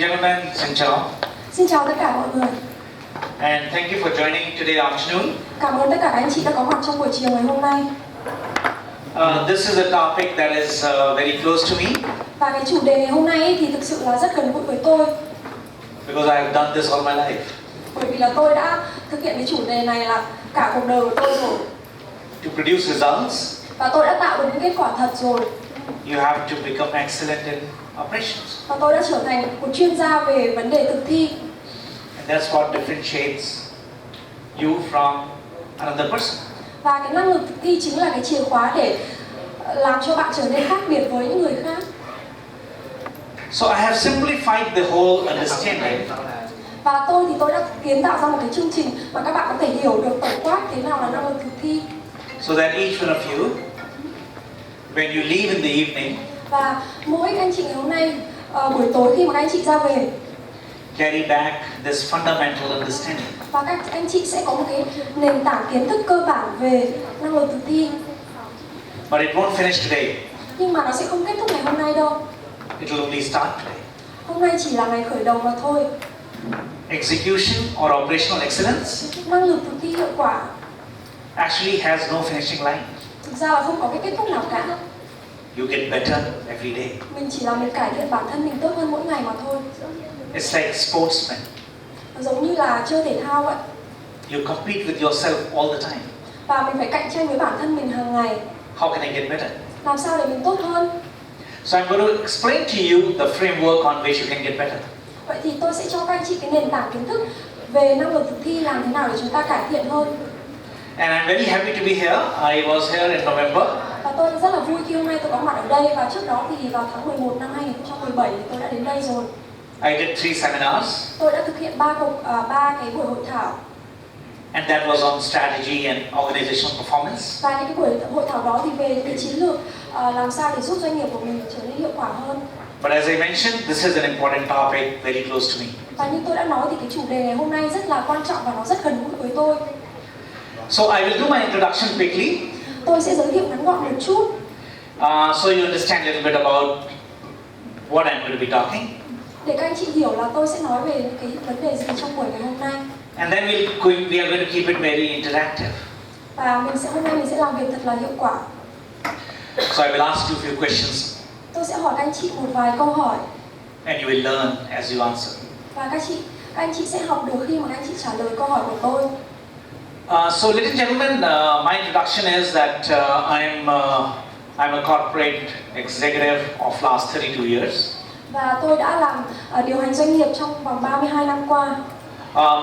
gentlemen, xin chào. Xin chào tất cả mọi người. And thank you for joining today afternoon. Cảm ơn tất cả các anh chị đã có mặt trong buổi chiều ngày hôm nay. This is a topic that is very close to me. Và cái chủ đề ngày hôm nay thì thực sự là rất gần gũi với tôi. Because I have done this all my life. Bởi vì là tôi đã thực hiện cái chủ đề này là cả cuộc đời của tôi rồi. To produce results, Và tôi đã tạo được những kết quả thật rồi. you have to become excellent in operations. Và tôi đã trở thành một chuyên gia về vấn đề thực thi. And that's what differentiates you from another person. Và cái năng lực thực thi chính là cái chìa khóa để làm cho bạn trở nên khác biệt với những người khác. So I have simplified the whole understanding. Và tôi đã kiến tạo ra một cái chương trình mà các bạn có thể hiểu được tổng quát thế nào là năng lực thực thi. So that each one of you, when you leave in the evening, Và mỗi anh chị ngày hôm nay, buổi tối khi mà các anh chị ra về, carry back this fundamental understanding. và các anh chị sẽ có một cái nền tảng kiến thức cơ bản về năng lực thực thi. But it won't finish today. Nhưng mà nó sẽ không kết thúc ngày hôm nay đâu. It will only start today. Hôm nay chỉ là ngày khởi đầu mà thôi. Execution or operational excellence Năng lực thực thi hiệu quả actually has no finishing line. thực ra là không có cái kết thúc nào cả. You get better every day. Mình chỉ là mình cải thiện bản thân mình tốt hơn mỗi ngày mà thôi. It's like sportsmen. Nó giống như là chơi thể thao vậy. You compete with yourself all the time. Và mình phải cạnh tranh với bản thân mình hàng ngày. How can I get better? Làm sao để mình tốt hơn? So I'm going to explain to you the framework on which you can get better. Vậy thì tôi sẽ cho các anh chị cái nền tảng kiến thức về năng lực thực thi làm thế nào để chúng ta cải thiện hơn. And I'm very happy to be here. I was here in November. Và tôi rất là vui khi hôm nay tôi có mặt ở đây, và trước đó thì vào tháng 11 năm 2017 thì tôi đã đến đây rồi. I did 3 seminars. Tôi đã thực hiện 3 cái buổi hội thảo. And that was on strategy and organizational performance. Và những cái buổi hội thảo đó thì về những cái chiến lược làm sao để giúp doanh nghiệp của mình trở nên hiệu quả hơn. But as I mentioned, this is an important topic very close to me. Và như tôi đã nói thì cái chủ đề ngày hôm nay rất là quan trọng và nó rất gần gũi với tôi. So I will do my introduction quickly. Tôi sẽ giới thiệu ngắn gọn một chút. So you understand a little bit about what I'm going to be talking. Để các anh chị hiểu là tôi sẽ nói về những cái vấn đề gì trong buổi ngày hôm nay. And then we are going to keep it very interactive. Và hôm nay mình sẽ làm việc thật là hiệu quả. So I will ask you a few questions. Tôi sẽ hỏi các anh chị một vài câu hỏi. And you will learn as you answer. Và các anh chị sẽ học được khi mà các anh chị trả lời câu hỏi của tôi. So ladies and gentlemen, my introduction is that I'm a corporate executive of last 32 years. Và tôi đã làm điều hành doanh nghiệp trong vòng 32 năm qua.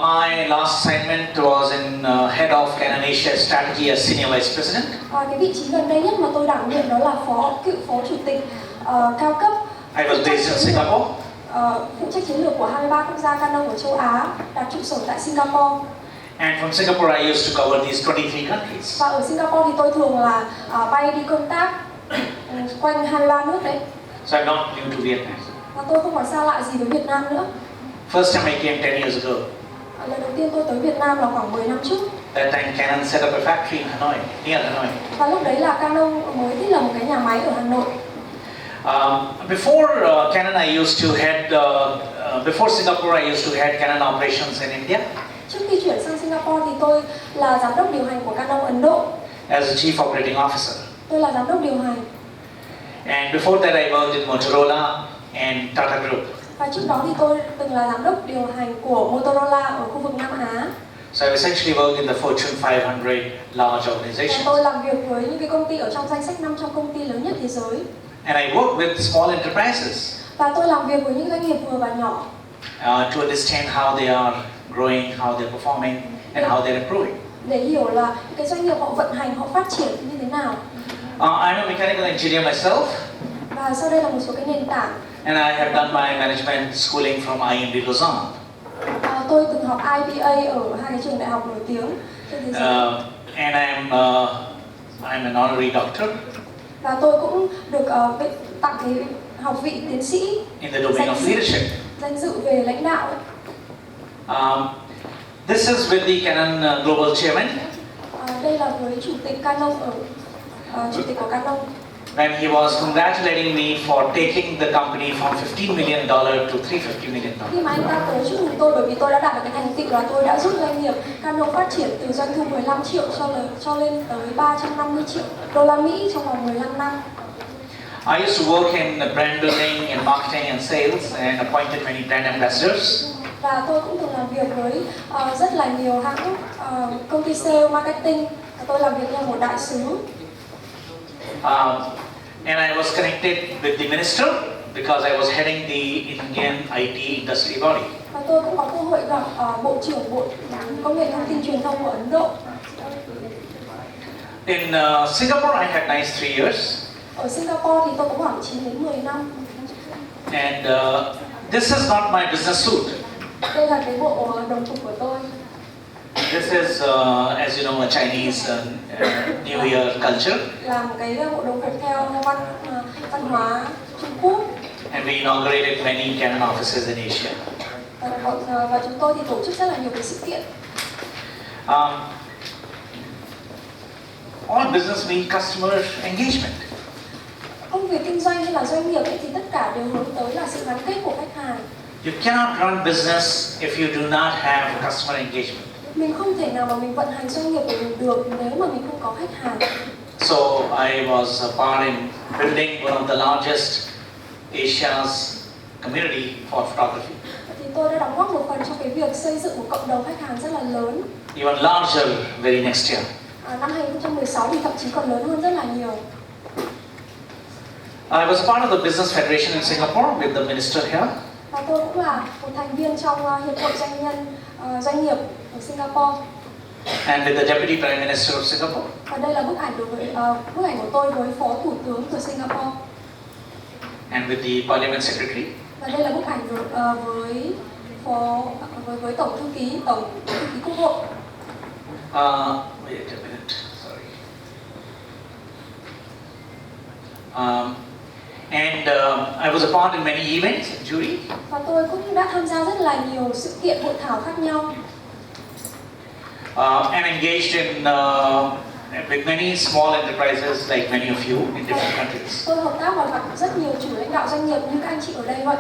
My last assignment was in head of Canon Asia Strategy as Senior Vice President. Cái vị trí gần đây nhất mà tôi đảm nhiệm đó là cựu phó chủ tịch cao cấp. I was based in Singapore. Phụ trách chiến lược của 23 quốc gia Canon ở châu Á, đặt trụ sở tại Singapore. And from Singapore I used to cover these 23 countries. Và ở Singapore thì tôi thường là bay đi công tác quanh 23 nước đấy. So I'm not new to Vietnam. Và tôi không còn xa lạ gì với Việt Nam nữa. First time I came 10 years ago. Lần đầu tiên tôi tới Việt Nam là khoảng 10 năm trước. That time Canon set up a factory in Hanoi, near Hanoi. Và lúc đấy là Canon mới thiết lập một cái nhà máy ở Hà Nội. Before Canon I used to head, before Singapore I used to head Canon operations in India. Trước khi chuyển sang Singapore thì tôi là giám đốc điều hành của Canon Ấn Độ. As a chief operating officer. Tôi là giám đốc điều hành. And before that I worked in Motorola and Tata Group. Và trước đó thì tôi từng là giám đốc điều hành của Motorola ở khu vực Nam Á. So I essentially worked in the Fortune 500 large organizations. Và tôi làm việc với những cái công ty ở trong danh sách 500 công ty lớn nhất thế giới. And I work with small enterprises. Và tôi làm việc với những doanh nghiệp vừa và nhỏ. To understand how they are growing, how they're performing, and how they're improving. Để hiểu là cái doanh nghiệp họ vận hành, họ phát triển như thế nào. I'm a mechanical engineer myself. Và sau đây là một số cái nền tảng. And I have done my management schooling from IMD Lausanne. Tôi từng học IBA ở hai cái trường đại học nổi tiếng trên thế giới. And I'm an honorary doctor. Và tôi cũng được tặng cái học vị tiến sĩ in the domain of leadership. Danh dự về lãnh đạo. This is with the Canon Global Chairman. Đây là với chủ tịch Canon chủ tịch của Canon. when he was congratulating me for taking the company from $15 million to $350 million. Khi mà anh ta tới chúc mừng tôi bởi vì tôi đã đạt được cái thành tựu là tôi đã giúp doanh nghiệp Canon phát triển từ doanh thu 15 triệu cho lên tới 350 triệu đô la Mỹ trong vòng 15 năm. I used to work in brand building and marketing and sales and appointed many brand ambassadors. Và tôi cũng từng làm việc với rất là nhiều hãng công ty sale, marketing. Tôi làm việc như một đại sứ. And I was connected with the minister because I was heading the Indian IT industry body. Và tôi cũng có cơ hội gặp Bộ trưởng Bộ Công nghệ Thông tin Truyền thông của Ấn Độ. In Singapore, I had nice 3 years. Ở Singapore thì tôi có khoảng 9 đến 10 năm. And this is not my business suit. Đây là cái bộ đồng phục của tôi. This is, as you know, a Chinese New Year culture. Là một cái bộ đồng phục theo văn hóa Trung Quốc. And we inaugurated many Canon offices in Asia. Và chúng tôi thì tổ chức rất là nhiều cái sự kiện. All business means customer engagement. Công việc kinh doanh hay là doanh nghiệp thì tất cả đều hướng tới là sự gắn kết của khách hàng. You cannot run business if you do not have customer engagement. Mình không thể nào mà mình vận hành doanh nghiệp của mình được nếu mà mình không có khách hàng. So I was a part in building one of the largest Asia's community for photography. Thì tôi đã đóng góp một phần trong cái việc xây dựng một cộng đồng khách hàng rất là lớn. Even larger very next year. Năm 2016 thì thậm chí còn lớn hơn rất là nhiều. I was a part of the Business Federation in Singapore with the minister here. Và tôi cũng là một thành viên trong hiệp hội doanh nghiệp ở Singapore. And with the Deputy Prime Minister of Singapore. Và đây là bức ảnh bức ảnh của tôi với Phó Thủ tướng của Singapore. And with the Parliament Secretary. Và đây là bức ảnh với Tổng Thư ký Quốc hội. Wait a minute, sorry. I was a part in many events in jury. Và tôi cũng đã tham gia rất là nhiều sự kiện hội thảo khác nhau. And engaged in with many small enterprises like many of you in different countries. Tôi hợp tác và gặp rất nhiều chủ lãnh đạo doanh nghiệp như các anh chị ở đây vậy.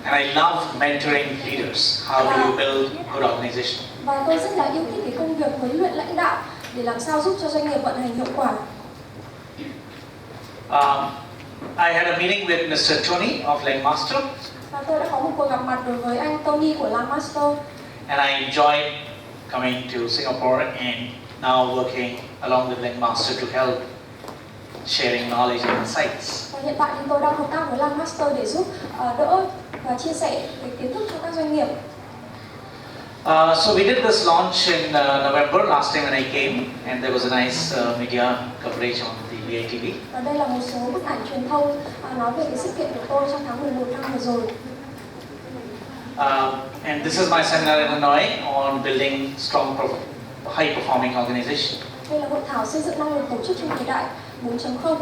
And I love mentoring leaders. How do you build good organization? Và tôi rất là yêu thích cái công việc huấn luyện lãnh đạo để làm sao giúp cho doanh nghiệp vận hành hiệu quả. I had a meeting with Mr. Tony of Langmaster. Và tôi đã có một cuộc gặp mặt đối với anh Tony của Langmaster. And I enjoyed coming to Singapore and now working along with Langmaster to help sharing knowledge and insights. Và hiện tại thì tôi đang hợp tác với Langmaster để giúp đỡ và chia sẻ cái kiến thức cho các doanh nghiệp. So we did this launch in November last time when I came, and there was a nice media coverage on the VATV. Và đây là một số bức ảnh truyền thông nói về cái sự kiện của tôi trong tháng 11 năm vừa rồi. And this is my seminar in Hanoi on building strong, high performing organization. Đây là hội thảo xây dựng năng lực tổ chức trong thời đại 4.0.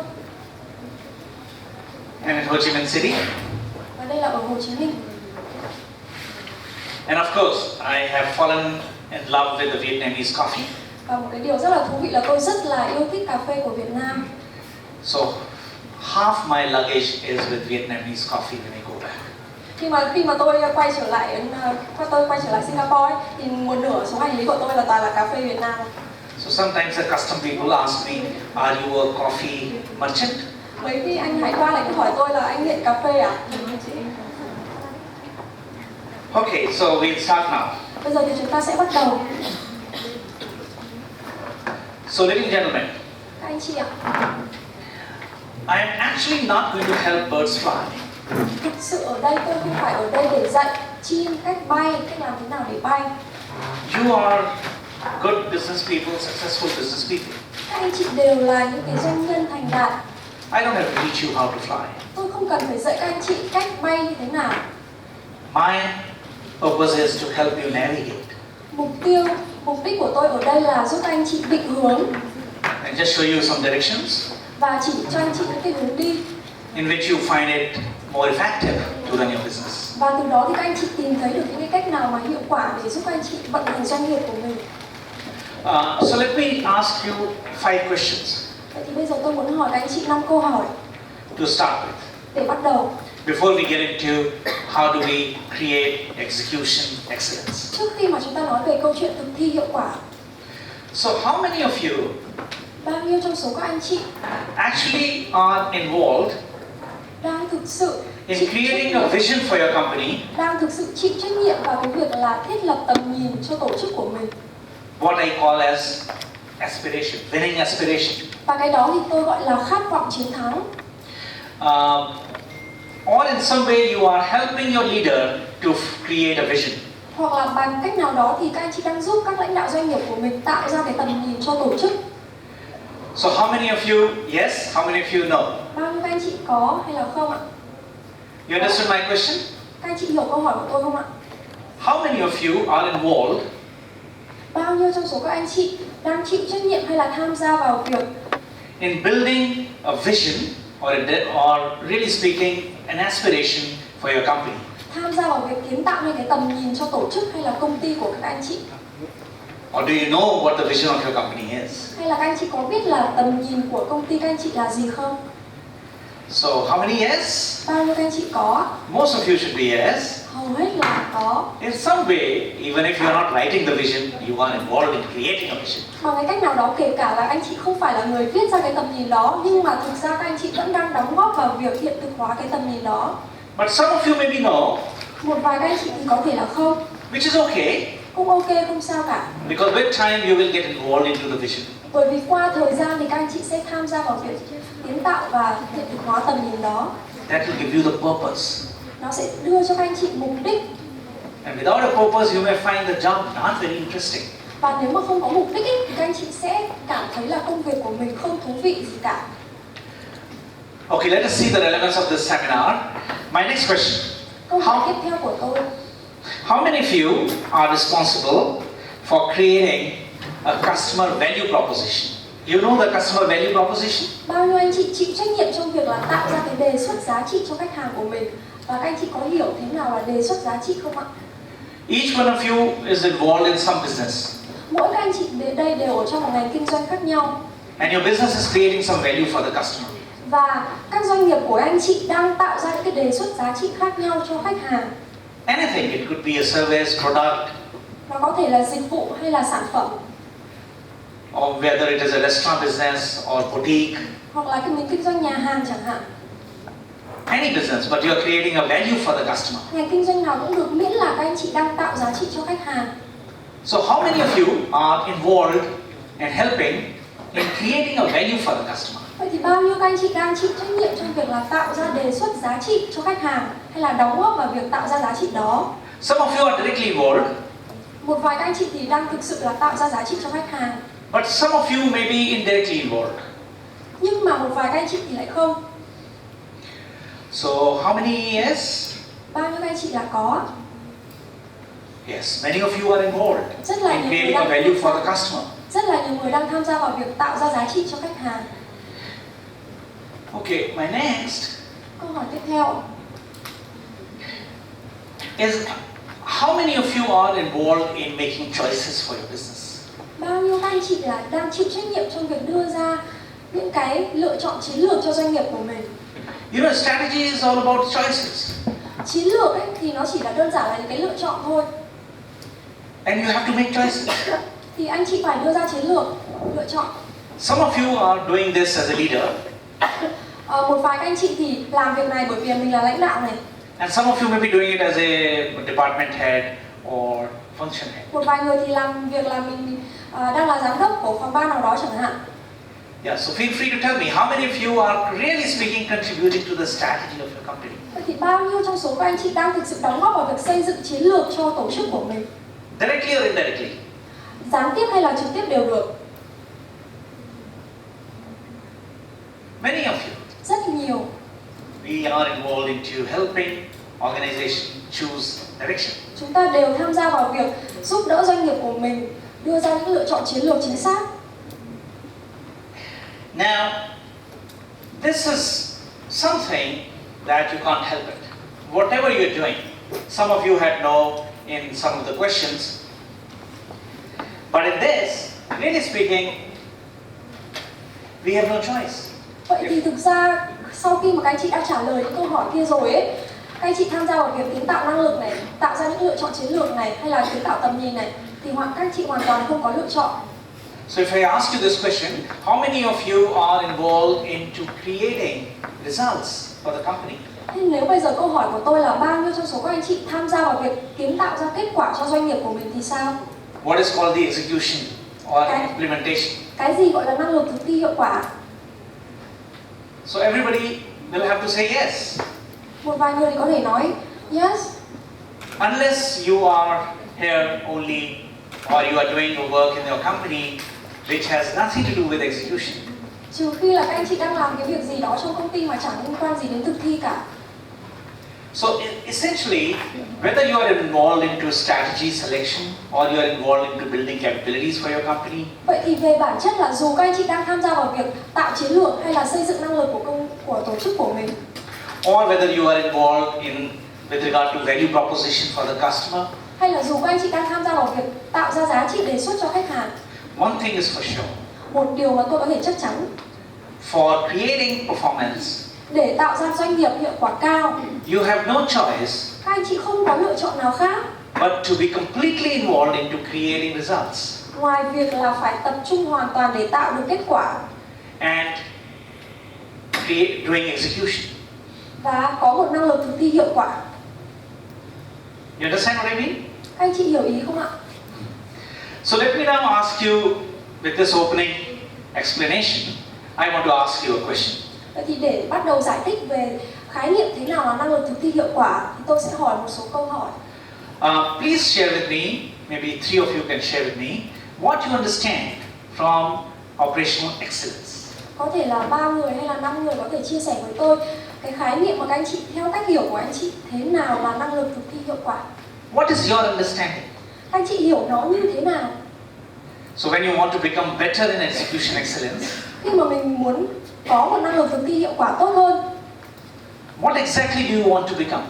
And in Ho Chi Minh City. Và đây là ở Hồ Chí Minh. And of course, I have fallen in love with the Vietnamese coffee. Và một cái điều rất là thú vị là tôi rất là yêu thích cà phê của Việt Nam. So half my luggage is with Vietnamese coffee when I go back. Khi mà tôi quay trở lại Singapore ấy, thì một nửa số hành lý của tôi là toàn là cà phê Việt Nam. So sometimes the custom people ask me, "Are you a coffee merchant?" Mấy khi anh hải quan lại cứ hỏi tôi là anh nghiện cà phê à? Okay, so we'll start now. Bây giờ thì chúng ta sẽ bắt đầu. So ladies and gentlemen, Các anh chị ạ, I am actually not going to help birds fly. thực sự ở đây tôi không phải ở đây để dạy chim cách bay, cách làm thế nào để bay. You are good business people, successful business people. Các anh chị đều là những cái doanh nhân thành đạt. I don't have to teach you how to fly. Tôi không cần phải dạy các anh chị cách bay như thế nào. My purpose is to help you navigate. Mục đích của tôi ở đây là giúp các anh chị định hướng And just show you some directions và chỉ cho anh chị những cái hướng đi. in which you find it more effective to run your business. Và từ đó thì các anh chị tìm thấy được những cái cách nào mà hiệu quả để giúp các anh chị vận hành doanh nghiệp của mình. So let me ask you 5 questions. Vậy thì bây giờ tôi muốn hỏi các anh chị 5 câu hỏi. to start with, để bắt đầu. before we get into how do we create execution excellence. Trước khi mà chúng ta nói về câu chuyện thực thi hiệu quả, So how many of you bao nhiêu trong số các anh chị actually are involved đang thực sự in chịu creating trách a nhiệm, vision for your company, đang thực sự chịu trách nhiệm vào cái việc là thiết lập tầm nhìn cho tổ chức của mình? what I call as aspiration, winning aspiration. Và cái đó thì tôi gọi là khát vọng chiến thắng. Or in some way you are helping your leader to create a vision. Hoặc là bằng cách nào đó thì các anh chị đang giúp các lãnh đạo doanh nghiệp của mình tạo ra cái tầm nhìn cho tổ chức. So how many of you yes, how many of you no? Bao nhiêu các anh chị có hay là không ạ? You understood my question? Các anh chị hiểu câu hỏi của tôi không ạ? How many of you are involved Bao nhiêu trong số các anh chị đang chịu trách nhiệm hay là tham gia vào việc in building a vision or really speaking an aspiration for your company? tham gia vào việc kiến tạo nên cái tầm nhìn cho tổ chức hay là công ty của các anh chị? Or do you know what the vision of your company is? Hay là các anh chị có biết là tầm nhìn của công ty các anh chị là gì không? So how many yes? Bao nhiêu các anh chị có? Most of you should be yes. Hầu hết là có. In some way, even if you are not writing the vision, you are involved in creating a vision. Bằng cái cách nào đó, kể cả là anh chị không phải là người viết ra cái tầm nhìn đó, nhưng mà thực ra các anh chị vẫn đang đóng góp vào việc hiện thực hóa cái tầm nhìn đó. But some of you maybe no, Một vài các anh chị thì có thể là không. which is okay, Cũng ok, không sao cả. because with time you will get involved into the vision. Bởi vì qua thời gian thì các anh chị sẽ tham gia vào việc kiến tạo và hiện thực hóa tầm nhìn đó. That will give you the purpose. Nó sẽ đưa cho các anh chị mục đích. And without a purpose, you may find the job not very interesting. Và nếu mà không có mục đích ý, thì các anh chị sẽ cảm thấy là công việc của mình không thú vị gì cả. Okay, let us see the relevance of this seminar. My next question. Câu hỏi tiếp theo của tôi: How many of you are responsible for creating a customer value proposition? You know the customer value proposition? bao nhiêu anh chị chịu trách nhiệm trong việc là tạo ra cái đề xuất giá trị cho khách hàng của mình? Và các anh chị có hiểu thế nào là đề xuất giá trị không ạ? Each one of you is involved in some business. Mỗi các anh chị đến đây đều ở trong một ngành kinh doanh khác nhau. And your business is creating some value for the customer. Và các doanh nghiệp của anh chị đang tạo ra những cái đề xuất giá trị khác nhau cho khách hàng. Anything, it could be a service, product, Nó có thể là dịch vụ hay là sản phẩm, or whether it is a restaurant business or boutique, hoặc là cái mình kinh doanh nhà hàng chẳng hạn. any business, but you are creating a value for the customer. Ngành kinh doanh nào cũng được, miễn là các anh chị đang tạo giá trị cho khách hàng. So how many of you are involved in helping in creating a value for the customer? Vậy thì bao nhiêu các anh chị đang chịu trách nhiệm trong việc là tạo ra đề xuất giá trị cho khách hàng hay là đóng góp vào việc tạo ra giá trị đó? Some of you are directly involved, Một vài các anh chị thì đang thực sự là tạo ra giá trị cho khách hàng, but some of you may be indirectly involved. nhưng mà một vài các anh chị thì lại không. So how many yes? Bao nhiêu các anh chị là có? Yes, many of you are involved Rất là in nhiều người creating a đang value tham for the gia, customer. rất là nhiều người đang tham gia vào việc tạo ra giá trị cho khách hàng. Okay, my next Câu hỏi tiếp theo: is how many of you are involved in making choices for your business? bao nhiêu các anh chị là đang chịu trách nhiệm trong việc đưa ra những cái lựa chọn chiến lược cho doanh nghiệp của mình? You know, strategy is all about choices. Chiến lược ấy thì nó chỉ là đơn giản là những cái lựa chọn thôi. And you have to make choices. Thì anh chị phải đưa ra chiến lược, lựa chọn. Some of you are doing this as a leader, Một vài các anh chị thì làm việc này bởi vì mình là lãnh đạo này. and some of you may be doing it as a department head or function head. Một vài người thì làm việc là mình đang là giám đốc của phòng ban nào đó chẳng hạn. Yeah, so feel free to tell me how many of you are really speaking, contributing to the strategy of your company. Vậy thì bao nhiêu trong số các anh chị đang thực sự đóng góp vào việc xây dựng chiến lược cho tổ chức của mình? Directly or indirectly? Gián tiếp hay là trực tiếp đều được. Many of you. Rất nhiều. We are involved into helping organization choose direction. Chúng ta đều tham gia vào việc giúp đỡ doanh nghiệp của mình đưa ra những lựa chọn chiến lược chính xác. Now, this is something that you can't help it. Whatever you're doing, some of you had no in some of the questions. But in this, really speaking, we have no choice. Vậy thì thực ra sau khi mà các anh chị đã trả lời những câu hỏi kia rồi ấy, các anh chị tham gia vào việc kiến tạo năng lực này, tạo ra những lựa chọn chiến lược này, hay là kiến tạo tầm nhìn này, thì các anh chị hoàn toàn không có lựa chọn. So if I ask you this question, how many of you are involved into creating results for the company? Thế nếu bây giờ câu hỏi của tôi là bao nhiêu trong số các anh chị tham gia vào việc kiến tạo ra kết quả cho doanh nghiệp của mình thì sao? What is called the execution or implementation? Cái gì gọi là năng lực thực thi hiệu quả? So everybody will have to say yes. Một vài người thì có thể nói yes. Unless you are here only or you are doing your work in your company which has nothing to do with execution. Trừ khi là các anh chị đang làm cái việc gì đó trong công ty mà chẳng liên quan gì đến thực thi cả. So essentially, whether you are involved into strategy selection or you are involved into building capabilities for your company. Vậy thì về bản chất là dù các anh chị đang tham gia vào việc tạo chiến lược hay là xây dựng năng lực của tổ chức của mình, Or whether you are involved in with regard to value proposition for the customer. hay là dù các anh chị đang tham gia vào việc tạo ra giá trị đề xuất cho khách hàng. One thing is for sure. Một điều mà tôi có thể chắc chắn, For creating performance, để tạo ra doanh nghiệp hiệu quả cao, you have no choice các anh chị không có lựa chọn nào khác but to be completely involved into creating results ngoài việc là phải tập trung hoàn toàn để tạo được kết quả and doing execution. và có một năng lực thực thi hiệu quả. You understand what I mean? Các anh chị hiểu ý không ạ? So let me now ask you, with this opening explanation, I want to ask you a question. Vậy thì để bắt đầu giải thích về khái niệm thế nào là năng lực thực thi hiệu quả thì tôi sẽ hỏi một số câu hỏi. Please share with me, maybe three of you can share with me, what you understand from operational excellence. Có thể là 3 người hay là 5 người có thể chia sẻ với tôi cái khái niệm mà các anh chị theo cách hiểu của anh chị thế nào là năng lực thực thi hiệu quả. What is your understanding? Các anh chị hiểu nó như thế nào? So when you want to become better in execution excellence, Khi mà mình muốn có một năng lực thực thi hiệu quả tốt hơn, what exactly do you want to become?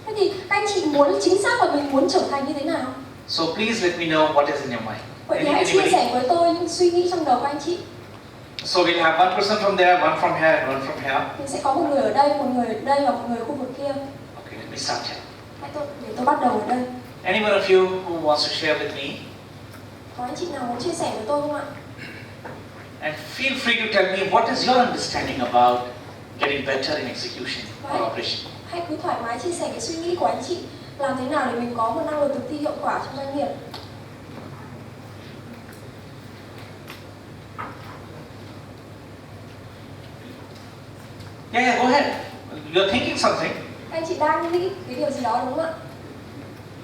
thế thì các anh chị muốn chính xác là mình muốn trở thành như thế nào? So please let me know what is in your mind. Vậy thì hãy chia sẻ với tôi những suy nghĩ trong đầu các anh chị. So we'll have one person from there, one from here, and one from here. Mình sẽ có một người ở đây, một người ở đây và một người ở khu vực kia. Okay, let me start here. Để tôi bắt đầu ở đây. Any one of you who wants to share with me? Có anh chị nào muốn chia sẻ với tôi không ạ? And feel free to tell me what is your understanding about getting better in execution or operation. Hãy cứ thoải mái chia sẻ cái suy nghĩ của anh chị làm thế nào để mình có một năng lực thực thi hiệu quả trong doanh nghiệp. Yeah, go ahead. You're thinking something. Anh chị đang nghĩ cái điều gì đó đúng không ạ?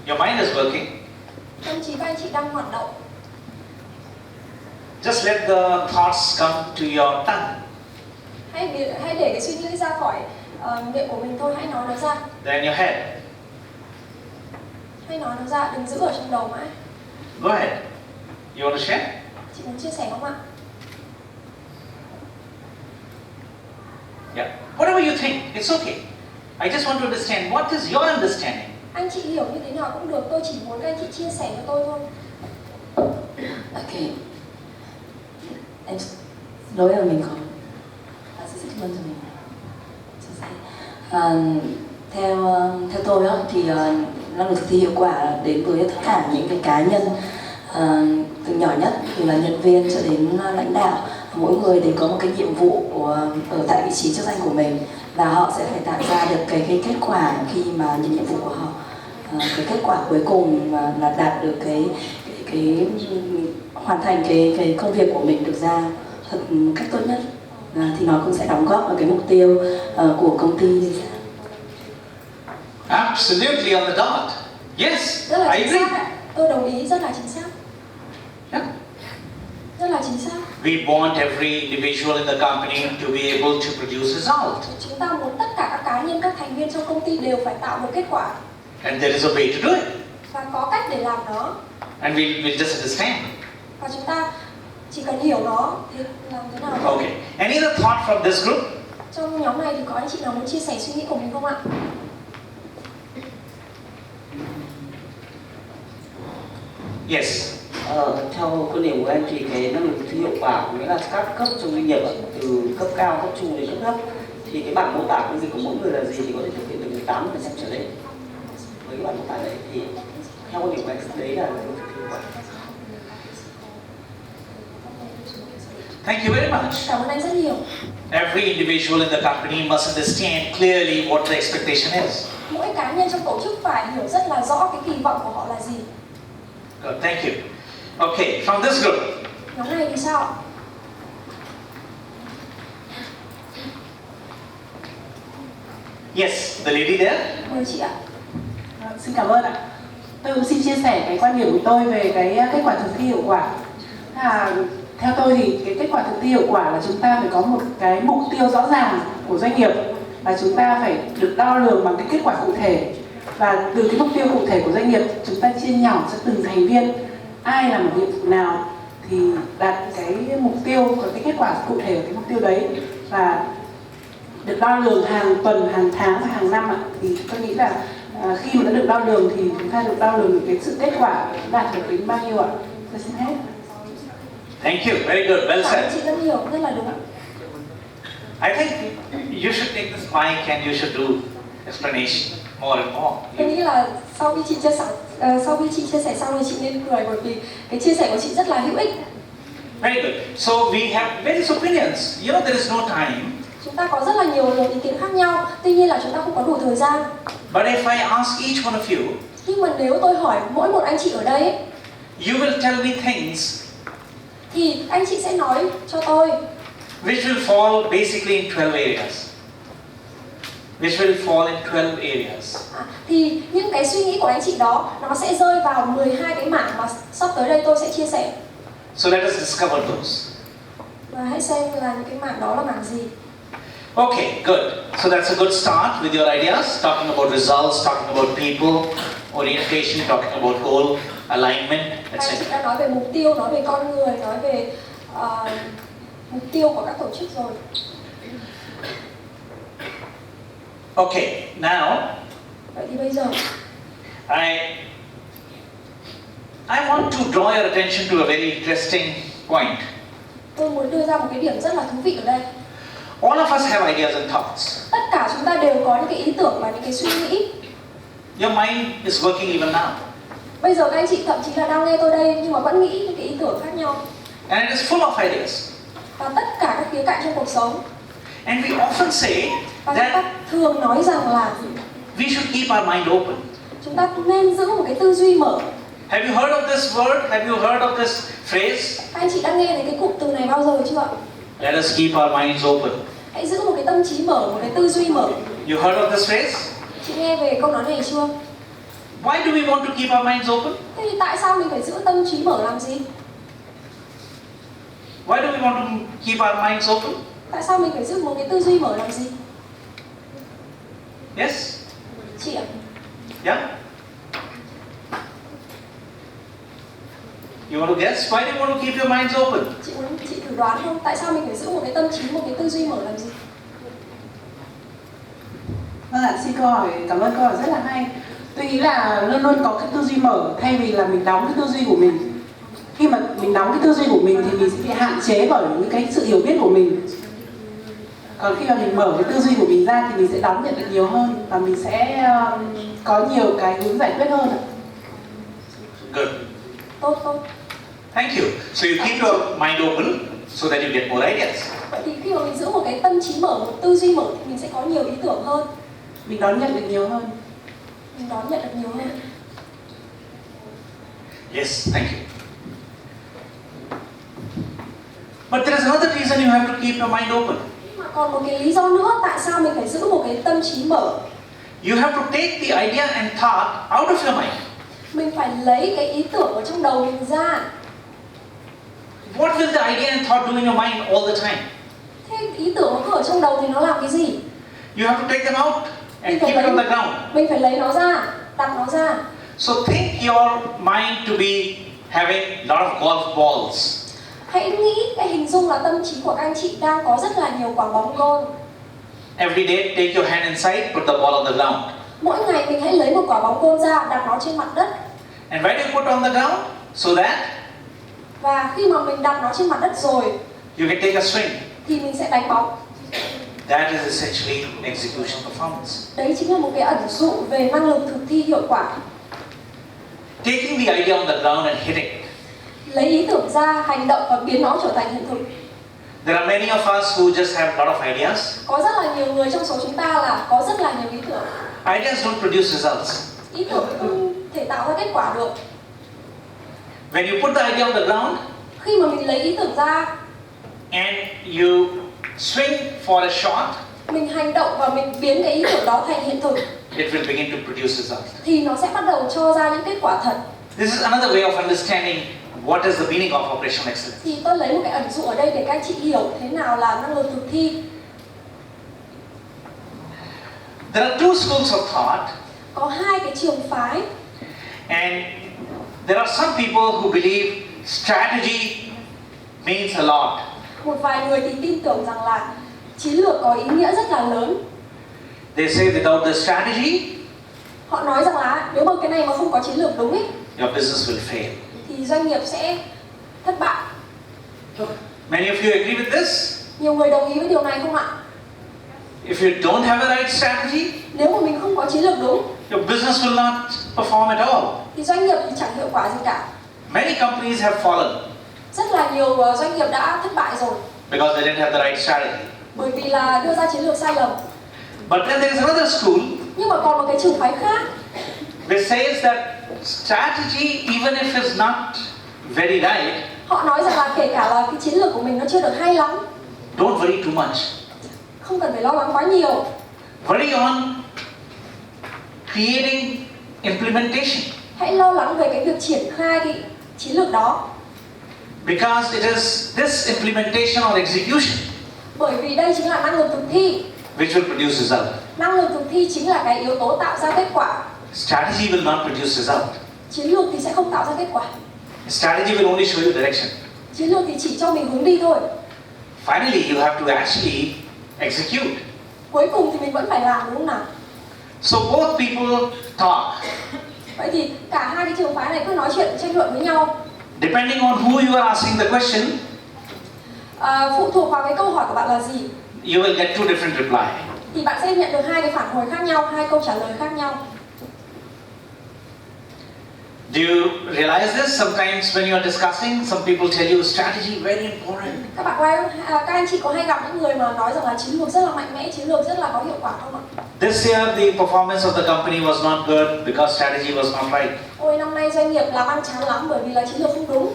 Your mind is working. Tâm trí các anh chị đang hoạt động. Just let the thoughts come to your tongue. Hãy để cái suy nghĩ ra khỏi miệng của mình thôi, hãy nói nó ra. Then your head. Hãy nói nó ra, đừng giữ ở trong đầu mãi. Go ahead. You want to share? Chị muốn chia sẻ không ạ? Yeah. Whatever you think, it's okay. I just want to understand what is your understanding. Anh chị hiểu như thế nào cũng được, tôi chỉ muốn các anh chị chia sẻ cho tôi thôi. Ok. Em đối với mình không. Xin cảm ơn cho mình. Theo tôi đó, thì năng lực thực thi hiệu quả đến với tất cả những cái cá nhân từ nhỏ nhất từ là nhân viên cho đến lãnh đạo, mỗi người đều có một cái nhiệm vụ ở tại vị trí chức danh của mình và họ sẽ phải tạo ra được cái kết quả khi mà nhận nhiệm vụ của họ. Cái kết quả cuối cùng là đạt được cái hoàn thành cái công việc của mình được giao thật cách tốt nhất, thì nó cũng sẽ đóng góp vào cái mục tiêu của công ty như thế. Absolutely on the dot. Yes, Rất là I chính agree. xác ạ. Tôi đồng ý, rất là chính xác. Yeah. Rất là chính xác. We want every individual in the company to be able to produce result. Chúng ta muốn tất cả các cá nhân, các thành viên trong công ty đều phải tạo được kết quả. And there is a way to do it. Và có cách để làm nó. And we'll just understand. Và chúng ta chỉ cần hiểu nó thì làm thế nào thôi. Okay. Any other thought from this group? Trong nhóm này thì có anh chị nào muốn chia sẻ suy nghĩ của mình không ạ? Yes. Theo quan điểm của em thì cái năng lực thực thi hiệu quả nghĩa là các cấp trong doanh nghiệp từ cấp cao, cấp trung đến cấp thấp thì cái bản mô tả công việc của mỗi người là gì thì có thể thực hiện được 18% trở lên. Với cái bản mô tả đấy thì theo quan điểm của anh, đấy là năng lực thực thi hiệu quả. Thank you very much. Cảm ơn anh rất nhiều. Every individual in the company must understand clearly what the expectation is. Mỗi cá nhân trong tổ chức phải hiểu rất là rõ cái kỳ vọng của họ là gì. Good, thank you. Okay, from this group. Nhóm này thì sao? Yes, the lady there. Mời chị ạ. Xin cảm ơn ạ. Tôi cũng xin chia sẻ cái quan điểm của tôi về cái kết quả thực thi hiệu quả. Theo tôi thì cái kết quả thực thi hiệu quả là chúng ta phải có một cái mục tiêu rõ ràng của doanh nghiệp và chúng ta phải được đo lường bằng cái kết quả cụ thể, và từ cái mục tiêu cụ thể của doanh nghiệp chúng ta chia nhỏ cho từng thành viên ai làm một nhiệm vụ nào thì đạt cái mục tiêu và cái kết quả cụ thể của cái mục tiêu đấy và được đo lường hàng tuần, hàng tháng và hàng năm ạ. Thì tôi nghĩ là khi mà đã được đo lường thì chúng ta được đo lường được cái sự kết quả đạt được đến bao nhiêu ạ. Tôi xin hết. Thank you. Very good. Well Cảm ơn said. chị rất nhiều, rất là đúng. I think you should take this mic and you should do explanation more and more. Tôi nghĩ là sau khi chị chia sẻ xong thì chị nên cười, bởi vì cái chia sẻ của chị rất là hữu ích. Very good. So we have various opinions. You know, there is no time. Chúng ta có rất là nhiều luồng ý kiến khác nhau, tuy nhiên là chúng ta không có đủ thời gian. But if I ask each one of you, Nhưng mà nếu tôi hỏi mỗi một anh chị ở đây you will tell me things thì anh chị sẽ nói cho tôi which will fall basically in 12 areas. Which will fall in 12 areas. thì những cái suy nghĩ của anh chị đó nó sẽ rơi vào 12 cái mảng mà sắp tới đây tôi sẽ chia sẻ. So let us discover those. Và hãy xem là những cái mảng đó là mảng gì. Okay, good. So that's a good start with your ideas, talking about results, talking about people, orientation, talking about goal, alignment, Các anh chị etc. đã nói về mục tiêu, nói về con người, nói về mục tiêu của các tổ chức rồi. Okay, now Vậy thì bây giờ I want to draw your attention to a very interesting point. tôi muốn đưa ra một cái điểm rất là thú vị ở đây. All of us have ideas and thoughts. Tất cả chúng ta đều có những cái ý tưởng và những cái suy nghĩ. Your mind is working even now. Bây giờ các anh chị thậm chí là đang nghe tôi đây nhưng mà vẫn nghĩ những cái ý tưởng khác nhau. And it is full of ideas. Và tất cả các khía cạnh trong cuộc sống. And we often say Và chúng ta that thường nói rằng là we should keep our mind open. chúng ta nên giữ một cái tư duy mở. Have you heard of this word? Have you heard of this phrase? Các anh chị đã nghe đến cái cụm từ này bao giờ chưa ạ? Let us keep our minds open. Hãy giữ một cái tâm trí mở, một cái tư duy mở. You heard of this phrase? Chị nghe về câu nói này chưa? Why do we want to keep our minds open? Thế thì tại sao mình phải giữ tâm trí mở làm gì? Why do we want to keep our minds open? Tại sao mình phải giữ một cái tư duy mở làm gì? Yes? Chị ạ? Yeah? You want to guess? Why do you want to keep your minds open? Chị thử đoán không? Tại sao mình phải giữ một cái tâm trí, một cái tư duy mở làm gì? Vâng ạ, xin câu hỏi, cảm ơn câu hỏi rất là hay. Tôi nghĩ là luôn luôn có cái tư duy mở thay vì là mình đóng cái tư duy của mình. Khi mà mình đóng cái tư duy của mình thì mình sẽ bị hạn chế bởi những cái sự hiểu biết của mình. Còn khi mà mình mở cái tư duy của mình ra thì mình sẽ đón nhận được nhiều hơn và mình sẽ có nhiều cái hướng giải quyết hơn ạ. Good. Tốt. Thank you. So you keep your mind open so that you get more ideas. Vậy thì khi mà mình giữ một cái tâm trí mở, một tư duy mở thì mình sẽ có nhiều ý tưởng hơn. Mình đón nhận được nhiều hơn. Mình đón nhận được nhiều hơn. Yes, thank you. But there is another reason you have to keep your mind open. Mà còn một cái lý do nữa tại sao mình phải giữ một cái tâm trí mở. You have to take the idea and thought out of your mind. Mình phải lấy cái ý tưởng ở trong đầu mình ra. What will the idea and thought do in your mind all the time? Thế ý tưởng nó cứ ở trong đầu thì nó làm cái gì? You have to take them out and keep it on the ground. Mình phải lấy nó ra, đặt nó ra. So think your mind to be having a lot of golf balls. Hãy nghĩ cái hình dung là tâm trí của các anh chị đang có rất là nhiều quả bóng golf. Every day, take your hand inside, put the ball on the ground. Mỗi ngày mình hãy lấy một quả bóng golf ra, đặt nó trên mặt đất. And when you put on the ground, so that Và khi mà mình đặt nó trên mặt đất rồi you can take a swing. thì mình sẽ đánh bóng. That is essentially execution performance. Đấy chính là một cái ẩn dụ về năng lực thực thi hiệu quả. Taking the idea on the ground and hitting it. Lấy ý tưởng ra, hành động và biến nó trở thành hiện thực. There are many of us who just have a lot of ideas. Có rất là nhiều người trong số chúng ta là có rất là nhiều ý tưởng. Ideas don't produce results. Ý tưởng không thể tạo ra kết quả được. When you put the idea on the ground Khi mà mình lấy ý tưởng ra, and you swing for a shot, mình hành động và mình biến cái ý tưởng đó thành hiện thực, it will begin to produce results. thì nó sẽ bắt đầu cho ra những kết quả thật. This is another way of understanding what is the meaning of operational excellence. Thì tôi lấy một cái ẩn dụ ở đây để các anh chị hiểu thế nào là năng lực thực thi. There are two schools of thought, Có hai cái trường phái. and there are some people who believe strategy means a lot. Một vài người thì tin tưởng rằng là chiến lược có ý nghĩa rất là lớn. They say without the strategy, Họ nói rằng là nếu mà cái này mà không có chiến lược đúng ấy, your business will fail. thì doanh nghiệp sẽ thất bại. Many of you agree with this? Nhiều người đồng ý với điều này không ạ? If you don't have a right strategy, Nếu mà mình không có chiến lược đúng, your business will not perform at all. thì doanh nghiệp thì chẳng hiệu quả gì cả. Many companies have fallen Rất là nhiều doanh nghiệp đã thất bại rồi, because they didn't have the right strategy. bởi vì là đưa ra chiến lược sai lầm. But then there is another school Nhưng mà còn một cái trường phái khác, which says that strategy, even if it's not very right, họ nói rằng là kể cả là cái chiến lược của mình nó chưa được hay lắm, don't worry too much. không cần phải lo lắng quá nhiều. Worry on creating implementation, Hãy lo lắng về cái việc triển khai cái chiến lược đó, because it is this implementation or execution bởi vì đây chính là năng lực thực thi. which will produce result. Năng lực thực thi chính là cái yếu tố tạo ra kết quả. Strategy will not produce result. Chiến lược thì sẽ không tạo ra kết quả. Strategy will only show you direction. Chiến lược thì chỉ cho mình hướng đi thôi. Finally, you have to actually execute. Cuối cùng thì mình vẫn phải làm, đúng không nào? So both people talk. Vậy thì cả hai cái trường phái này cứ nói chuyện tranh luận với nhau. Depending on who you are asking the question, Phụ thuộc vào cái câu hỏi của bạn là gì, you will get two different reply. thì bạn sẽ nhận được hai cái phản hồi khác nhau, hai câu trả lời khác nhau. Do you realize this? Sometimes when you are discussing, some people tell you strategy very important. Các anh chị có hay gặp những người mà nói rằng là chiến lược rất là mạnh mẽ, chiến lược rất là có hiệu quả không ạ? This year the performance of the company was not good because strategy was not right. Ôi, năm nay doanh nghiệp làm ăn chán lắm bởi vì là chiến lược không đúng.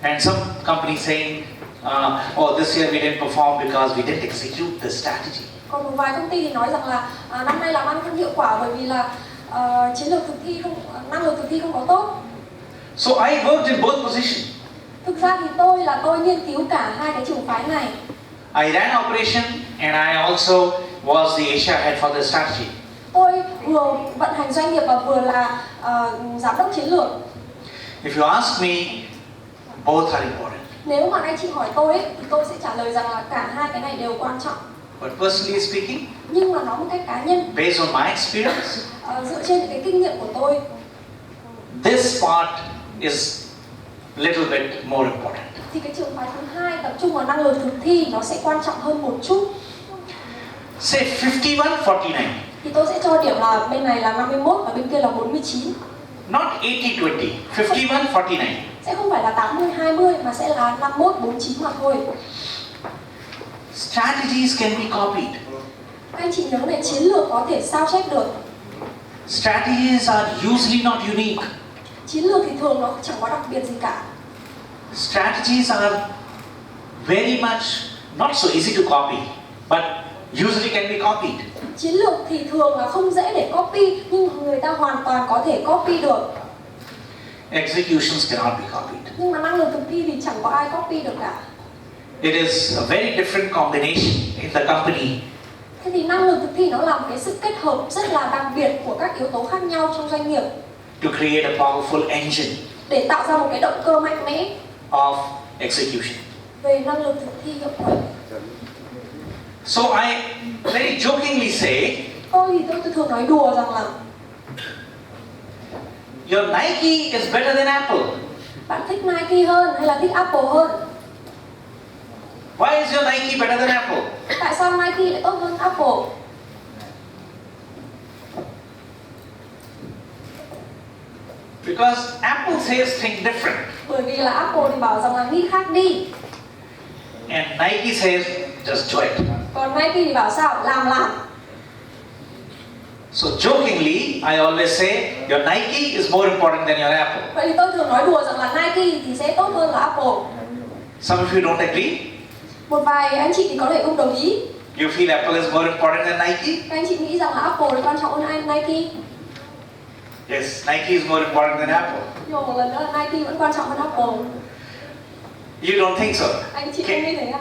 And some companies saying, oh, this year we didn't perform because we didn't execute the strategy. Còn một vài công ty thì nói rằng là năm nay làm ăn không hiệu quả bởi vì là chiến lược thực thi không, năng lực thực thi không có tốt. So I worked in both positions. Thực ra thì tôi nghiên cứu cả hai cái trường phái này. I ran operation and I also was the Asia head for the strategy. Tôi vừa vận hành doanh nghiệp và vừa là giám đốc chiến lược. If you ask me, both are important. Nếu mà anh chị hỏi tôi ấy, thì tôi sẽ trả lời rằng là cả hai cái này đều quan trọng. But personally speaking, Nhưng mà nói một cách cá nhân, based on my experience, dựa trên những cái kinh nghiệm của tôi, this part is little bit more important. thì cái trường phái thứ hai tập trung vào năng lực thực thi nó sẽ quan trọng hơn một chút. Say 51-49, Thì tôi sẽ cho điểm là bên này là 51 và bên kia là 49. not 80-20, 51-49. Sẽ không phải là 80-20 mà sẽ là 51-49 mà thôi. Strategies can be copied. Các anh chị nhớ này, chiến lược có thể sao chép được. Strategies are usually not unique. Chiến lược thì thường nó chẳng có đặc biệt gì cả. Strategies are very much not so easy to copy, but usually can be copied. Chiến lược thì thường là không dễ để copy, nhưng người ta hoàn toàn có thể copy được. Executions cannot be copied. Nhưng mà năng lực thực thi thì chẳng có ai copy được cả. It is a very different combination in the company. Thế thì năng lực thực thi nó là một cái sự kết hợp rất là đặc biệt của các yếu tố khác nhau trong doanh nghiệp To create a powerful engine để tạo ra một cái động cơ mạnh mẽ of execution. về năng lực thực thi hiệu quả. So I very jokingly say, Tôi thường nói đùa rằng là your Nike is better than Apple. bạn thích Nike hơn hay là thích Apple hơn? Why is your Nike better than Apple? Tại sao Nike lại tốt hơn Apple? Because Apple says think different, Bởi vì là Apple thì bảo rằng là nghĩ khác đi, and Nike says just do it. còn Nike thì bảo sao? Làm. So jokingly, I always say your Nike is more important than your Apple. Vậy thì tôi thường nói đùa rằng là Nike thì sẽ tốt hơn là Apple. Some of you don't agree. Một vài anh chị thì có thể không đồng ý. You feel Apple is more important than Nike? Các anh chị nghĩ rằng là Apple là quan trọng hơn Nike. Yes, Nike is more important than Apple. Nhưng mà một lần nữa là Nike vẫn quan trọng hơn Apple. You don't think so? Anh chị không nghĩ thế à?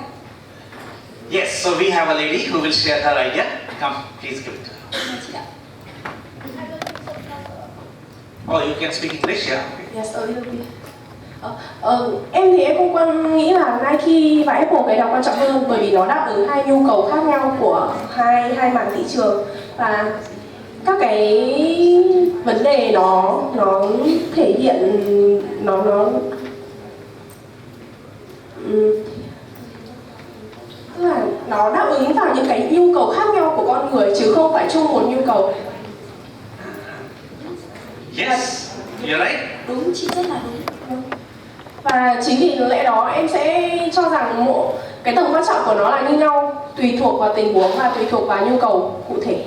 Yes, so we have a lady who will share her idea. Come, please give it to her. Anh chị ạ. Oh, you can speak English, yeah? Yes, a little bit. Em thì em không nghĩ là Nike và Apple cái nào quan trọng hơn, bởi vì nó đáp ứng hai nhu cầu khác nhau của hai mảng thị trường, và các cái vấn đề nó thể hiện tức là nó đáp ứng vào những cái nhu cầu khác nhau của con người chứ không phải chung một nhu cầu. Yes, you're right. Đúng, chị rất là đúng. Và chính vì lẽ đó em sẽ cho rằng cái tầm quan trọng của nó là như nhau, tùy thuộc vào tình huống và tùy thuộc vào nhu cầu cụ thể.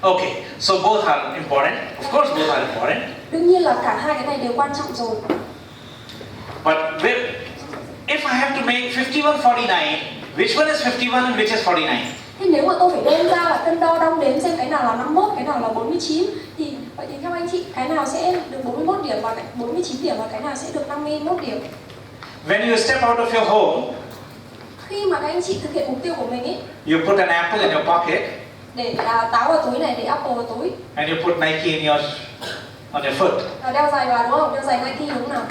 Okay, so both are important. Of course, both are important. Đương nhiên là cả hai cái này đều quan trọng rồi. But if I have to make 51-49, which one is 51 and which is 49? Thế nếu mà tôi phải đem ra là cân đo đong đếm xem cái nào là 51, cái nào là 49, thì vậy thì theo anh chị cái nào sẽ được 41 điểm và 49 điểm và cái nào sẽ được 51 điểm? When you step out of your home, Khi mà các anh chị thực hiện mục tiêu của mình ấy, you put an apple in your pocket để táo vào túi này, để Apple vào túi, and you put Nike on your foot. và đeo giày vào đúng không? Đeo giày Nike đúng không nào?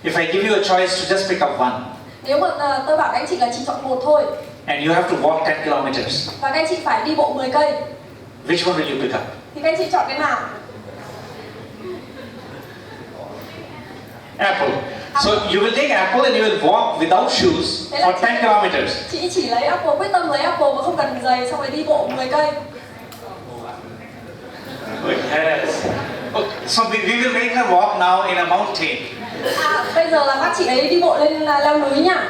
If I give you a choice to just pick up one, Nếu mà tôi bảo các anh chị là chỉ chọn một thôi, and you have to walk 10 kilometers, và các anh chị phải đi bộ 10 cây, which one will you pick up? thì các anh chị chọn cái nào? Apple. So you will take apple and you will walk without shoes for 10 kilometers. Chị chỉ lấy Apple, quyết tâm lấy Apple mà không cần giày, xong rồi đi bộ 10 cây. Yes. Okay, so we will make her walk now in a mountain. Bây giờ là các chị ấy đi bộ lên leo núi nhá.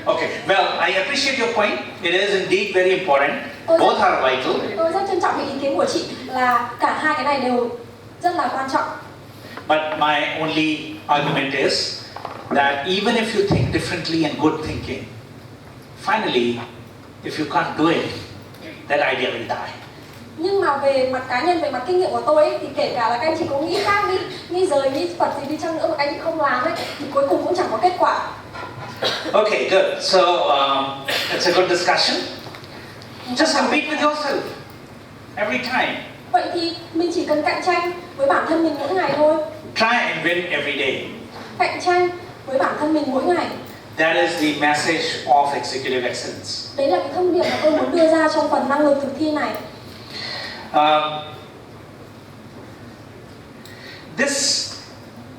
Okay, well, I appreciate your point. It is indeed very important. Both are vital. Tôi rất trân trọng cái ý kiến của chị là cả hai cái này đều rất là quan trọng. But my only argument is that even if you think differently and good thinking, finally, if you can't do it, that idea will die. Nhưng mà về mặt cá nhân, về mặt kinh nghiệm của tôi ấy, thì kể cả là các anh chị có nghĩ khác đi, nghĩ rời, nghĩ Phật gì đi chăng nữa mà các anh chị không làm ấy, thì cuối cùng cũng chẳng có kết quả. Okay, good. So it's a good discussion. Just compete with yourself every time. Vậy thì mình chỉ cần cạnh tranh với bản thân mình mỗi ngày thôi. Try and win every day. Cạnh tranh với bản thân mình mỗi ngày. That is the message of executive excellence. Đấy là cái thông điệp mà tôi muốn đưa ra trong phần năng lực thực thi này.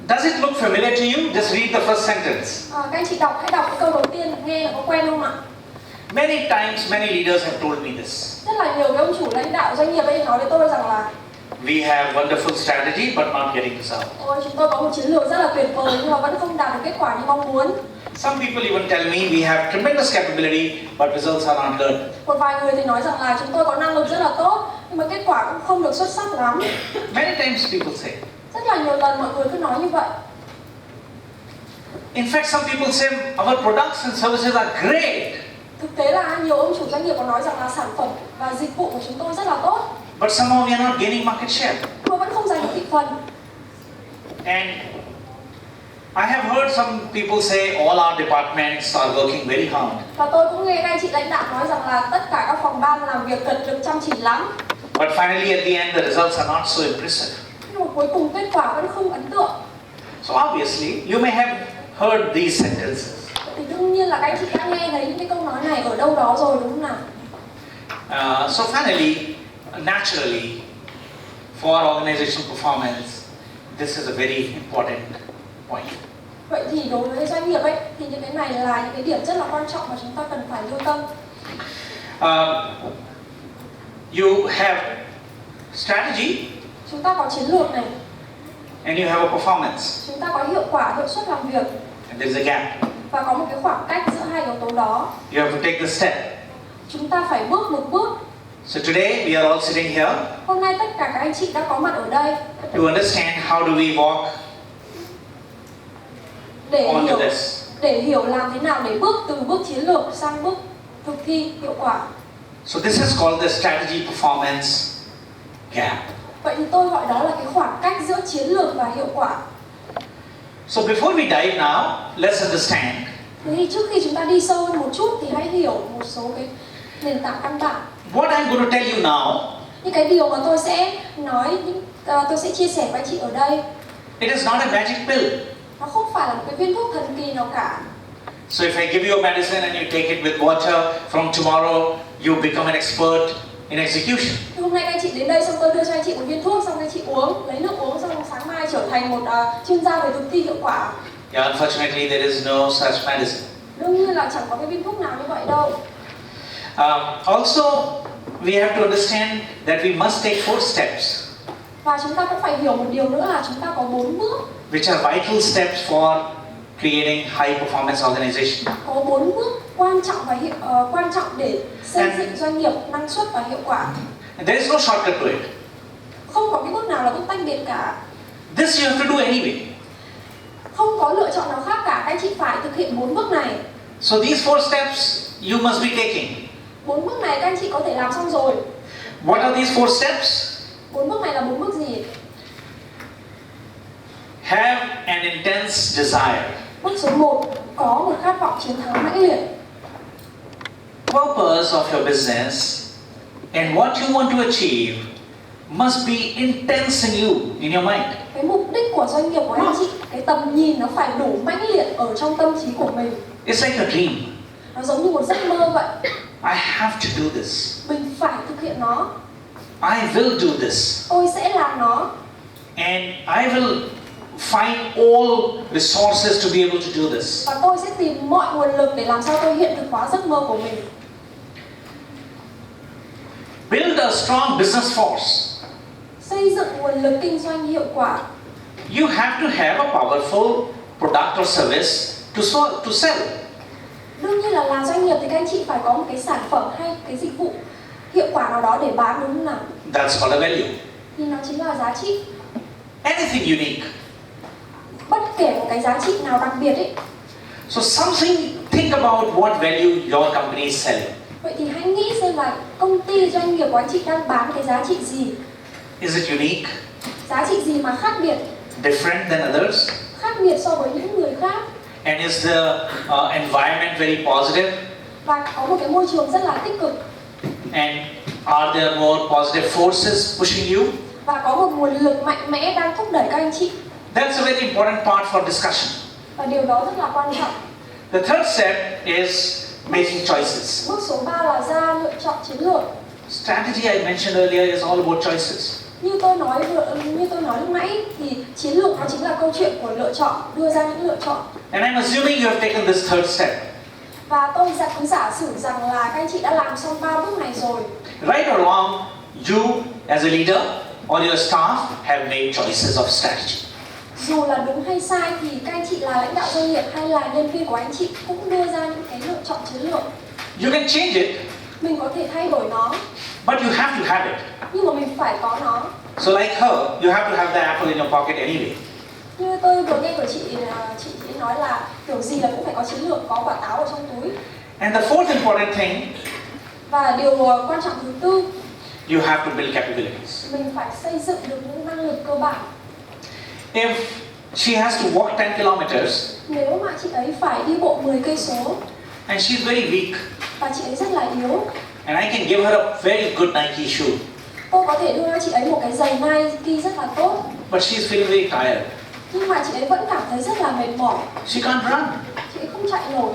Does it look familiar to you? Just read the first sentence. Các anh chị hãy đọc cái câu đầu tiên, nghe là có quen không ạ? Many times, many leaders have told me this. Rất là nhiều cái ông chủ lãnh đạo doanh nghiệp ấy nói với tôi rằng là We have wonderful strategy, but not getting result. ôi, chúng tôi có một chiến lược rất là tuyệt vời nhưng mà vẫn không đạt được kết quả như mong muốn. Some people even tell me we have tremendous capability, but results are not good. Một vài người thì nói rằng là chúng tôi có năng lực rất là tốt nhưng mà kết quả cũng không được xuất sắc lắm. Many times people say. Rất là nhiều lần mọi người cứ nói như vậy. In fact, some people say our products and services are great. Thực tế là nhiều ông chủ doanh nghiệp có nói rằng là sản phẩm và dịch vụ của chúng tôi rất là tốt. But somehow we are not gaining market share. Nhưng mà vẫn không giành được thị phần. And I have heard some people say all our departments are working very hard. Và tôi cũng nghe các anh chị lãnh đạo nói rằng là tất cả các phòng ban làm việc cật lực chăm chỉ lắm. But finally at the end the results are not so impressive. Nhưng mà cuối cùng kết quả vẫn không ấn tượng. So obviously you may have heard these sentences. Thì đương nhiên là các anh chị đã nghe thấy những cái câu nói này ở đâu đó rồi đúng không nào? So finally, naturally, for organizational performance, this is a very important point. Vậy thì đối với doanh nghiệp ấy thì những cái này là những cái điểm rất là quan trọng mà chúng ta cần phải lưu tâm. You have strategy Chúng ta có chiến lược này, and you have a performance, chúng ta có hiệu quả, hiệu suất làm việc and there's a gap. và có một cái khoảng cách giữa hai yếu tố đó. You have to take the step. Chúng ta phải bước một bước. So today we are all sitting here Hôm nay tất cả các anh chị đã có mặt ở đây to understand how do we walk onto this. để hiểu làm thế nào để bước từ bước chiến lược sang bước thực thi hiệu quả. So this is called the strategy performance gap. Vậy thì tôi gọi đó là cái khoảng cách giữa chiến lược và hiệu quả. So before we dive now, let's understand Thế thì trước khi chúng ta đi sâu hơn một chút thì hãy hiểu một số cái nền tảng căn bản. what I'm going to tell you now. Những cái điều mà tôi sẽ nói, tôi sẽ chia sẻ với anh chị ở đây, It is not a magic pill. nó không phải là một cái viên thuốc thần kỳ nào cả. So if I give you a medicine and you take it with water, from tomorrow you become an expert in execution. Thì hôm nay các anh chị đến đây xong tôi đưa cho anh chị một viên thuốc, xong các anh chị uống, lấy nước uống, xong sáng mai trở thành một chuyên gia về thực thi hiệu quả. Yeah, unfortunately there is no such medicine. Đương nhiên là chẳng có cái viên thuốc nào như vậy đâu. Also, we have to understand that we must take 4 steps, Và chúng ta cũng phải hiểu một điều nữa là chúng ta có 4 bước, which are vital steps for creating high performance organization. có 4 bước quan trọng và quan trọng để xây dựng doanh nghiệp năng suất và hiệu quả. And there is no shortcut to it. Không có cái bước nào là bước tách biệt cả. This you have to do anyway. Không có lựa chọn nào khác cả, các anh chị phải thực hiện 4 bước này. So these 4 steps you must be taking. 4 bước này các anh chị có thể làm xong rồi. What are these 4 steps? 4 bước này là 4 bước gì? Have an intense desire. Bước số 1, có một khát vọng chiến thắng mãnh liệt. Purpose of your business and what you want to achieve must be intense in you, in your mind. Cái mục đích của doanh nghiệp của anh chị, cái tầm nhìn nó phải đủ mãnh liệt ở trong tâm trí của mình. It's like a dream. Nó giống như một giấc mơ vậy. I have to do this. Mình phải thực hiện nó. I will do this. Tôi sẽ làm nó. And I will find all resources to be able to do this. Và tôi sẽ tìm mọi nguồn lực để làm sao tôi hiện thực hóa giấc mơ của mình. Build a strong business force. Xây dựng nguồn lực kinh doanh hiệu quả. You have to have a powerful product or service to sell. Đương nhiên là làm doanh nghiệp thì các anh chị phải có một cái sản phẩm hay cái dịch vụ hiệu quả nào đó để bán, đúng không nào? That's called a value. Thì nó chính là giá trị. Anything unique. Bất kể một cái giá trị nào đặc biệt ấy. So think about what value your company is selling. Vậy thì hãy nghĩ xem là công ty doanh nghiệp của anh chị đang bán cái giá trị gì? Is it unique? Giá trị gì mà khác biệt? Different than others? Khác biệt so với những người khác. And is the environment very positive? Và có một cái môi trường rất là tích cực. And are there more positive forces pushing you? Và có một nguồn lực mạnh mẽ đang thúc đẩy các anh chị. That's a very important part for discussion. Và điều đó rất là quan trọng. The third step is making choices. Bước số 3 là ra lựa chọn chiến lược. Strategy I mentioned earlier is all about choices. Như tôi nói lúc nãy thì chiến lược nó chính là câu chuyện của lựa chọn, đưa ra những lựa chọn. And I'm assuming you have taken this third step. Và tôi cứ giả sử rằng là các anh chị đã làm xong 3 bước này rồi. Right or wrong, you as a leader or your staff have made choices of strategy. Dù là đúng hay sai thì các anh chị là lãnh đạo doanh nghiệp hay là nhân viên của anh chị cũng đưa ra những cái lựa chọn chiến lược. You can change it, Mình có thể thay đổi nó, but you have to have it. nhưng mà mình phải có nó. So like her, you have to have the apple in your pocket anyway. Như tôi vừa nghe của chị nói là kiểu gì là cũng phải có chiến lược, có quả táo ở trong túi. And the fourth important thing, Và điều quan trọng thứ tư, you have to build capabilities. mình phải xây dựng được những năng lực cơ bản. If she has to walk 10 kilometers Nếu mà chị ấy phải đi bộ 10 cây số and she's very weak, và chị ấy rất là yếu, and I can give her a very good Nike shoe, tôi có thể đưa cho chị ấy một cái giày Nike rất là tốt, but she's feeling very tired. nhưng mà chị ấy vẫn cảm thấy rất là mệt mỏi. She can't run. Chị ấy không chạy nổi.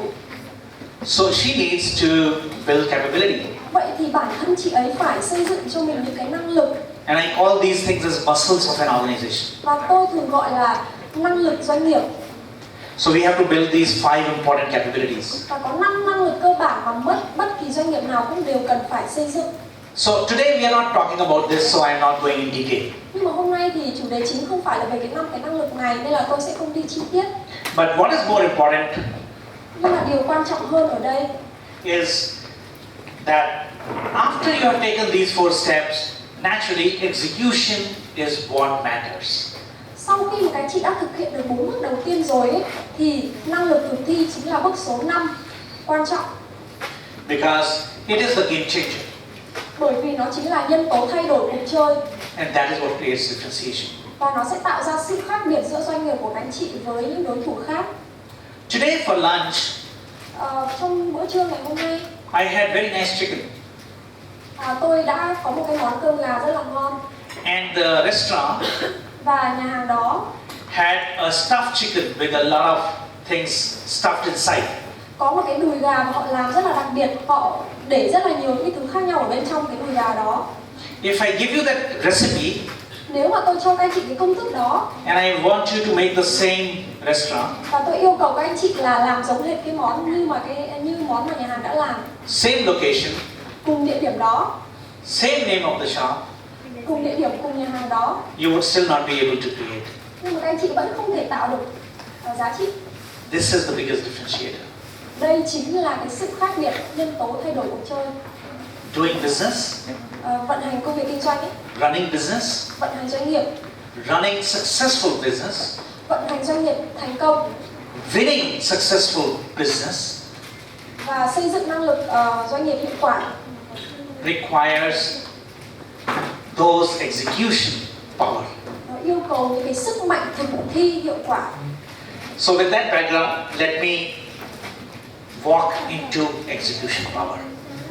So she needs to build capability. Vậy thì bản thân chị ấy phải xây dựng cho mình những cái năng lực. And I call these things as muscles of an organization. Và tôi thường gọi là năng lực doanh nghiệp. So we have to build these 5 important capabilities. Và có 5 năng lực cơ bản mà bất kỳ doanh nghiệp nào cũng đều cần phải xây dựng. So today we are not talking about this, so I am not going in detail. Nhưng mà hôm nay thì chủ đề chính không phải là về cái 5 cái năng lực này, nên là tôi sẽ không đi chi tiết. But what is more important Nhưng mà điều quan trọng hơn ở đây is that after you have taken these 4 steps, naturally execution is what matters. sau khi mà các anh chị đã thực hiện được 4 bước đầu tiên rồi ấy, thì năng lực thực thi chính là bước số 5 quan trọng. Because it is the game changer. Bởi vì nó chính là nhân tố thay đổi cuộc chơi. And that is what creates differentiation. Và nó sẽ tạo ra sự khác biệt giữa doanh nghiệp của các anh chị với những đối thủ khác. Today for lunch, Trong bữa trưa ngày hôm nay, I had very nice chicken. tôi đã có một cái món cơm gà rất là ngon. And the restaurant Và nhà hàng đó had a stuffed chicken with a lot of things stuffed inside. có một cái đùi gà mà họ làm rất là đặc biệt. Họ để rất là nhiều những thứ khác nhau ở bên trong cái đùi gà đó. If I give you that recipe Nếu mà tôi cho các anh chị cái công thức đó and I want you to make the same restaurant, và tôi yêu cầu các anh chị là làm giống hệt cái món như món mà nhà hàng đã làm, same location, cùng địa điểm đó, same name of the shop, cùng địa điểm cùng nhà hàng đó, you would still not be able to create. nhưng mà các anh chị vẫn không thể tạo được giá trị. This is the biggest differentiator. Đây chính là cái sự khác biệt, nhân tố thay đổi cuộc chơi. Doing business, Vận hành công việc kinh doanh ấy, running business, vận hành doanh nghiệp, running successful business, vận hành doanh nghiệp thành công winning successful business và xây dựng năng lực doanh nghiệp hiệu quả requires those execution power. nó yêu cầu những cái sức mạnh thực thi hiệu quả. So with that background, let me walk into execution power.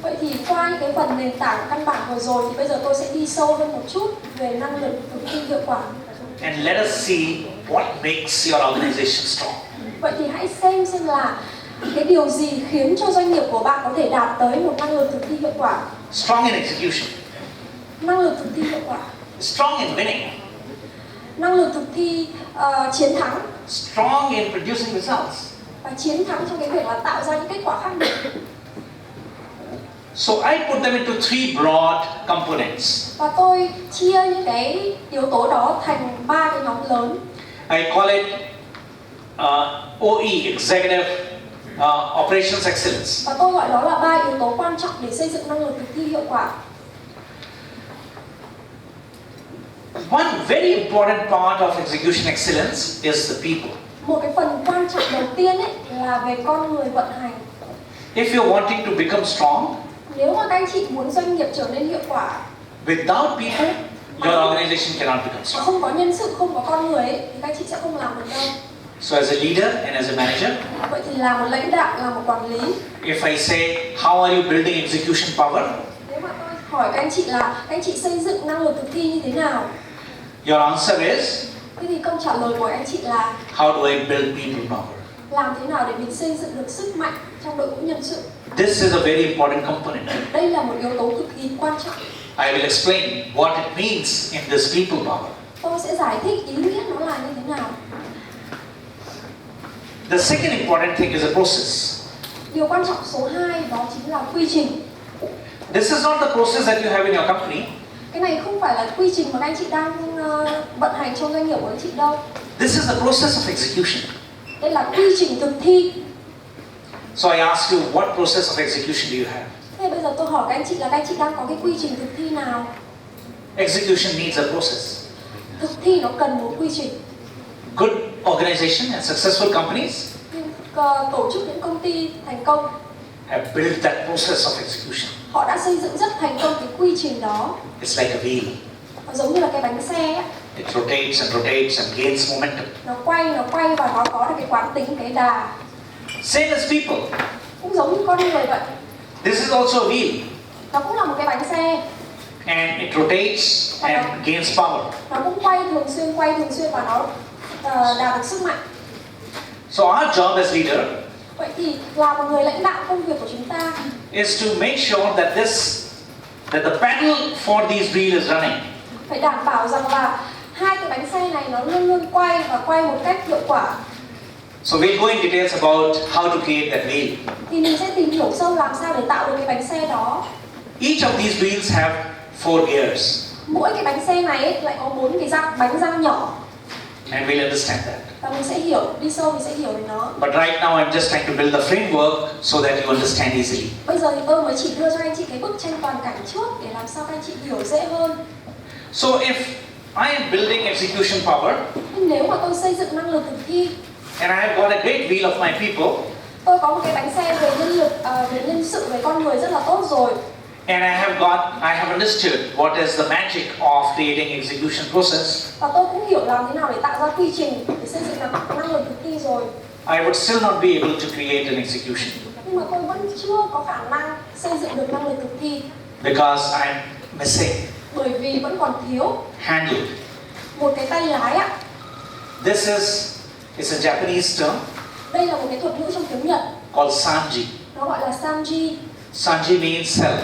Vậy thì qua những cái phần nền tảng căn bản vừa rồi thì bây giờ tôi sẽ đi sâu hơn một chút về năng lực thực thi hiệu quả. And let us see what makes your organization strong. Vậy thì hãy xem là cái điều gì khiến cho doanh nghiệp của bạn có thể đạt tới một năng lực thực thi hiệu quả. Strong in execution, Năng lực thực thi hiệu quả, strong in winning, năng lực thực thi chiến thắng strong in producing results. và chiến thắng trong cái việc là tạo ra những kết quả khác biệt. So I put them into 3 broad components. Và tôi chia những cái yếu tố đó thành 3 cái nhóm lớn. I call it OE, Executive Operations Excellence. Và tôi gọi đó là 3 yếu tố quan trọng để xây dựng năng lực thực thi hiệu quả. One very important part of execution excellence is the people. Một cái phần quan trọng đầu tiên ấy là về con người vận hành. If you're wanting to become strong, Nếu mà các anh chị muốn doanh nghiệp trở nên hiệu quả without people, your organization cannot become mà strong. không có nhân sự, không có con người ấy, thì các anh chị sẽ không làm được đâu. So as a leader and as a manager, Vậy thì là một lãnh đạo, là một quản lý, if I say, how are you building execution power? nếu mà tôi hỏi các anh chị là các anh chị xây dựng năng lực thực thi như thế nào, Your answer is, thế thì câu trả lời của anh chị là how do I build people power? làm thế nào để mình xây dựng được sức mạnh trong đội ngũ nhân sự. This is a very important component. Đây là một yếu tố cực kỳ quan trọng. I will explain what it means in this people power. Tôi sẽ giải thích ý nghĩa nó là như thế nào. The second important thing is a process. Điều quan trọng số 2 đó chính là quy trình. This is not the process that you have in your company. Cái này không phải là quy trình mà các anh chị đang vận hành trong doanh nghiệp của anh chị đâu. This is the process of execution. Đây là quy trình thực thi. So I ask you, what process of execution do you have? Thế bây giờ tôi hỏi các anh chị là các anh chị đang có cái quy trình thực thi nào? Execution needs a process. Thực thi nó cần một quy trình. Good organization and successful companies Nhưng tổ chức những công ty thành công, have built that process of execution. họ đã xây dựng rất thành công cái quy trình đó. It's like a wheel. Nó giống như là cái bánh xe ấy. It rotates and gains momentum. Nó quay và nó có được cái quán tính, cái đà. Same as people. Cũng giống như con người vậy. This is also a wheel. Nó cũng là một cái bánh xe. And it rotates and gains power. Nó cũng quay thường xuyên và nó đạt được sức mạnh. So our job as leader Vậy thì là một người lãnh đạo, công việc của chúng ta is to make sure that the pedal for these wheels is running. Phải đảm bảo rằng là hai cái bánh xe này nó luôn luôn quay và quay một cách hiệu quả. So we'll go in details about how to create that wheel. Thì mình sẽ tìm hiểu sâu làm sao để tạo được cái bánh xe đó. Each of these wheels have 4 gears, Mỗi cái bánh xe này ấy, lại có 4 cái bánh răng nhỏ. and we'll understand that. Và mình sẽ hiểu, đi sâu mình sẽ hiểu về nó. But right now I'm just trying to build the framework so that you understand easily. Bây giờ thì tôi mới chỉ đưa cho anh chị cái bức tranh toàn cảnh trước để làm sao các anh chị hiểu dễ hơn. So if I am building execution power, Nhưng nếu mà tôi xây dựng năng lực thực thi, and I have got a great wheel of my people, tôi có một cái bánh xe về nhân lực, về nhân sự, về con người rất là tốt rồi. and I have understood what is the magic of creating execution process, Và tôi cũng hiểu làm thế nào để tạo ra quy trình để xây dựng năng lực thực thi rồi. I would still not be able to create an execution Nhưng mà tôi vẫn chưa có khả năng xây dựng được năng lực thực thi because I'm missing bởi vì vẫn còn thiếu handle. một cái tay lái ạ. This is a Japanese term Đây là một cái thuật ngữ trong tiếng Nhật, called sanji. nó gọi là sanji. Sanji means self,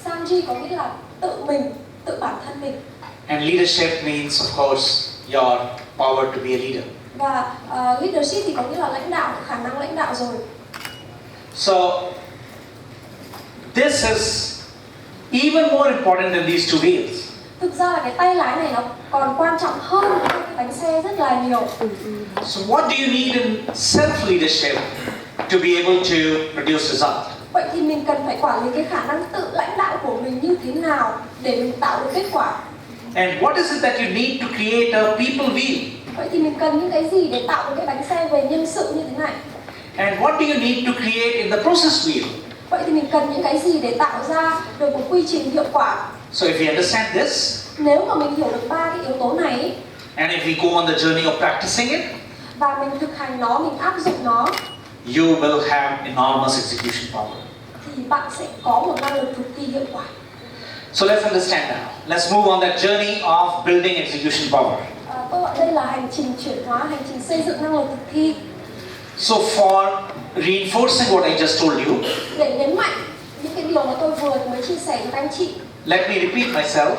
Sanji có nghĩa là tự mình, tự bản thân mình. and leadership means, of course, your power to be a leader. Và leadership thì có nghĩa là lãnh đạo, khả năng lãnh đạo rồi. So this is even more important than these two wheels. Thực ra là cái tay lái này nó còn quan trọng hơn cái bánh xe rất là nhiều. So what do you need in self-leadership to be able to produce result? Vậy thì mình cần phải quản lý cái khả năng tự lãnh đạo của mình như thế nào để mình tạo được kết quả. And what is it that you need to create a people wheel? Vậy thì mình cần những cái gì để tạo được cái bánh xe về nhân sự như thế này? And what do you need to create in the process wheel? Vậy thì mình cần những cái gì để tạo ra được một quy trình hiệu quả? So if you understand this, Nếu mà mình hiểu được ba cái yếu tố này and if we go on the journey of practicing it, và mình thực hành nó, mình áp dụng nó, you will have enormous execution power. thì bạn sẽ có một năng lực thực thi hiệu quả. So let's understand now. Let's move on that journey of building execution power. Tôi gọi đây là hành trình chuyển hóa, hành trình xây dựng năng lực thực thi. So for reinforcing what I just told you, Để nhấn mạnh những cái điều mà tôi vừa mới chia sẻ với các anh chị, let me repeat myself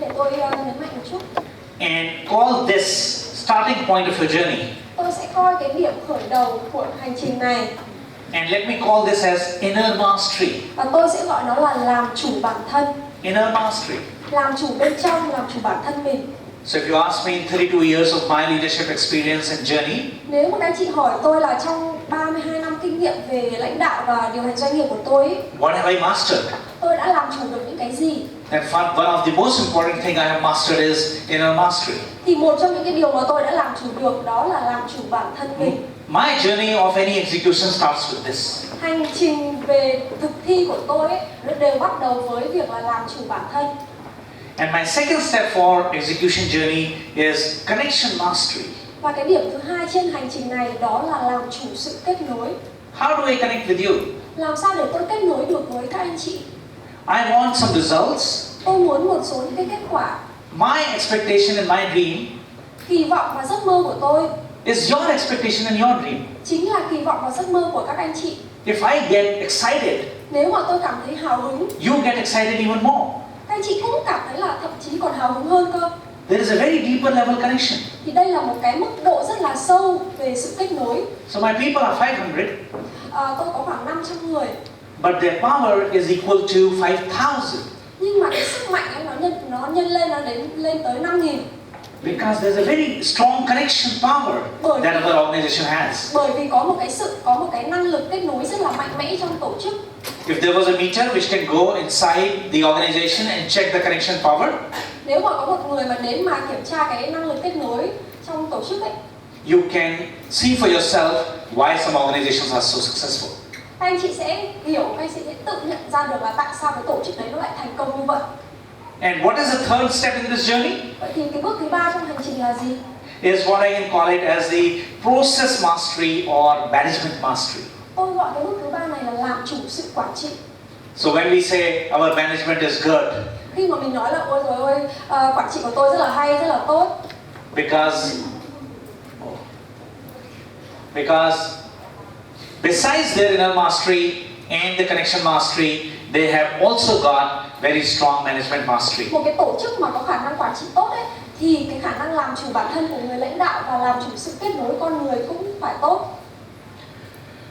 để tôi nhấn mạnh một chút. and call this starting point of your journey. Tôi sẽ coi cái điểm khởi đầu của hành trình này And let me call this as inner mastery. và tôi sẽ gọi nó là làm chủ bản thân. Inner mastery. Làm chủ bên trong, làm chủ bản thân mình. So if you ask me in 32 years of my leadership experience and journey, Nếu mà các anh chị hỏi tôi là trong 32 năm kinh nghiệm về lãnh đạo và điều hành doanh nghiệp của tôi ấy, what have I mastered? tôi đã làm chủ được những cái gì? And one of the most important thing I have mastered is inner mastery. Thì một trong những cái điều mà tôi đã làm chủ được đó là làm chủ bản thân mình. My journey of any execution starts with this. Hành trình về thực thi của tôi ấy, nó đều bắt đầu với việc là làm chủ bản thân. And my second step for execution journey is connection mastery. Và cái điểm thứ hai trên hành trình này đó là làm chủ sự kết nối. How do I connect with you? Làm sao để tôi kết nối được với các anh chị? I want some results. Tôi muốn một số những cái kết quả. My expectation and my dream Kỳ vọng và giấc mơ của tôi is your expectation and your dream. chính là kỳ vọng và giấc mơ của các anh chị. If I get excited, Nếu mà tôi cảm thấy hào hứng, you get excited even more. các anh chị cũng cảm thấy là thậm chí còn hào hứng hơn cơ. There is a very deeper level connection. Thì đây là một cái mức độ rất là sâu về sự kết nối. So my people are 500, Tôi có khoảng 500 người, but their power is equal to 5,000 nhưng mà cái sức mạnh ấy nó nhân lên, nó lên tới 5.000. because there's a very strong connection power that our organization has. Bởi vì có một cái năng lực kết nối rất là mạnh mẽ trong tổ chức. If there was a meter which can go inside the organization and check the connection power, Nếu mà có một người mà đến mà kiểm tra cái năng lực kết nối trong tổ chức ấy, you can see for yourself why some organizations are so successful. các anh chị sẽ hiểu, các anh chị sẽ tự nhận ra được là tại sao cái tổ chức đấy nó lại thành công như vậy. And what is the third step in this journey? Vậy thì cái bước thứ ba trong hành trình là gì? Is what I can call it as the process mastery or management mastery. Tôi gọi cái bước thứ ba này là làm chủ sự quản trị. So when we say our management is good, Khi mà mình nói là ôi rồi ôi, quản trị của tôi rất là hay, rất là tốt, because besides their inner mastery, and the connection mastery, they have also got very strong management mastery. Một cái tổ chức mà có khả năng quản trị tốt ấy, thì cái khả năng làm chủ bản thân của người lãnh đạo và làm chủ sự kết nối con người cũng phải tốt.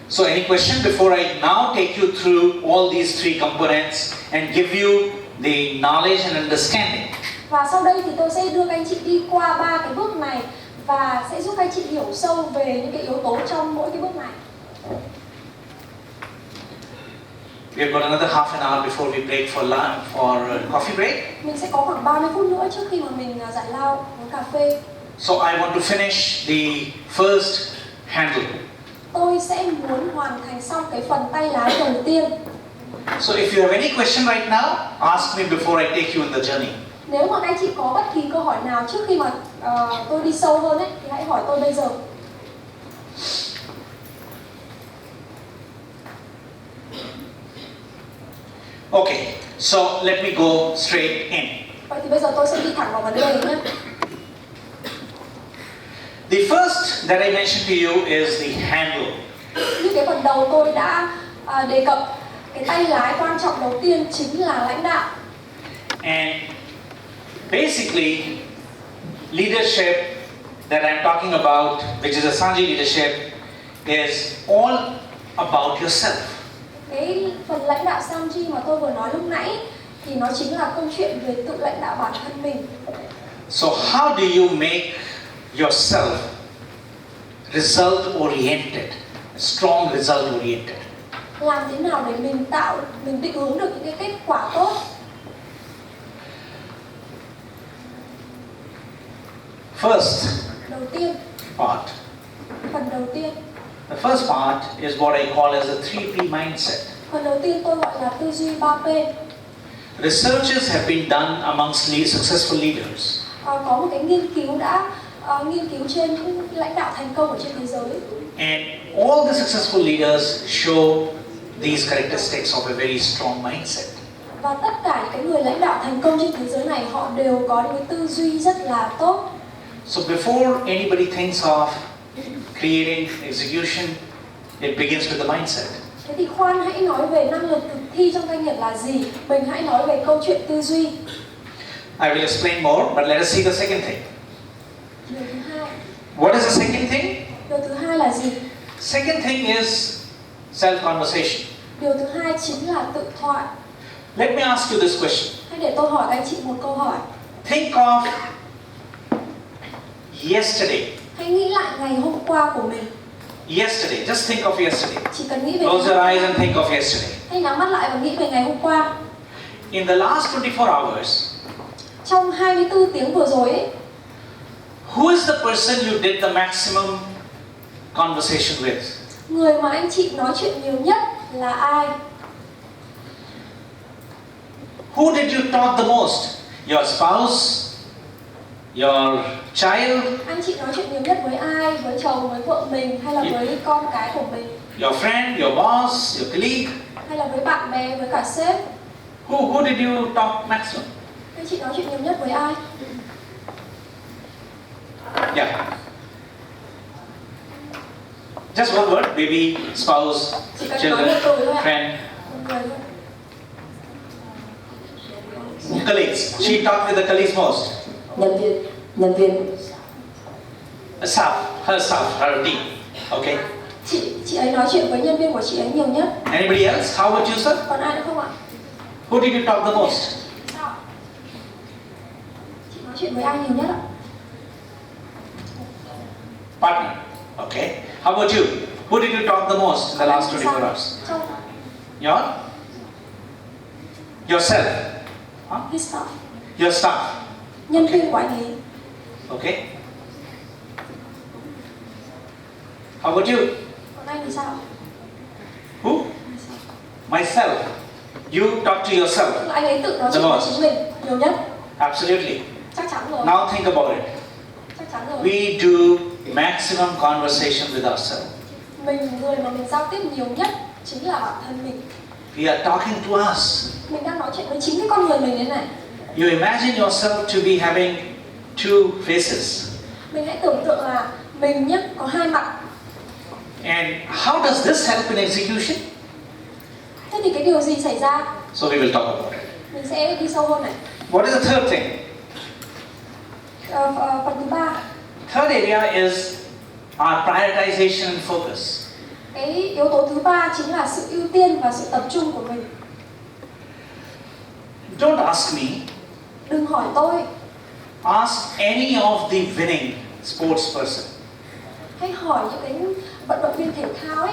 So any question before I now take you through all these three components and give you the knowledge and understanding? Và sau đây thì tôi sẽ đưa các anh chị đi qua 3 cái bước này và sẽ giúp các anh chị hiểu sâu về những cái yếu tố trong mỗi cái bước này. We've got another half an hour before we break for lunch, for coffee break. Mình sẽ có khoảng 30 phút nữa trước khi mà mình giải lao uống cà phê. So I want to finish the first handle. Tôi sẽ muốn hoàn thành xong cái phần tay lái đầu tiên. So if you have any question right now, ask me before I take you in the journey. Nếu mà các anh chị có bất kỳ câu hỏi nào trước khi mà tôi đi sâu hơn ấy, thì hãy hỏi tôi bây giờ. Okay, so let me go straight in. Vậy thì bây giờ tôi sẽ đi thẳng vào vấn đề nhé. The first that I mentioned to you is the handle. Như cái phần đầu tôi đã đề cập, cái tay lái quan trọng đầu tiên chính là lãnh đạo. And basically, leadership that I'm talking about, which is Asanji leadership, is all about yourself. Cái phần lãnh đạo Samji mà tôi vừa nói lúc nãy thì nó chính là câu chuyện về tự lãnh đạo bản thân mình. So how do you make yourself result oriented, strong result oriented? Làm thế nào để mình định hướng được những cái kết quả tốt? First Đầu tiên, part. phần đầu tiên. The first part is what I call as a 3P mindset. Phần đầu tiên tôi gọi là tư duy 3P. Researches have been done amongst successful leaders. Có một cái nghiên cứu đã nghiên cứu trên những lãnh đạo thành công ở trên thế giới. And all the successful leaders show these characteristics of a very strong mindset. Và tất cả những cái người lãnh đạo thành công trên thế giới này họ đều có những cái tư duy rất là tốt. So before anybody thinks of creating execution, it begins with the mindset. Thế thì khoan hãy nói về năng lực thực thi trong doanh nghiệp là gì, mình hãy nói về câu chuyện tư duy. I will explain more, but let us see the second thing. Điều thứ hai. What is the second thing? Điều thứ hai là gì? Second thing is self-conversation. Điều thứ hai chính là tự thoại. Let me ask you this question. Hãy để tôi hỏi các anh chị một câu hỏi. Think of yesterday. Hãy nghĩ lại ngày hôm qua của mình. Yesterday, just think of yesterday. Chỉ cần nghĩ về Close your eyes and think of yesterday. hãy nhắm mắt lại và nghĩ về ngày hôm qua. In the last 24 hours, Trong 24 tiếng vừa rồi ấy, who is the person you did the maximum conversation with? người mà anh chị nói chuyện nhiều nhất là ai? Who did you talk the most? Your spouse? Your child? Anh chị nói chuyện nhiều nhất với ai? Với chồng, với vợ mình hay là với con cái của mình? Your friend? Your boss? Your colleague? Hay là với bạn bè, với cả sếp? Who did you talk maximum? Anh chị nói chuyện nhiều nhất với ai? Yeah. Just one word, maybe spouse, Chỉ cần nói children, một từ thôi ạ. friend, Một người thôi. colleagues. She talked with the colleagues most. Nhân viên. Staff, herself, her team. Okay. Chị ấy nói chuyện với nhân viên của chị ấy nhiều nhất. Anybody else? How about you, sir? Còn ai nữa không ạ? Who did you talk the most? Sao? Chị nói chuyện với ai nhiều nhất ạ? Partner. Okay. How about you? Who did you talk the most in the last 24 hours? Trong Yourself. Huh? his staff. Your staff. Nhân viên của anh ấy. Okay. How about you? Còn anh thì sao? Who? Myself. You talk to yourself. Anh ấy tự nói chuyện với chính mình nhiều nhất. Absolutely. Chắc chắn rồi. Now think about it. Chắc chắn rồi. We do maximum conversation with ourselves. Người mà mình giao tiếp nhiều nhất chính là bản thân mình. We are talking to us. Mình đang nói chuyện với chính cái con người mình thế này. You imagine yourself to be having two faces. Mình hãy tưởng tượng là mình nhất có hai mặt. And how does this help in execution? Thế thì cái điều gì xảy ra? So we will talk about it. Mình sẽ đi sâu hơn này. What is the third thing? Phần thứ ba, Third area is our prioritization and focus. cái yếu tố thứ ba chính là sự ưu tiên và sự tập trung của mình. Don't ask me. Đừng hỏi tôi, Ask any of the winning sports person. hãy hỏi những cái vận động viên thể thao ấy,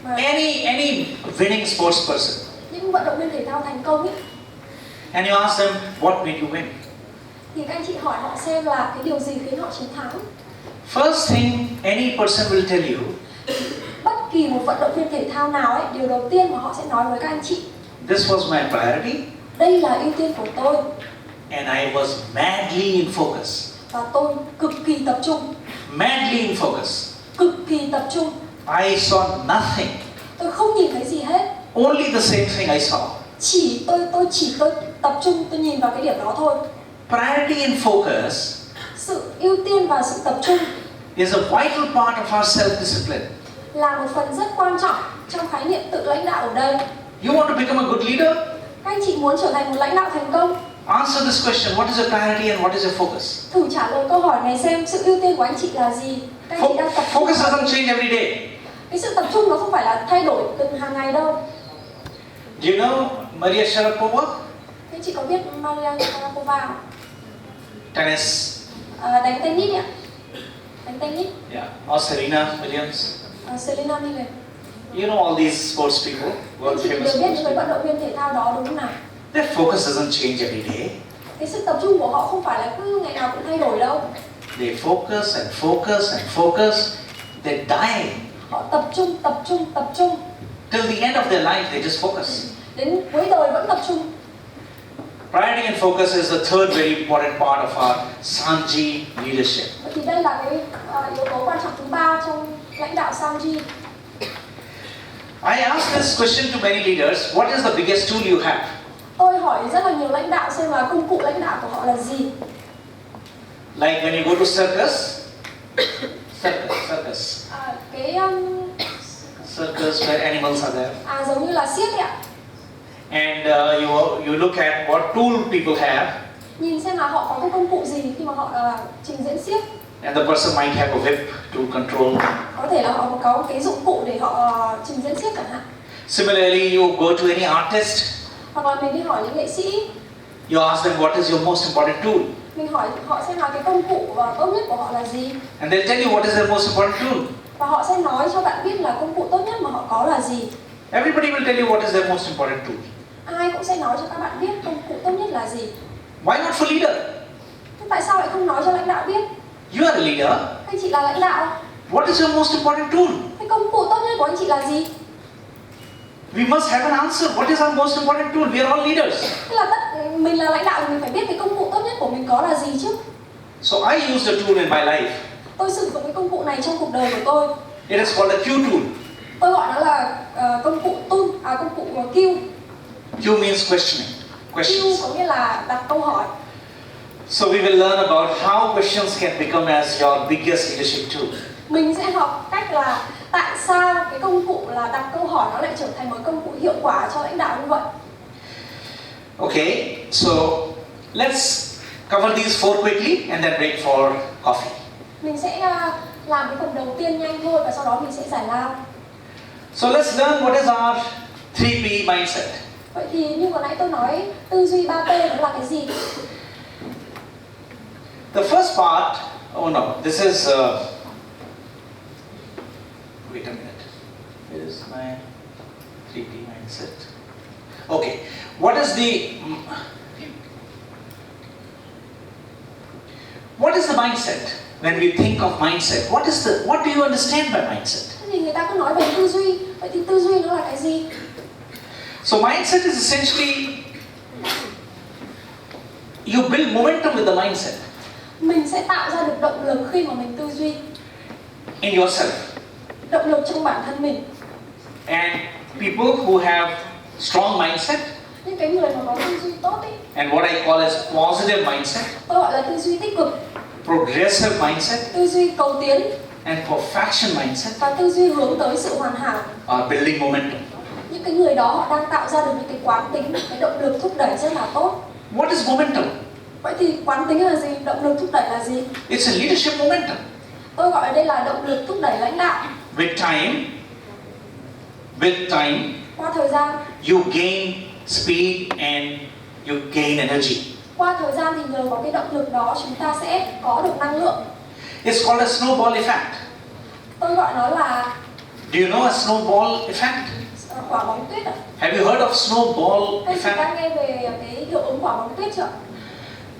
mà Any winning sports person. những vận động viên thể thao thành công ấy, And you ask them, what made you win? thì các anh chị hỏi họ xem là cái điều gì khiến họ chiến thắng. First thing any person will tell you, Bất kỳ một vận động viên thể thao nào ấy, điều đầu tiên mà họ sẽ nói với các anh chị, this was my priority đây là ưu tiên của tôi and I was madly in focus. và tôi cực kỳ tập trung, Madly in focus. cực kỳ tập trung. I saw nothing. Tôi không nhìn thấy gì hết, Only the same thing I saw. tôi tập trung, tôi nhìn vào cái điểm đó thôi. Priority and focus Sự ưu tiên và sự tập trung is a vital part of our self-discipline. là một phần rất quan trọng trong khái niệm tự lãnh đạo ở đây. You want to become a good leader? Các anh chị muốn trở thành một lãnh đạo thành công, Answer this question, what is your priority and what is your focus? thử trả lời câu hỏi này xem sự ưu tiên của anh chị là gì. Các anh chị đang tập trung. Focus doesn't change every day. Cái sự tập trung nó không phải là thay đổi từng hàng ngày đâu. Do you know Maria Sharapova? Các anh chị có biết Maria Sharapova không? Tennis. Đánh tennis ạ. Đánh tennis. Yeah. Or Serena Williams. Serena Williams. You know all these sports people, Các world anh chị famous đều biết sports những cái vận people. động viên thể thao đó đúng không nào? Their focus doesn't change every day. Cái sự tập trung của họ không phải là cứ ngày nào cũng thay đổi đâu. They focus and focus and focus. They die. Họ tập trung. Till the end of their life, they just focus. Đến cuối đời vẫn tập trung. Priority and focus is the third very important part of our Sanji leadership. Vậy thì đây là cái yếu tố quan trọng thứ ba trong lãnh đạo Sanji. I asked this question to many leaders, what is the biggest tool you have? Tôi hỏi rất là nhiều lãnh đạo xem là công cụ lãnh đạo của họ là gì. Like when you go to circus. Circus where animals are there. Giống như là xiếc ấy ạ. And you look at what tool people have, Nhìn xem là họ có cái công cụ gì khi mà họ trình diễn xiếc. and the person might have a whip to control. Có thể là họ có cái dụng cụ để họ trình diễn xiếc chẳng hạn. Similarly, you go to any artist, Hoặc là mình đi hỏi những nghệ sĩ, you ask them what is your most important tool, mình hỏi họ xem là cái công cụ tốt nhất của họ là gì. and they'll tell you what is their most important tool. Và họ sẽ nói cho bạn biết là công cụ tốt nhất mà họ có là gì. Everybody will tell you what is their most important tool. Ai cũng sẽ nói cho các bạn biết công cụ tốt nhất là gì. Why not for leader? Thế tại sao lại không nói cho lãnh đạo biết? You are a leader. Anh chị là lãnh đạo. What is your most important tool? Cái công cụ tốt nhất của anh chị là gì? We must have an answer. What is our most important tool? We are all leaders. Tức là mình là lãnh đạo thì mình phải biết cái công cụ tốt nhất của mình có là gì chứ. So I used a tool in my life. Tôi sử dụng cái công cụ này trong cuộc đời của tôi. It is called a Q tool. Tôi gọi nó là công cụ công cụ Q. Q means questioning. Q Questions. có nghĩa là đặt câu hỏi. So we will learn about how questions can become as your biggest leadership tool. Mình sẽ học cách là tại sao cái công cụ là đặt câu hỏi nó lại trở thành một công cụ hiệu quả cho lãnh đạo như vậy. Okay, so let's cover these four quickly and then break for coffee. Mình sẽ làm cái phần đầu tiên nhanh thôi và sau đó mình sẽ giải lao. So let's learn what is our 3P mindset. Vậy thì như vừa nãy tôi nói tư duy 3P nó là cái gì? The first part, oh no, this is, wait a minute, where is my 3P mindset? Okay, what is the mindset? When we think of mindset, what do you understand by mindset? Thế thì người ta cứ nói về tư duy, vậy thì tư duy nó là cái gì? So mindset is essentially, you build momentum with the mindset Mình sẽ tạo ra được động lực khi mà mình tư duy. in yourself. Động lực trong bản thân mình. And people who have strong mindset, Những cái người mà có tư duy tốt ấy, and what I call as positive mindset, tôi gọi là tư duy tích cực, progressive mindset, tư duy cầu tiến and perfection mindset và tư duy hướng tới sự hoàn hảo. are building momentum. Những những cái người đó họ đang tạo ra được những cái quán tính, cái động lực thúc đẩy rất là tốt. What is momentum? Vậy thì quán tính là gì? Động lực thúc đẩy là gì? It's a leadership momentum. Tôi gọi ở đây là động lực thúc đẩy lãnh đạo. With time, Qua thời gian, you gain speed and you gain energy. qua thời gian thì nhờ có cái động lực đó chúng ta sẽ có được năng lượng. It's called a snowball effect. Tôi gọi nó là Do you know a snowball effect? quả bóng tuyết ạ. Have you heard of snowball Anh chị effect? đã nghe về cái hiệu ứng quả bóng tuyết chưa?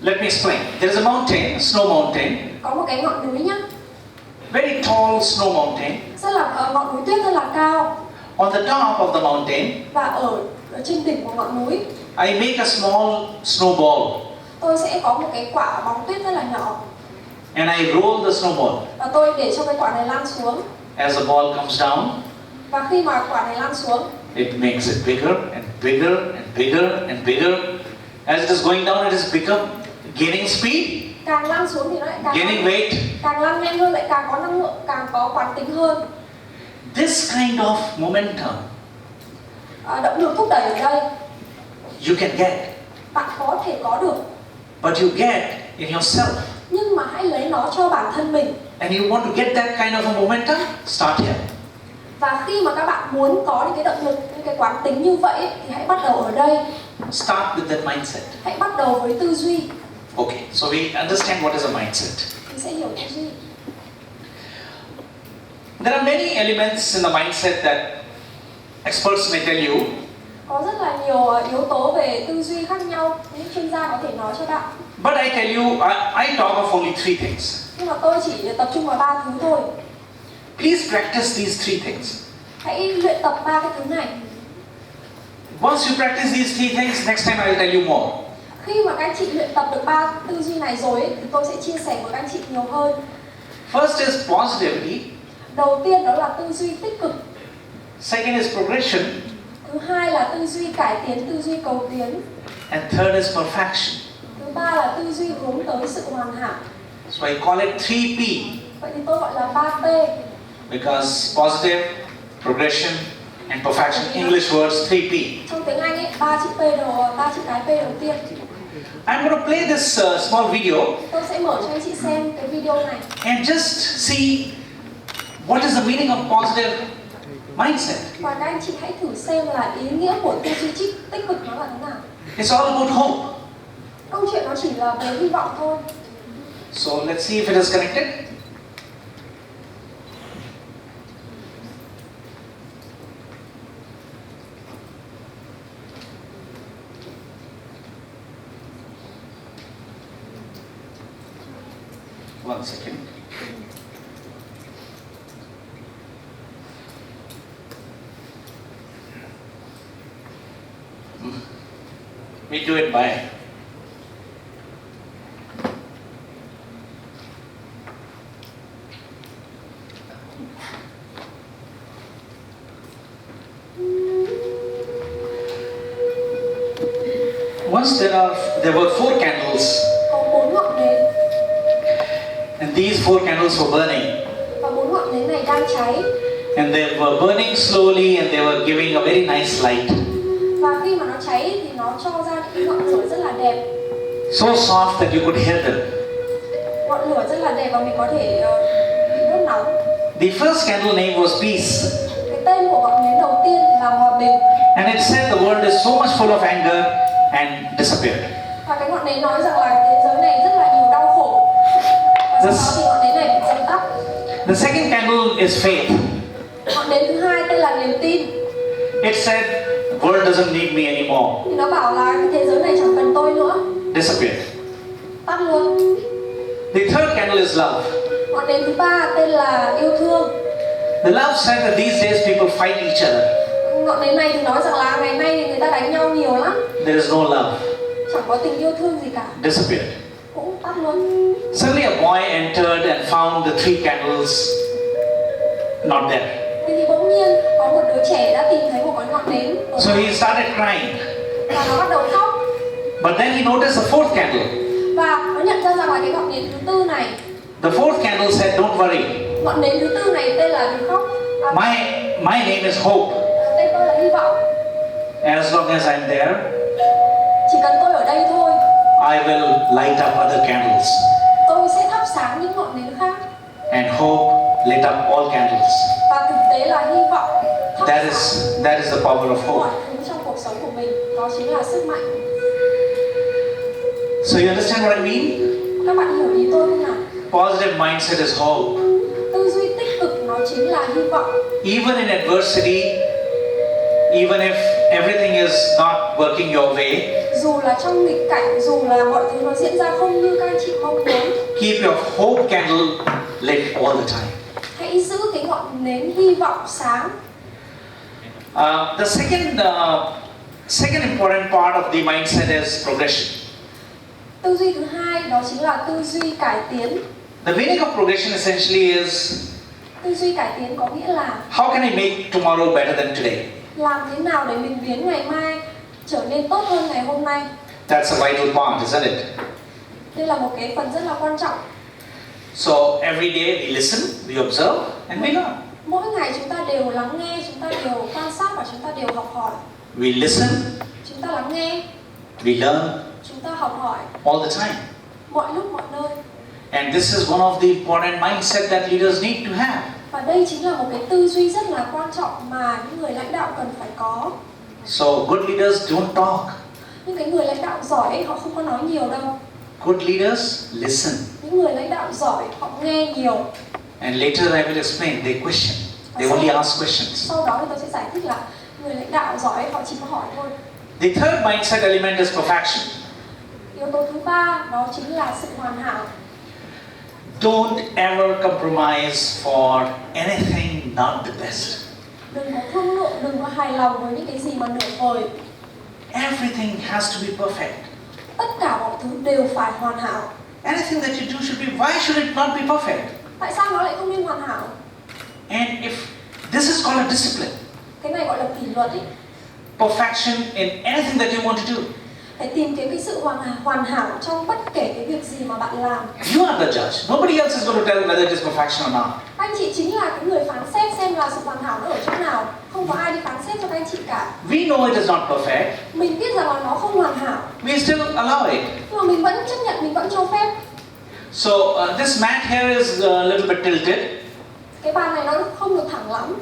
Let me explain. There is a mountain, a snow mountain, Có một cái ngọn núi nhá, very tall snow mountain. rất là ngọn núi tuyết rất là cao, On the top of the mountain, và ở trên đỉnh của ngọn núi I make a small snowball tôi sẽ có một cái quả bóng tuyết rất là nhỏ, and I roll the snowball. và tôi để cho cái quả này lan xuống, As the ball comes down, và khi mà quả này lan xuống it makes it bigger and bigger and bigger and bigger. As it is going down, it is become gaining speed, càng lan xuống thì nó lại gaining weight. càng lan nhanh hơn, lại càng có năng lượng, càng có quán tính hơn. This kind of momentum Động lực thúc đẩy ở đây you can get, bạn có thể có được, but you get in yourself. nhưng mà hãy lấy nó cho bản thân mình. And you want to get that kind of a momentum? Start here. Và khi mà các bạn muốn có những cái động lực, những cái quán tính như vậy thì hãy bắt đầu ở đây. Start with that mindset. Hãy bắt đầu với tư duy. Okay, so we understand what is a mindset. Mình sẽ hiểu tư duy. There are many elements in the mindset that experts may tell you. Có rất là nhiều yếu tố về tư duy khác nhau, những chuyên gia có thể nói cho bạn. But I tell you, I talk of only three things. Nhưng mà tôi chỉ tập trung vào 3 thứ thôi. Please practice these three things. Hãy luyện tập 3 cái thứ này. Once you practice these three things, next time I will tell you more. Khi mà các anh chị luyện tập được 3 tư duy này rồi thì tôi sẽ chia sẻ với các anh chị nhiều hơn. First is positivity. Đầu tiên đó là tư duy tích cực. Second is progression. Thứ hai là tư duy cải tiến, tư duy cầu tiến. And third is perfection. Thứ ba là tư duy hướng tới sự hoàn hảo. So I call it 3P. Vậy thì tôi gọi là 3P. Because positive, progression, and perfection, English words 3P. Trong tiếng Anh ấy, 3 chữ chữ cái P đầu tiên. I'm going to play this small video Tôi sẽ mở cho anh chị xem cái video này. and just see what is the meaning of positive mindset. Và các anh chị hãy thử xem là ý nghĩa của tư duy tích cực nó là thế nào. It's all about hope. Câu chuyện nó chỉ là về hy vọng thôi. So let's see if it is connected. One second. We do it by once there were 4 candles, Có 4 ngọn nến and these 4 candles were burning, và 4 ngọn nến này đang cháy. and they were burning slowly, and they were giving a very nice light, Và khi mà nó cháy thì nó cho ra những ngọn lửa rất là đẹp. so soft that you could hear them. Ngọn lửa rất là đẹp và mình có thể bị đốt nóng. The first candle name was peace, Cái tên của ngọn nến đầu tiên là hòa bình. and it said the world is so much full of anger and disappeared. Và cái ngọn nến nói rằng là thế giới này rất là nhiều đau khổ. Và sau đó thì ngọn nến này bị dập tắt. The second candle is faith. Ngọn nến thứ hai tên là niềm tin. It said the world doesn't need me anymore. Thì nó bảo là cái thế giới này chẳng cần tôi nữa. Disappeared. Tắt luôn. The third candle is love. Ngọn nến thứ ba tên là yêu thương. The love said that these days people fight each other. Ngọn nến này thì nói rằng là ngày nay thì người ta đánh nhau nhiều lắm. There is no love. Chẳng có tình yêu thương gì cả. Disappeared. Cũng tắt luôn. Suddenly a boy entered and found the 3 candles not there. Thì bỗng nhiên có một đứa trẻ đã tìm thấy một cái ngọn nến. So he started crying. Và nó bắt đầu khóc. But then he noticed the 4th candle. Và nó nhận ra rằng là cái ngọn nến thứ tư này, The 4th candle said, don't worry. ngọn nến thứ tư này tên là đừng khóc. My name is hope. Tên tôi là hy vọng. As long as I'm there, Chỉ cần tôi ở đây thôi, I will light up other candles. tôi sẽ thắp sáng những ngọn nến khác. And hope lit up all candles. Và thực tế là hy vọng thắp That sáng is the power of mọi hope. thứ trong cuộc sống của mình. Đó chính là sức mạnh. So you understand what I mean? Các bạn hiểu ý tôi không nào? Positive mindset is hope. Tư duy tích cực nó chính là hy vọng. Even in adversity, even if everything is not working your way, Dù là trong nghịch cảnh, dù là mọi thứ nó diễn ra không như các anh chị mong muốn, keep your hope candle lit all the time. hãy giữ cái ngọn nến hy vọng sáng. The second important part of the mindset is progression. Tư duy thứ hai đó chính là tư duy cải tiến. The meaning of progression essentially is, Tư duy cải tiến có nghĩa là how can I make tomorrow better than today? làm thế nào để mình biến ngày mai trở nên tốt hơn ngày hôm nay. That's a vital part, isn't it? Đây là một cái phần rất là quan trọng. So every day we listen, we observe, and we learn. Mỗi ngày chúng ta đều lắng nghe, chúng ta đều quan sát và chúng ta đều học hỏi. We listen, Chúng ta lắng nghe, we learn chúng ta học hỏi all the time. mọi lúc mọi nơi. And this is one of the important mindset that leaders need to have. Và đây chính là một cái tư duy rất là quan trọng mà những người lãnh đạo cần phải có. So good leaders don't talk. Những cái người lãnh đạo giỏi ấy, họ không có nói nhiều đâu. Good leaders listen. Những người lãnh đạo giỏi họ nghe nhiều. And later I will explain, they question. They only ask questions. Sau đó thì tôi sẽ giải thích là người lãnh đạo giỏi ấy, họ chỉ có hỏi thôi. The third mindset element is perfection. Yếu tố thứ ba đó chính là sự hoàn hảo. Don't ever compromise for anything not the best. Đừng có thương lượng, đừng có hài lòng với những cái gì mà nửa vời. Everything has to be perfect. Tất cả mọi thứ đều phải hoàn hảo. Anything that you do should be, why should it not be perfect? Tại sao nó lại không nên hoàn hảo? And if this is called a discipline, Cái này gọi là kỷ luật ấy. perfection in anything that you want to do. Phải tìm kiếm cái sự hoàn hảo trong bất kể cái việc gì mà bạn làm. You are the judge. Nobody else is going to tell whether it is perfection or not. Anh chị chính là cái người phán xét xem là sự hoàn hảo nó ở chỗ nào. Không có ai đi phán xét cho các anh chị cả. We know it is not perfect. Mình biết rằng là nó không hoàn hảo, We still allow it. nhưng mà mình vẫn chấp nhận, mình vẫn cho phép. So this mat here is a little bit tilted. Cái bàn này nó không được thẳng lắm.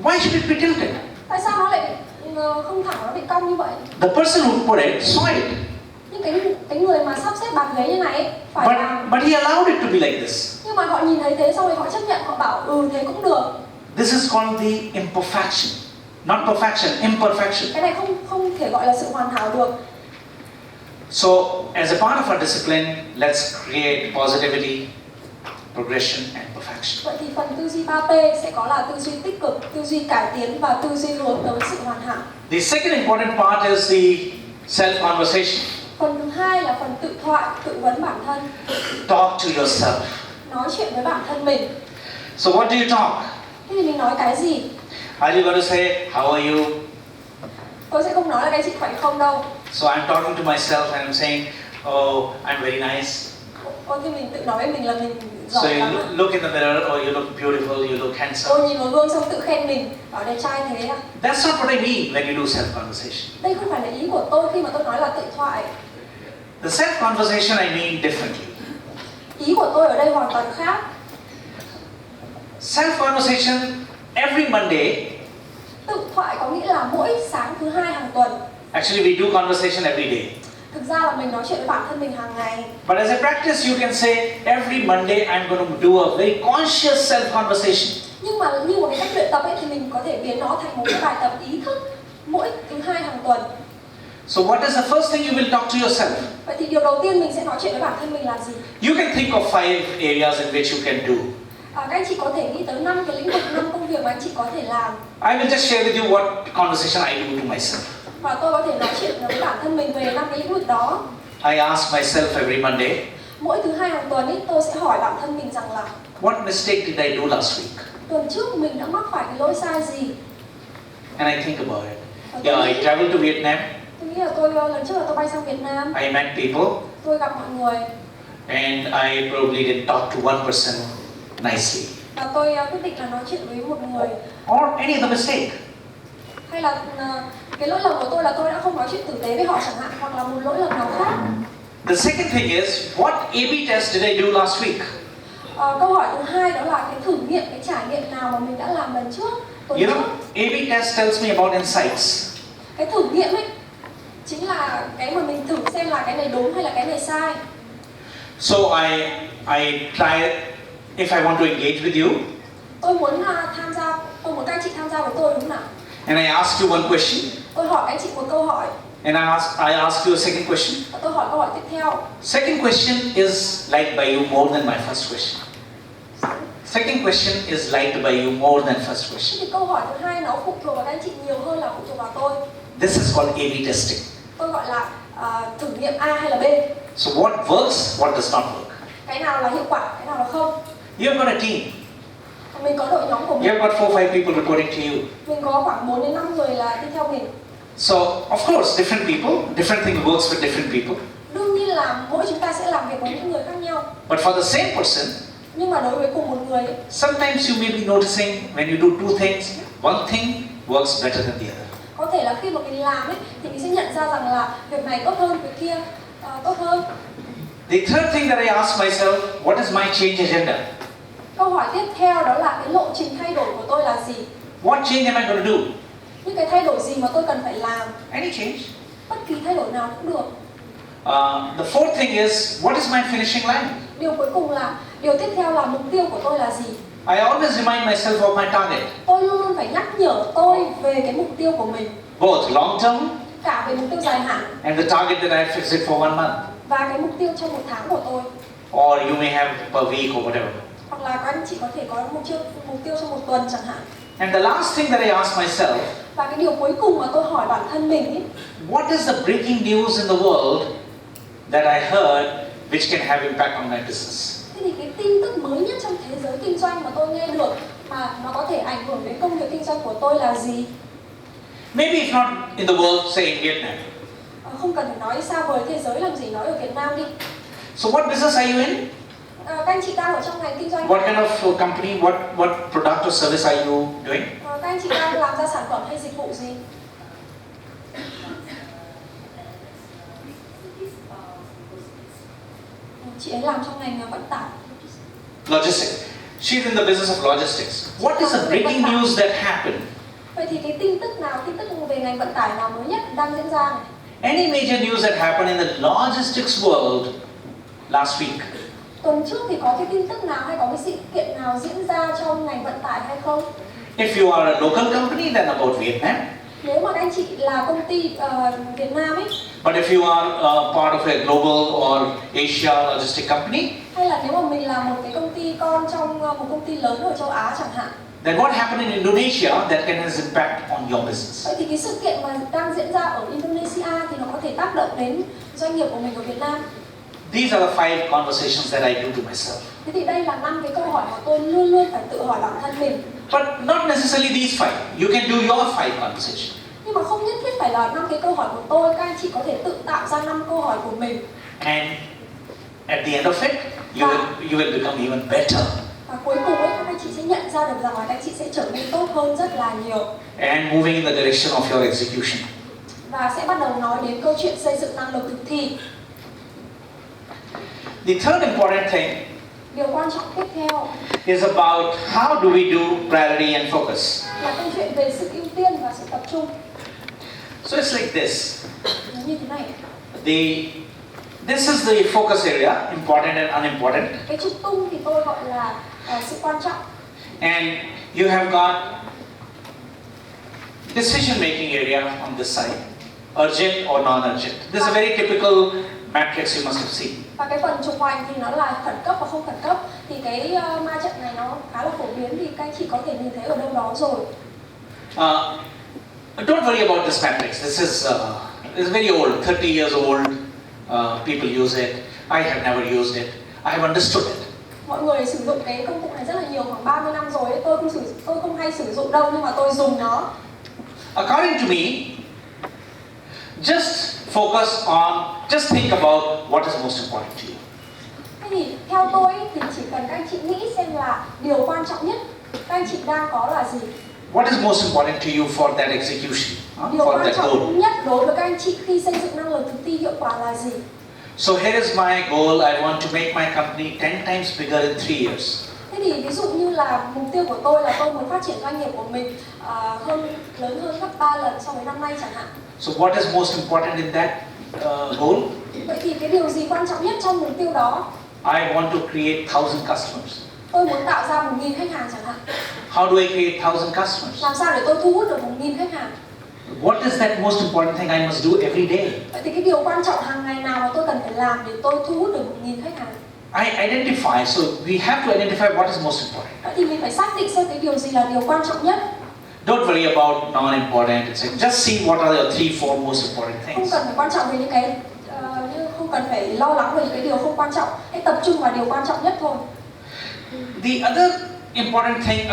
Why should it be tilted? Tại sao nó lại không thẳng, nó bị cong như vậy? The person who put it saw it, Nhưng cái người mà sắp xếp bàn ghế như này ấy, phải làm. but he allowed it to be like this. Nhưng mà họ nhìn thấy thế xong rồi họ chấp nhận, họ bảo thế cũng được. This is called the imperfection, not perfection, imperfection. Cái này không thể gọi là sự hoàn hảo được. So as a part of our discipline, let's create positivity, progression, and perfection. Vậy thì phần tư duy 3P sẽ có là tư duy tích cực, tư duy cải tiến và tư duy hướng tới sự hoàn hảo. The second important part is the self-conversation. Phần thứ hai là phần tự thoại, tự vấn bản thân. Talk to yourself. Nói chuyện với bản thân mình. So what do you talk? Thế thì mình nói cái gì? Are you going to say, how are you? Tôi sẽ không nói là cái chị khỏe không đâu. So I'm talking to myself and I'm saying, oh, I'm very nice. Có khi mình tự nói với mình là mình So giỏi you lắm. look in the mirror, oh, you look beautiful, you look handsome. Tôi nhìn vào gương xong tự khen mình, bảo đẹp trai thế à. That's not what I mean when you do self-conversation. Đây không phải là ý của tôi khi mà tôi nói là tự thoại. The self-conversation I mean differently. Ý của tôi ở đây hoàn toàn khác. Self-conversation every Monday. Tự thoại có nghĩa là mỗi sáng thứ hai hàng tuần. Actually, we do conversation every day. Thực ra là mình nói chuyện với bản thân mình hàng ngày. But as a practice, you can say every Monday I'm going to do a very conscious self-conversation. Nhưng mà như một cái cách luyện tập ấy thì mình có thể biến nó thành một cái bài tập ý thức mỗi thứ hai hàng tuần. So what is the first thing you will talk to yourself? Vậy thì điều đầu tiên mình sẽ nói chuyện với bản thân mình là gì? You can think of 5 areas in which you can do. Các anh chị có thể nghĩ tới 5 cái lĩnh vực, 5 công việc mà anh chị có thể làm. I will just share with you what conversation I do to myself. Và tôi có thể nói chuyện với bản thân mình về 5 cái lĩnh vực đó. I ask myself every Monday, Mỗi thứ hai hàng tuần ấy, tôi sẽ hỏi bản thân mình rằng là what mistake did I do last week? tuần trước mình đã mắc phải cái lỗi sai gì? And I think about it. Yeah, I traveled to Vietnam. Tôi nghĩ là lần trước là tôi bay sang Việt Nam. I met people, Tôi gặp mọi người and I probably didn't talk to one person nicely. và tôi quyết định là nói chuyện với một người. Or any other mistake. Hay là Cái lỗi lầm của tôi là tôi đã không nói chuyện tử tế với họ chẳng hạn, hoặc là một lỗi lầm nào khác. The second thing is, what A/B test did I do last week? Câu hỏi thứ hai đó là cái thử nghiệm, cái trải nghiệm nào mà mình đã làm lần trước, tuần You trước. know, A/B test tells me about insights. Cái thử nghiệm ấy chính là cái mà mình thử xem là cái này đúng hay là cái này sai. So I try it if I want to engage with you, Tôi muốn tham gia, tôi muốn các anh chị tham gia với tôi đúng không nào? and I ask you one question, Tôi hỏi các anh chị một câu hỏi and I ask you a second question. và tôi hỏi câu hỏi tiếp theo. Second question is liked by you more than my first question. Second question is liked by you more than first question. Thì câu hỏi thứ hai nó phụ thuộc vào các anh chị nhiều hơn là phụ thuộc vào tôi. This is called A/B testing. Tôi gọi là thử nghiệm A hay là B. So what works, what does not work. Cái nào là hiệu quả, cái nào là không. You have got a team. Mình có đội nhóm của You mình. have got 4-5 people reporting to you. Mình có khoảng 4 đến 5 người là đi theo mình. So of course, different people, different thing works with different people. Đương nhiên là mỗi chúng ta sẽ làm việc với những người khác nhau. But for the same person, Nhưng mà đối với cùng một người ấy, sometimes you may be noticing when you do two things, one thing works better than the other. có thể là khi mà mình làm ấy thì mình sẽ nhận ra rằng là việc này tốt hơn, việc kia tốt hơn. The third thing that I ask myself, what is my change agenda? Câu hỏi tiếp theo đó là cái lộ trình thay đổi của tôi là gì? What change am I going to do? Những cái thay đổi gì mà tôi cần phải làm? Any change. Bất kỳ thay đổi nào cũng được. The fourth thing is, what is my finishing line? Điều cuối cùng là, điều tiếp theo là mục tiêu của tôi là gì? I always remind myself of my target, Tôi luôn luôn phải nhắc nhở tôi về cái mục tiêu của mình, both long term cả về mục tiêu dài hạn and the target that I fixed for 1 month, và cái mục tiêu trong 1 tháng của tôi. or you may have per week or whatever. Hoặc là các anh chị có thể có mục tiêu trong 1 tuần chẳng hạn. And the last thing that I ask myself, Và cái điều cuối cùng mà tôi hỏi bản thân mình ấy, what is the breaking news in the world that I heard which can have impact on my business? thế thì cái tin tức mới nhất trong thế giới kinh doanh mà tôi nghe được mà nó có thể ảnh hưởng đến công việc kinh doanh của tôi là gì? Maybe if not in the world, say in Vietnam. Không cần phải nói xa vời thế giới làm gì, nói ở Việt Nam đi. So what business are you in? Các anh chị đang ở trong ngành kinh doanh. What kind of company, what product or service are you doing? Các anh chị đang làm ra sản phẩm hay dịch vụ gì? Chị ấy làm trong ngành vận tải. Logistics. She's in the business of logistics. What is the breaking news that happened? Vậy thì cái tin tức nào, tin tức về ngành vận tải nào mới nhất đang diễn ra này? Any major news that happened in the logistics world last week? Tuần trước thì có cái tin tức nào hay có cái sự kiện nào diễn ra trong ngành vận tải hay không? If you are a local company, then about Vietnam. Nếu mà các anh chị là công ty Việt Nam ấy, But if you are part of a global or Asia logistic company, hay là nếu mà mình là một cái công ty con trong một công ty lớn ở châu Á chẳng hạn, then what happened in Indonesia that can has impact on your business? vậy thì cái sự kiện mà đang diễn ra ở Indonesia thì nó có thể tác động đến doanh nghiệp của mình ở Việt Nam. These are the 5 conversations that I do to myself. Thế thì đây là 5 cái câu hỏi mà tôi luôn luôn phải tự hỏi bản thân mình. But not necessarily these 5. You can do your 5 conversations. Nhưng mà không nhất thiết phải là 5 cái câu hỏi của tôi, các anh chị có thể tự tạo ra 5 câu hỏi của mình. And at the end of it, you will become even better. Và cuối cùng ấy, các anh chị sẽ nhận ra được rằng là các anh chị sẽ trở nên tốt hơn rất là nhiều. And moving in the direction of your execution. Và sẽ bắt đầu nói đến câu chuyện xây dựng năng lực thực thi. The third important thing Điều quan trọng tiếp theo is about how do we do priority and focus. là câu chuyện về sự ưu tiên và sự tập trung. So it's like this. Nó như thế này. This is the focus area, important and unimportant. Cái trục tung thì tôi gọi là sự quan trọng. And you have got decision making area on this side, urgent or non-urgent. This is a very typical matrix you must have seen. Và cái phần trục hoành thì nó là khẩn cấp và không khẩn cấp. Thì cái ma trận này nó khá là phổ biến thì các anh chị có thể nhìn thấy ở đâu đó rồi. Don't worry about this matrix. This is very old, 30 years old. People use it. I have never used it. I have understood it. Mọi người sử dụng cái công cụ này rất là nhiều, khoảng 30 năm rồi ấy. Tôi không hay sử dụng đâu nhưng mà tôi dùng nó. According to me, just think about what is most important to you. Thế thì theo tôi thì chỉ cần các anh chị nghĩ xem là điều quan trọng nhất các anh chị đang có là gì. What is most important to you for that execution Điều for quan that goal. trọng nhất đối với các anh chị khi xây dựng năng lực thực thi hiệu quả là gì? So here is my goal. I want to make my company 10 times bigger in 3 years. Thế thì ví dụ như là mục tiêu của tôi là tôi muốn phát triển doanh nghiệp của mình lớn hơn gấp 3 lần so với năm nay chẳng hạn. So what is most important in that goal? Vậy thì cái điều gì quan trọng nhất trong mục tiêu đó? I want to create 1,000 customers. Tôi muốn tạo ra 1.000 khách hàng chẳng hạn. How do I create 1,000 customers? Làm sao để tôi thu hút được 1.000 khách hàng? What is that most important thing I must do every day? Vậy thì cái điều quan trọng hàng ngày nào mà tôi cần phải làm để tôi thu hút được 1.000 khách hàng? I identify, so we have to identify what is most important. Vậy thì mình phải xác định xem cái điều gì là điều quan trọng nhất. Don't worry about non-important, etc. Just see what are the 3-4 most important Không things. cần phải quan trọng về những cái không cần phải lo lắng về những cái điều không quan trọng. Hãy tập trung vào điều quan trọng nhất thôi. The other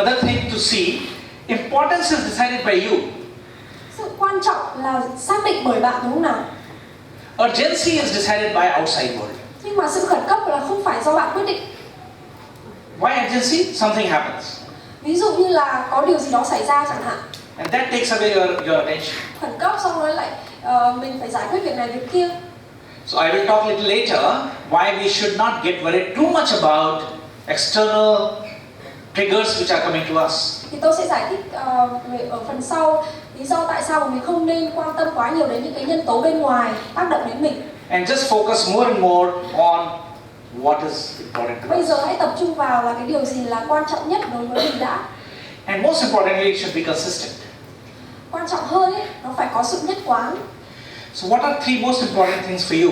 other thing to see, importance is decided by you. Sự quan trọng là xác định bởi bạn đúng không nào? Urgency is decided by outside world. Nhưng mà sự khẩn cấp là không phải do bạn quyết định. Why urgency? Something happens. Ví dụ như là có điều gì đó xảy ra chẳng hạn. And that takes away your attention. Khẩn cấp xong rồi lại mình phải giải quyết việc này việc kia. So I will talk a little later why we should not get worried too much about external triggers which are coming to us. Thì tôi sẽ giải thích ở phần sau lý do tại sao mà mình không nên quan tâm quá nhiều đến những cái nhân tố bên ngoài tác động đến mình. And just focus more and more on what is important to Bây us. giờ hãy tập trung vào là cái điều gì là quan trọng nhất đối với mình đã. And most importantly, it should be consistent. Quan trọng hơn ấy, nó phải có sự nhất quán. So what are 3 most important things for you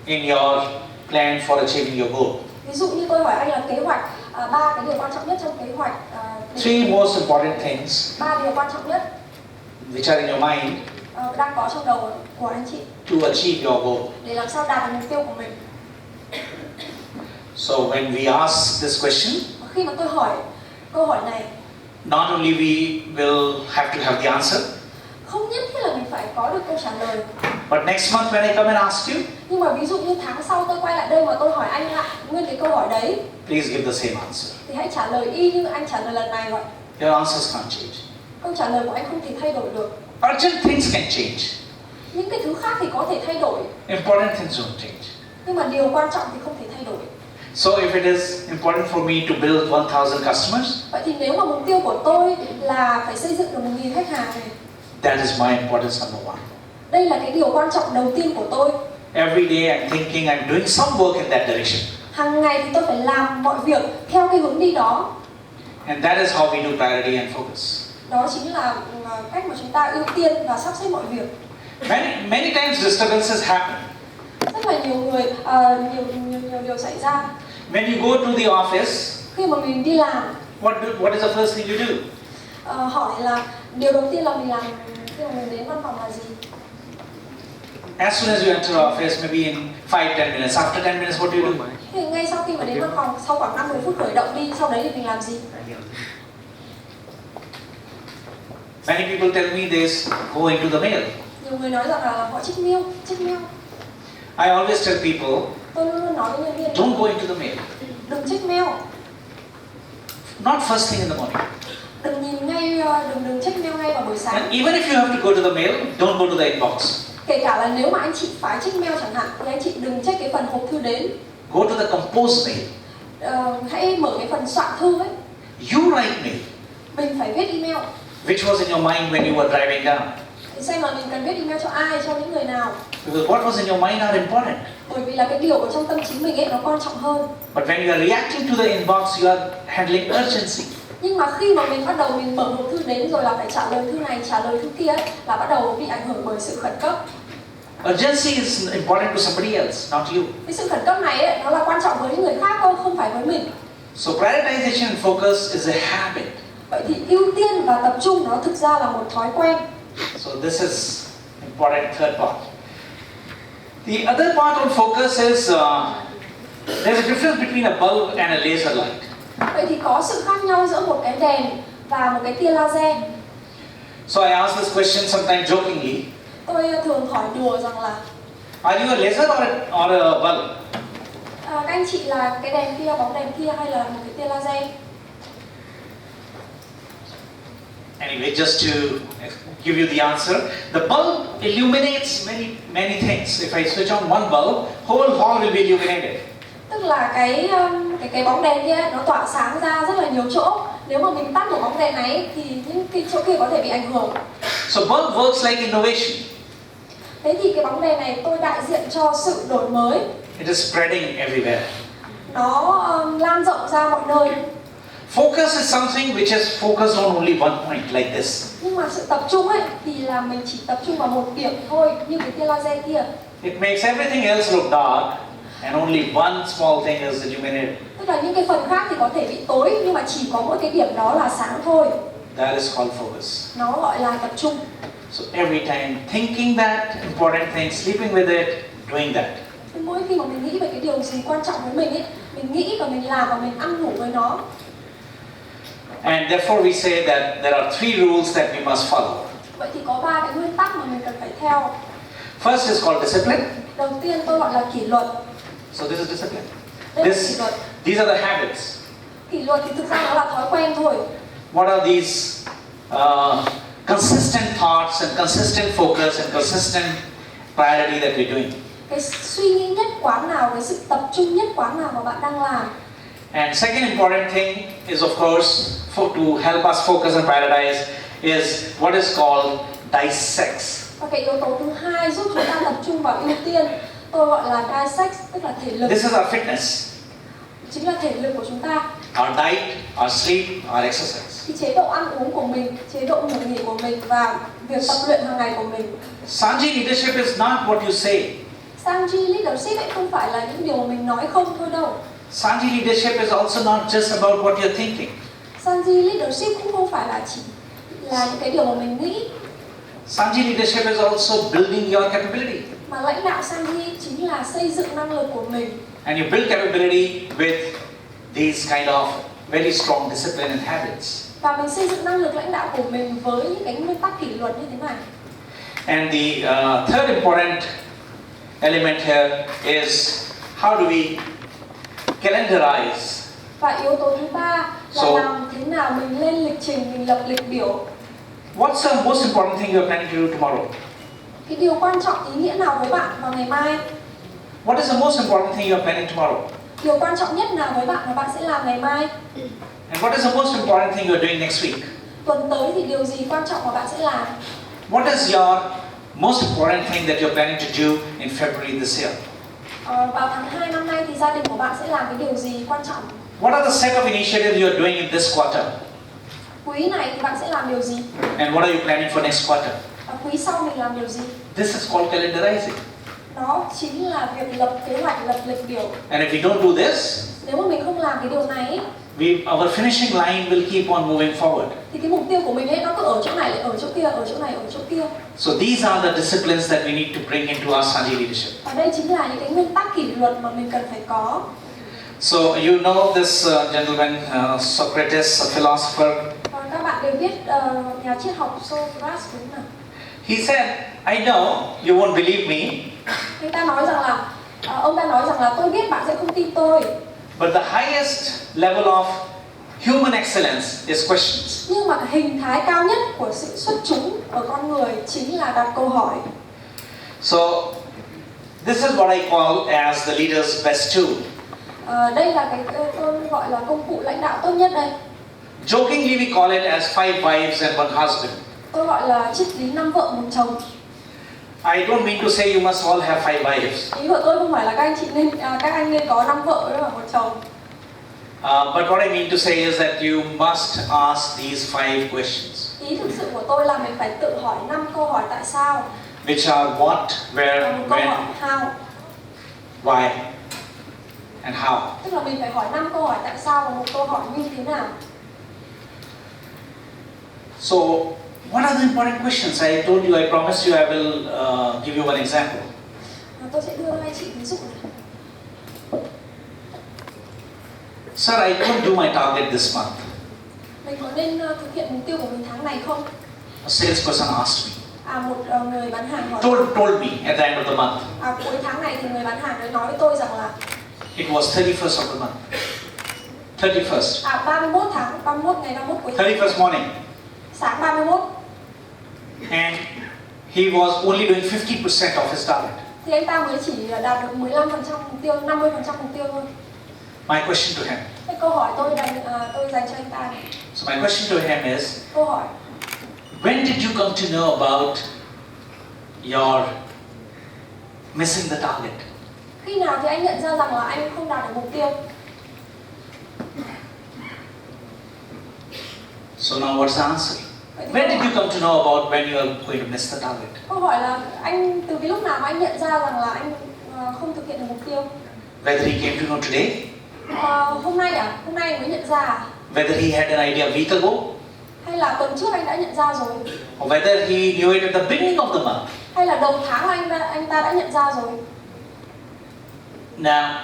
in your plan for achieving your goal? Ví dụ như tôi hỏi anh là kế hoạch, 3 cái điều quan trọng nhất trong kế hoạch. 3 most important things 3 điều quan trọng nhất which are in your mind đang có trong đầu của anh chị to achieve your goal. để làm sao đạt được mục tiêu của mình. So when we ask this question, Khi mà tôi hỏi câu hỏi này, not only we will have to have the answer, không nhất thiết là mình phải có được câu trả lời. but next month when I come and ask you, Nhưng mà ví dụ như tháng sau tôi quay lại đây mà tôi hỏi anh lại nguyên cái câu hỏi đấy, please give the same answer. thì hãy trả lời y như anh trả lời lần này vậy. Your answers can't change. Câu trả lời của anh không thể thay đổi được. Urgent things can change. Những cái thứ khác thì có thể thay đổi, Important things don't change. nhưng mà điều quan trọng thì không thể thay đổi. So if it is important for me to build 1,000 customers, Vậy thì nếu mà mục tiêu của tôi là phải xây dựng được 1.000 khách hàng này, that is my importance number 1. đây là cái điều quan trọng đầu tiên của tôi. Every day I'm thinking I'm doing some work in that direction. Hàng ngày thì tôi phải làm mọi việc theo cái hướng đi đó. And that is how we do priority and focus. Đó chính là cách mà chúng ta ưu tiên và sắp xếp mọi việc. Many times disturbances happen. Rất là nhiều người, nhiều điều xảy ra. When you go to the office, Khi mà mình đi làm, what is the first thing you do? hỏi là điều đầu tiên là mình làm khi mà mình đến văn phòng là gì? As soon as you enter office, maybe in 5-10 minutes, after 10 minutes, what do you do? Thì ngay sau khi mà đến văn phòng, sau khoảng 5-10 phút khởi động đi, sau đấy thì mình làm gì? Many people tell me they go into the mail. Nhiều người nói rằng là họ check mail. I always tell people, Tôi luôn luôn nói với nhân viên don't go into the mail. đừng check mail, Not first thing in the morning. đừng nhìn ngay, đừng check mail ngay vào buổi sáng. And even if you have to go to the mail, don't go to the inbox. Kể cả là nếu mà anh chị phải check mail chẳng hạn, thì anh chị đừng check cái phần hộp thư đến. Go to the compose mail. Hãy mở cái phần soạn thư ấy. You write mail. Mình phải viết email. Which was in your mind when you were driving down? Để xem là mình cần viết email cho ai, cho những người nào. Because what was in your mind are important. Bởi vì là cái điều ở trong tâm trí mình ấy nó quan trọng hơn. But when you are reacting to the inbox, you are handling urgency. Nhưng mà khi mà mình bắt đầu mình mở hộp thư đến rồi là phải trả lời thư này, trả lời thư kia ấy, là bắt đầu bị ảnh hưởng bởi sự khẩn cấp. Urgency is important to somebody else, not you. Cái sự khẩn cấp này ấy, nó là quan trọng với những người khác thôi, không phải với mình. So prioritization and focus is a habit. Vậy thì ưu tiên và tập trung nó thực ra là một thói quen. So this is important third part. The other part on focus is there's a difference between a bulb and a laser light. Vậy thì có sự khác nhau giữa một cái đèn và một cái tia laser. So I ask this question sometimes jokingly. Tôi thường hỏi đùa rằng là Are you a laser or a bulb? các anh chị là cái đèn kia, bóng đèn kia hay là một cái tia laser? Anyway, just to give you the answer, the bulb illuminates many things. If I switch on one bulb, whole hall will be illuminated. Tức là cái bóng đèn kia nó tỏa sáng ra rất là nhiều chỗ. Nếu mà mình tắt một bóng đèn này thì những cái chỗ kia có thể bị ảnh hưởng. So bulb works like innovation. Thế thì cái bóng đèn này tôi đại diện cho sự đổi mới. It is spreading everywhere. Nó lan rộng ra mọi nơi. Focus is something which is focused on only one point like this. Nhưng mà sự tập trung ấy thì là mình chỉ tập trung vào một điểm thôi, như cái tia laser kia. It makes everything else look dark and only one small thing is illuminated. Tức là những cái phần khác thì có thể bị tối nhưng mà chỉ có mỗi cái điểm đó là sáng thôi. That is called focus. Nó gọi là tập trung. So every time thinking that important thing, sleeping with it, doing that. Mỗi khi mà mình nghĩ về cái điều gì quan trọng với mình ấy, mình nghĩ và mình làm và mình ăn ngủ với nó. And therefore we say that there are three rules that we must follow. Vậy thì có ba cái nguyên tắc mà mình cần phải theo. First is called discipline. Đầu tiên tôi gọi là kỷ luật. So this is discipline. Đây là kỷ luật. These are the habits. Kỷ luật thì thực ra nó là thói quen thôi. What are these consistent thoughts and consistent focus and consistent priority that we're doing? Cái suy nghĩ nhất quán nào, cái sự tập trung nhất quán nào mà bạn đang làm. And second important thing is, of course, to help us focus and prioritize is what is called dissect. Và cái yếu tố thứ hai giúp chúng ta tập trung vào ưu tiên, tôi gọi là dissect, tức là thể lực. This is our fitness, Chính là thể lực của chúng ta. our diet, our sleep, our exercise. Cái chế độ ăn uống của mình, chế độ ngủ nghỉ của mình và việc tập luyện hàng ngày của mình. Sanji leadership is not what you say. Sanji leadership ấy không phải là những điều mà mình nói không thôi đâu. Sanji leadership is also not just about what you're thinking. Sanji leadership cũng không phải là chỉ là những cái điều mà mình nghĩ. Sanji leadership is also building your capability. Mà lãnh đạo Sanji chính là xây dựng năng lực của mình. And you build capability with these kind of very strong discipline and habits. Và mình xây dựng năng lực lãnh đạo của mình với những cái nguyên tắc kỷ luật như thế này. And the third important element here is how do we calendarize. Và yếu tố thứ ba là làm thế nào mình lên lịch trình, mình lập lịch biểu. What's the most important thing you're planning to do tomorrow? Cái điều quan trọng ý nghĩa nào với bạn vào ngày mai? What is the most important thing you're planning tomorrow? Điều quan trọng nhất nào với bạn mà bạn sẽ làm ngày mai? And what is the most important thing you're doing next week? Tuần tới thì điều gì quan trọng mà bạn sẽ làm? What is your most important thing that you're planning to do in February this year? Vào tháng 2 năm nay thì gia đình của bạn sẽ làm cái điều gì quan trọng? What are the set of initiatives you're doing in this quarter? Quý này thì bạn sẽ làm điều gì? And what are you planning for next quarter? Và quý sau mình làm điều gì? This is called calendarizing. Đó chính là việc lập kế hoạch, lập lịch biểu. And if we don't do this, Nếu mà mình không làm cái điều này our finishing line will keep on moving forward. thì cái mục tiêu của mình ấy nó cứ ở chỗ này lại ở chỗ kia, ở chỗ này ở chỗ kia. So these are the disciplines that we need to bring into our Sanji leadership. Và đây chính là những cái nguyên tắc kỷ luật mà mình cần phải có. So you know this gentleman, Socrates, a philosopher. Và các bạn đều biết nhà triết học Socrates đúng không nào? He said, I know you won't believe me, Ông ta nói rằng là tôi biết bạn sẽ không tin tôi. but the highest level of human excellence is questions. Nhưng mà hình thái cao nhất của sự xuất chúng ở con người chính là đặt câu hỏi. So this is what I call as the leader's best tool. Đây là cái tôi gọi là công cụ lãnh đạo tốt nhất đây. Jokingly we call it as 5 wives and 1 husband. Tôi gọi là triết lý 5 vợ 1 chồng. I don't mean to say you must all have 5 wives. Ý của tôi không phải là các anh nên có 5 vợ và 1 chồng. But what I mean to say is that you must ask these 5 questions. Ý thực sự của tôi là mình phải tự hỏi 5 câu hỏi tại sao. Which are what, Và where, một câu when, hỏi how. why, and how. Tức là mình phải hỏi 5 câu hỏi tại sao và một câu hỏi như thế nào. So, what are the important questions? I told you, I promised you I will give you one example. Tôi sẽ đưa hai chị ví dụ này. Sir, I couldn't do my target this month. Mình có nên thực hiện mục tiêu của mình tháng này không? A salesperson asked me, Một người bán hàng hỏi. told me at the end of the month. Cuối tháng này thì người bán hàng ấy nói với tôi rằng là It was 31st of the month. 31st. 31 tháng, 31 ngày 31 cuối tháng. 31st morning. sáng 31 and he was only doing 50% of his target. thì anh ta mới chỉ đạt được 15% mục tiêu, 50% mục tiêu thôi. My question to him. Cái câu hỏi tôi dành cho anh ta này. So my question to him is, Câu hỏi: when did you come to know about your missing the target? khi nào thì anh nhận ra rằng là anh không đạt được mục tiêu? So now what's the answer? When did you come to know about when you are going to miss the target? Câu hỏi là anh từ cái lúc nào mà anh nhận ra rằng là anh không thực hiện được mục tiêu? Whether he came to know today, Hôm nay à? Hôm nay anh mới nhận ra à? whether he had an idea a week ago, Hay là tuần trước anh đã nhận ra rồi? or whether he knew it at the beginning of the month. Hay là đầu tháng anh ta đã nhận ra rồi? Now,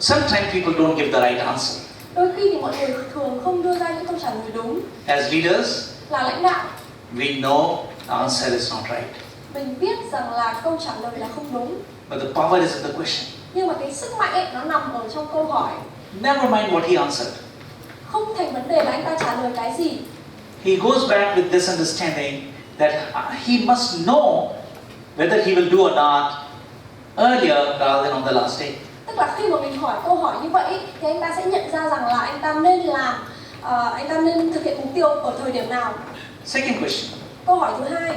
sometimes people don't give the right answer. Đôi khi thì mọi người thường không đưa ra những câu trả lời đúng. As leaders, Là lãnh đạo, we know the answer is not right. mình biết rằng là câu trả lời là không đúng. But the power is in the question. Nhưng mà cái sức mạnh ấy nó nằm ở trong câu hỏi. Never mind what he answered. Không thành vấn đề là anh ta trả lời cái gì. He goes back with this understanding that he must know whether he will do or not earlier rather than on the last day. Tức là khi mà mình hỏi câu hỏi như vậy thì anh ta sẽ nhận ra rằng là anh ta nên làm, anh ta nên thực hiện mục tiêu ở thời điểm nào. Second question. Câu hỏi thứ hai: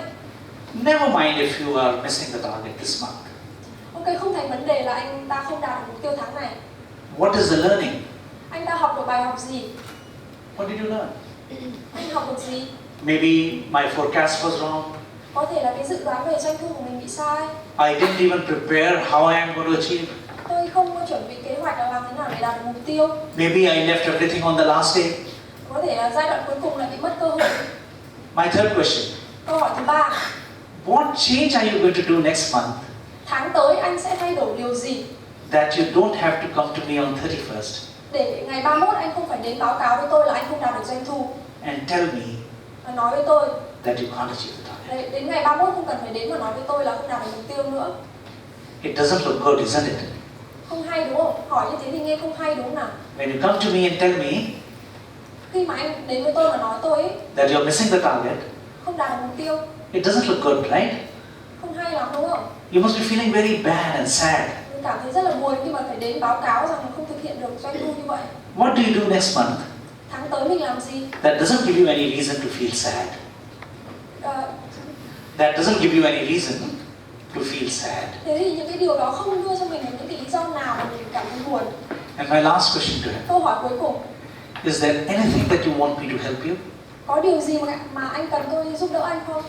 Never mind if you are missing the target this month. ok, không thành vấn đề là anh ta không đạt được mục tiêu tháng này. What is the learning? Anh ta học được bài học gì? What did you learn? Anh học được gì? Maybe my forecast was wrong. Có thể là cái dự đoán về doanh thu của mình bị sai. I didn't even prepare how I am going to achieve. Tôi không có chuẩn bị kế hoạch là làm thế nào để đạt được mục tiêu. Maybe I left everything on the last day. Có thể là giai đoạn cuối cùng lại bị mất cơ hội. My third question. Câu hỏi thứ ba: What change are you going to do next month tháng tới anh sẽ thay đổi điều gì that you don't have to come to me on 31st để ngày 31 anh không phải đến báo cáo với tôi là anh không đạt được doanh thu and tell me và nói với tôi that you can't achieve the target? đến ngày 31 không cần phải đến và nói với tôi là không đạt được mục tiêu nữa. It doesn't look good, isn't it? Không hay đúng không? Hỏi như thế thì nghe không hay đúng không nào? When you come to me and tell me Khi mà anh đến với tôi và nói tôi ấy, that you're missing the target, không đạt được mục tiêu, it doesn't look good, right? không hay lắm đúng không? You must be feeling very bad and sad. Mình cảm thấy rất là buồn khi mà phải đến báo cáo rằng không thực hiện được doanh thu như vậy. What do you do next month Tháng tới mình làm gì? that doesn't give you any reason to feel sad? Ờ, That doesn't give you any reason to feel sad. Thế thì những cái điều đó không đưa cho mình những cái lý do nào mà mình cảm thấy buồn. And my last question to him, Câu hỏi cuối cùng: is there anything that you want me to help you? có điều gì mà anh cần tôi giúp đỡ anh không?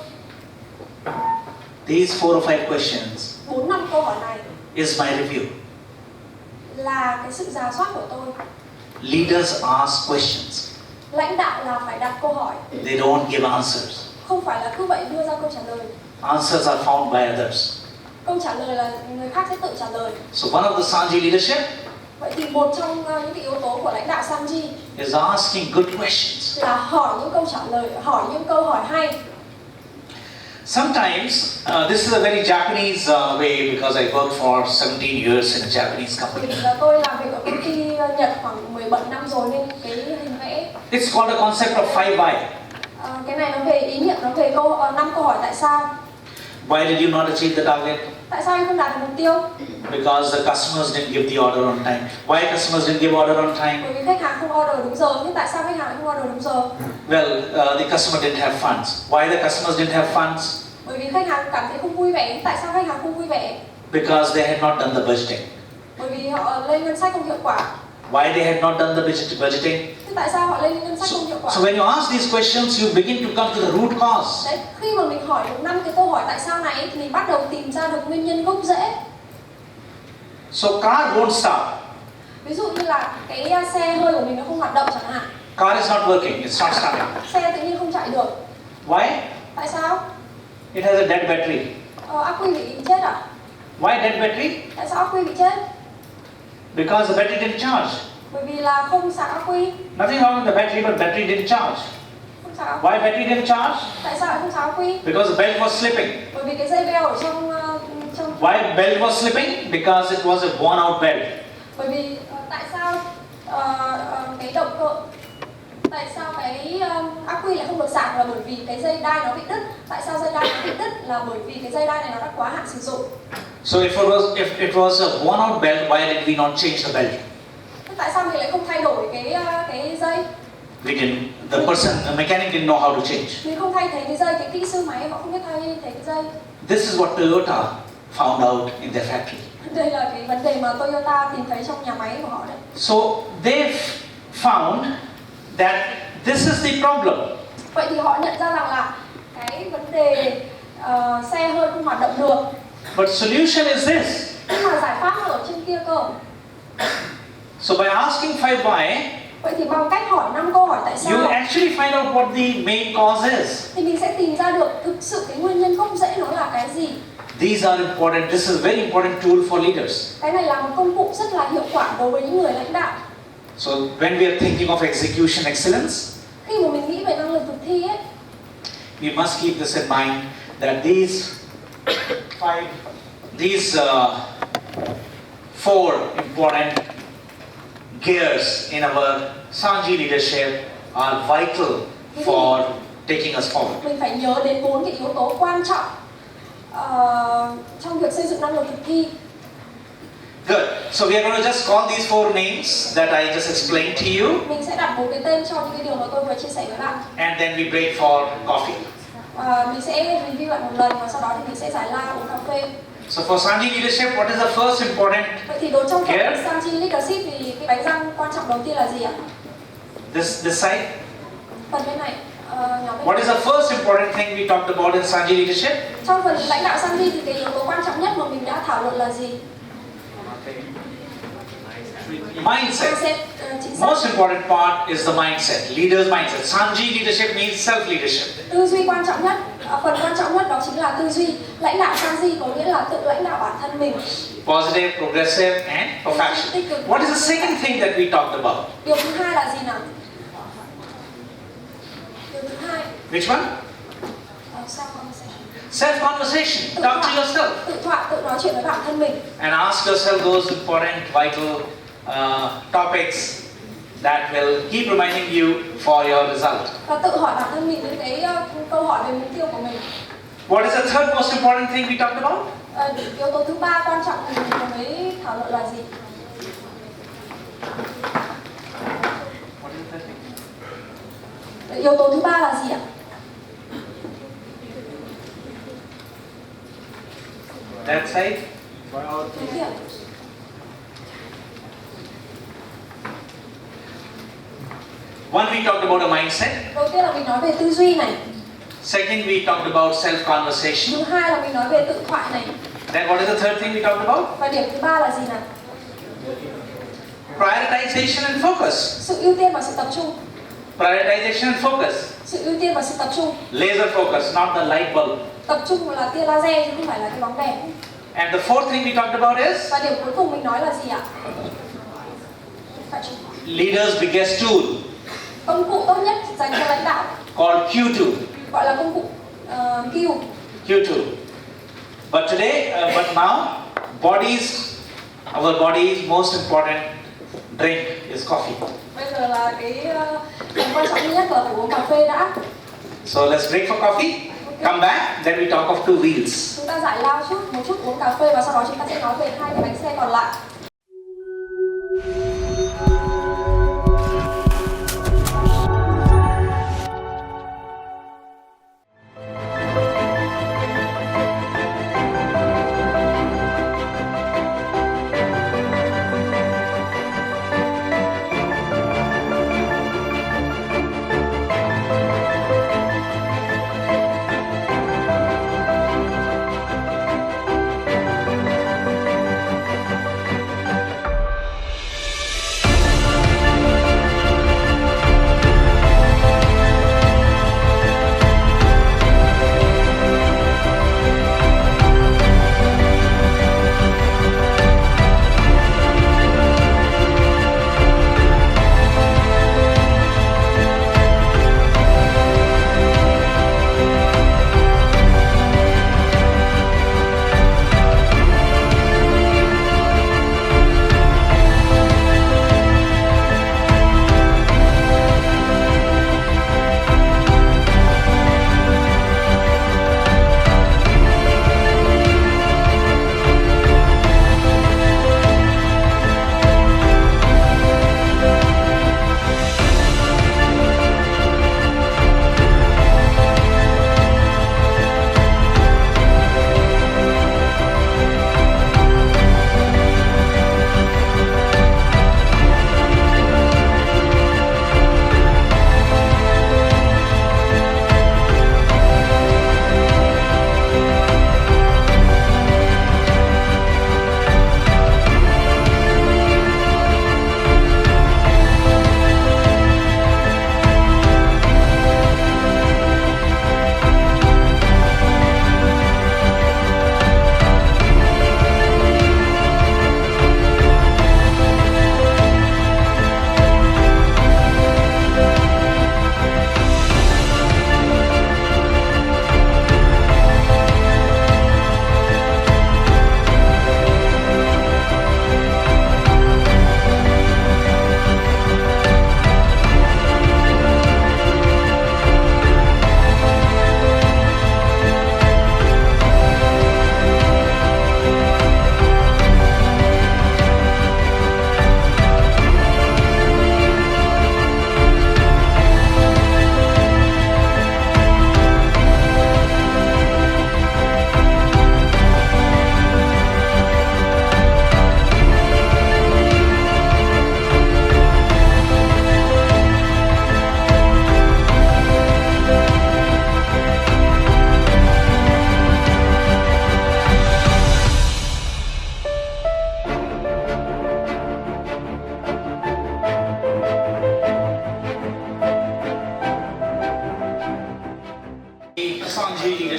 These 4 or 5 questions 4-5 câu hỏi này is my review. là cái sự rà soát của tôi. Leaders ask questions. Lãnh đạo là phải đặt câu hỏi, They don't give answers. không phải là cứ vậy đưa ra câu trả lời. Answers are found by others. Câu trả lời là người khác sẽ tự trả lời. So one of the Sanji leadership Vậy thì một trong những cái yếu tố của lãnh đạo Sanji is asking good questions. là hỏi những câu trả lời, hỏi những câu hỏi hay. Sometimes, this is a very Japanese way because I worked for 17 years in a Japanese company. Vì là tôi làm việc ở công ty Nhật khoảng 17 năm rồi nên cái hình vẽ It's called a concept of 5 why. cái này nó về ý niệm, nó về 5 câu hỏi tại sao. Why did you not achieve the target? Tại sao anh không đạt được mục tiêu? Because the customers didn't give the order on time. Why customers didn't give order on time? Bởi vì khách hàng không order đúng giờ. Nhưng tại sao khách hàng lại không order đúng giờ? Well, the customer didn't have funds. Why the customers didn't have funds? Bởi vì khách hàng cảm thấy không vui vẻ. Tại sao khách hàng không vui vẻ? Because they had not done the budgeting. Bởi vì họ lên ngân sách không hiệu quả. Why they had not done the budgeting? Thế tại sao họ lên ngân sách không hiệu quả? So when you ask these questions, you begin to come to the root cause. Đấy, khi mà mình hỏi được 5 cái câu hỏi tại sao này thì mình bắt đầu tìm ra được nguyên nhân gốc rễ. So car won't start. Ví dụ như là cái xe hơi của mình nó không hoạt động chẳng hạn. Car is not working, it's not starting. Xe tự nhiên không chạy được. Why? Tại sao? It has a dead battery. Ắc quy bị chết à? Why dead battery? Tại sao ắc quy bị chết? Because the battery didn't charge. Bởi vì là không sạc ắc quy. Nothing wrong with the battery, but battery didn't charge. Không sạc ắc quy. Why battery didn't charge? Tại sao lại không sạc ắc quy? Because the belt was slipping. Bởi vì cái dây beo ở trong Why belt was slipping? Because it was a worn out belt. bởi vì tại sao cái động cơ Tại sao cái ắc quy lại không được sạc là bởi vì cái dây đai nó bị đứt. Tại sao dây đai nó bị đứt là bởi vì cái dây đai này nó đã quá hạn sử dụng. So if it was a worn-out belt, why did we not change the belt? Tại sao mình lại không thay đổi cái dây? We didn't. The mechanic didn't know how to change. Mình không thay thế cái dây, cái kỹ sư máy họ không biết thay thế cái dây. This is what Toyota found out in their factory. Đây là cái vấn đề mà Toyota tìm thấy trong nhà máy của họ đấy. So they've found that this is the problem. Vậy thì họ nhận ra rằng là cái vấn đề xe hơi không hoạt động được. But solution is this. Nhưng mà giải pháp ở trên kia cơ. So by asking 5 why, Vậy thì bằng cách hỏi 5 câu hỏi tại you sao actually find out what the main cause is. thì mình sẽ tìm ra được thực sự cái nguyên nhân gốc rễ nó là cái gì. These are important. This is a very important tool for leaders. Cái này là một công cụ rất là hiệu quả đối với những người lãnh đạo. So when we are thinking of execution excellence, Khi mà mình nghĩ về năng lực thực thi ấy, we must keep this in mind that these 4 important gears in our Sanji leadership are vital for taking us forward. mình phải nhớ đến 4 cái yếu tố quan trọng trong việc xây dựng năng lực thực thi. Good. So we are going to just call these 4 names that I just explained to you, Mình sẽ đặt một cái tên cho những cái điều mà tôi vừa chia sẻ với bạn. and then we break for coffee. Mình sẽ review lại một lần và sau đó thì mình sẽ giải lao uống cà phê. So for Sanji leadership, what is the first important? Vậy thì đối trong Here. phần Sanji Leadership thì cái bánh răng quan trọng đầu tiên là gì ạ? This side. Phần bên này, nhóm bên What is the first important thing we talked about in Sanji leadership? Trong phần lãnh đạo Sanji thì cái yếu tố quan trọng nhất mà mình đã thảo luận là gì? Mindset. Mindset, chính xác. Most important part is the mindset, leader's mindset. Sanji leadership means self-leadership. Tư duy quan trọng nhất, phần quan trọng nhất đó chính là tư duy. Lãnh đạo Sanji có nghĩa là tự lãnh đạo bản thân mình. Positive, progressive, and perfection. What is the second thing that we talked about? Điều thứ hai là gì nào? Điều thứ hai, Which one? self-conversation. Self-conversation. Talk to yourself. Tự thoại, tự nói chuyện với bản thân mình. And ask yourself those important, vital topics that will keep reminding you for your result. Và tự hỏi bản thân mình những cái câu hỏi về mục tiêu của mình. What is the third most important thing we talked about? Yếu tố thứ ba quan trọng thì mình mới thảo luận là gì? What is the third thing? Yếu tố thứ ba là gì ạ? That side. Thứ kia. One, we talked about a mindset. Đầu tiên là mình nói về tư duy này. Second, we talked about self-conversation. Thứ hai là mình nói về tự thoại này. Then what is the third thing we talked about? Và điểm thứ ba là gì nào? Prioritization and focus. Sự ưu tiên và sự tập trung. Prioritization and focus. Sự ưu tiên và sự tập trung. Laser focus, not the light bulb. Tập trung là tia laser chứ không phải là cái bóng đèn. And the fourth thing we talked about is Và điểm cuối cùng mình nói là gì ạ? leader's biggest tool Công cụ tốt nhất dành cho lãnh đạo called Q2. gọi là công cụ Q. Q2. But today, but now, our body's most important drink is coffee. Bây giờ là cái quan trọng nhất là phải uống cà phê đã. So let's break for coffee. Come back, then we talk of 2 wheels. Chúng ta giải lao một chút uống cà phê và sau đó chúng ta sẽ nói về 2 cái bánh xe còn lại.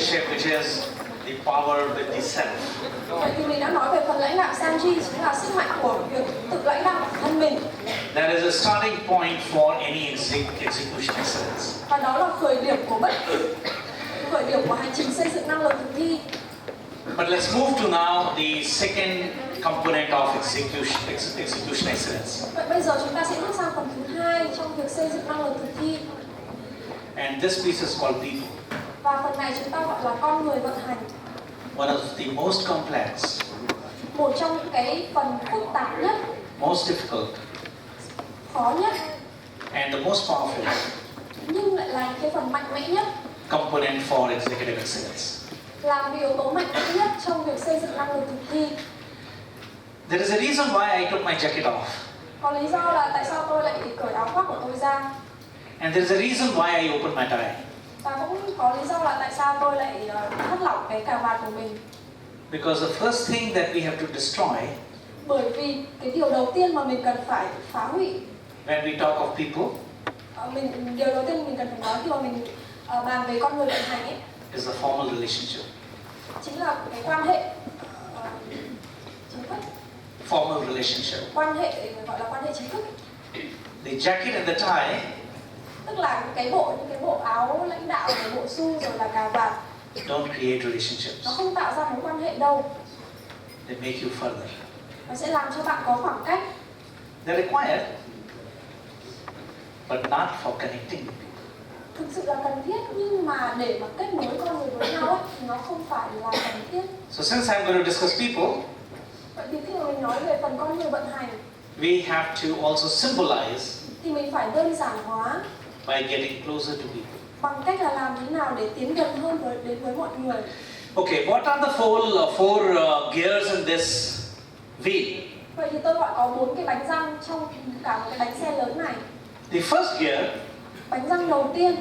leadership, which is the power with the self. Vậy thì mình đã nói về phần lãnh đạo Sanji, chính là sức mạnh của việc tự lãnh đạo bản thân mình. That is a starting point for any execution excellence. Và đó là khởi điểm của khởi điểm của hành trình xây dựng năng lực thực thi. But let's move to now the second component of execution excellence. Vậy bây giờ chúng ta sẽ bước sang phần thứ hai trong việc xây dựng năng lực thực thi. And this piece is called people. Và phần này chúng ta gọi là con người vận hành. One of the most complex, Một trong những cái phần phức tạp nhất, most difficult, khó nhất, and the most powerful nhưng lại là cái phần mạnh mẽ nhất, component for executive excellence. là cái yếu tố mạnh mẽ nhất trong việc xây dựng năng lực thực thi. There is a reason why I took my jacket off. Có lý do là tại sao tôi lại cởi áo khoác của tôi ra. And there is a reason why I opened my tie. Và cũng có lý do là tại sao tôi lại thắt lỏng cái cà vạt của mình. Because the first thing that we have to destroy Bởi vì cái điều đầu tiên mà mình cần phải phá hủy, when we talk of people điều đầu tiên mình cần phải nói khi mà mình bàn về con người vận hành ấy, is the formal relationship. chính là cái quan hệ chính thức, Formal relationship. quan hệ gọi là quan hệ chính thức, The jacket and the tie tức là những cái bộ áo lãnh đạo, cái bộ xu rồi là cà vạt, don't create relationships. nó không tạo ra mối quan hệ đâu, They make you further. nó sẽ làm cho bạn có khoảng cách. They're required, but not for connecting with people. Thực sự là cần thiết, nhưng mà để mà kết nối con người với nhau ấy, thì nó không phải là cần thiết. So since I'm going to discuss people, Vậy thì khi mà mình nói về phần con người vận hành, we have to also symbolize thì mình phải đơn giản hóa by getting closer to people. bằng cách là làm thế nào để tiến gần hơn đến với mọi người. Okay, what are the four gears in this wheel? Vậy thì tôi gọi có 4 cái bánh răng trong cả một cái bánh xe lớn này. The first gear, Bánh răng đầu tiên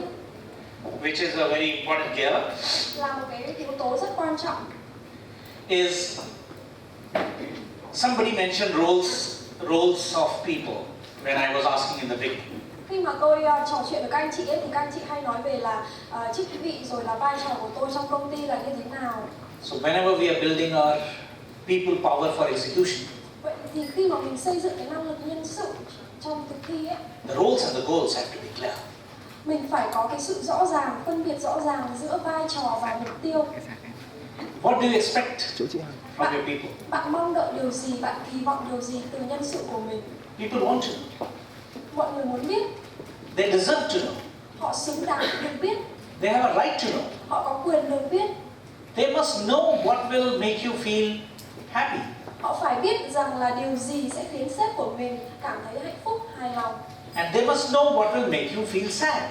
which is a very important gear, là một cái yếu tố rất quan trọng. is somebody mentioned roles of people when I was asking in the beginning. Khi mà tôi trò chuyện với các anh chị ấy, thì các anh chị hay nói về là chức vị rồi là vai trò của tôi trong công ty là như thế nào. So whenever we are building our people power for execution, Vậy thì khi mà mình xây dựng cái năng lực nhân sự trong thực thi ấy, the roles and the goals have to be clear. mình phải có cái sự rõ ràng, phân biệt rõ ràng giữa vai trò và mục tiêu. What do you expect from your people? Bạn mong đợi điều gì, bạn kỳ vọng điều gì từ nhân sự của mình? People want to know. Mọi người muốn biết, They deserve to know. họ xứng đáng được biết, They have a right to know. họ có quyền được biết. They must know what will make you feel happy. Họ phải biết rằng là điều gì sẽ khiến sếp của mình cảm thấy hạnh phúc, hài lòng. And they must know what will make you feel sad.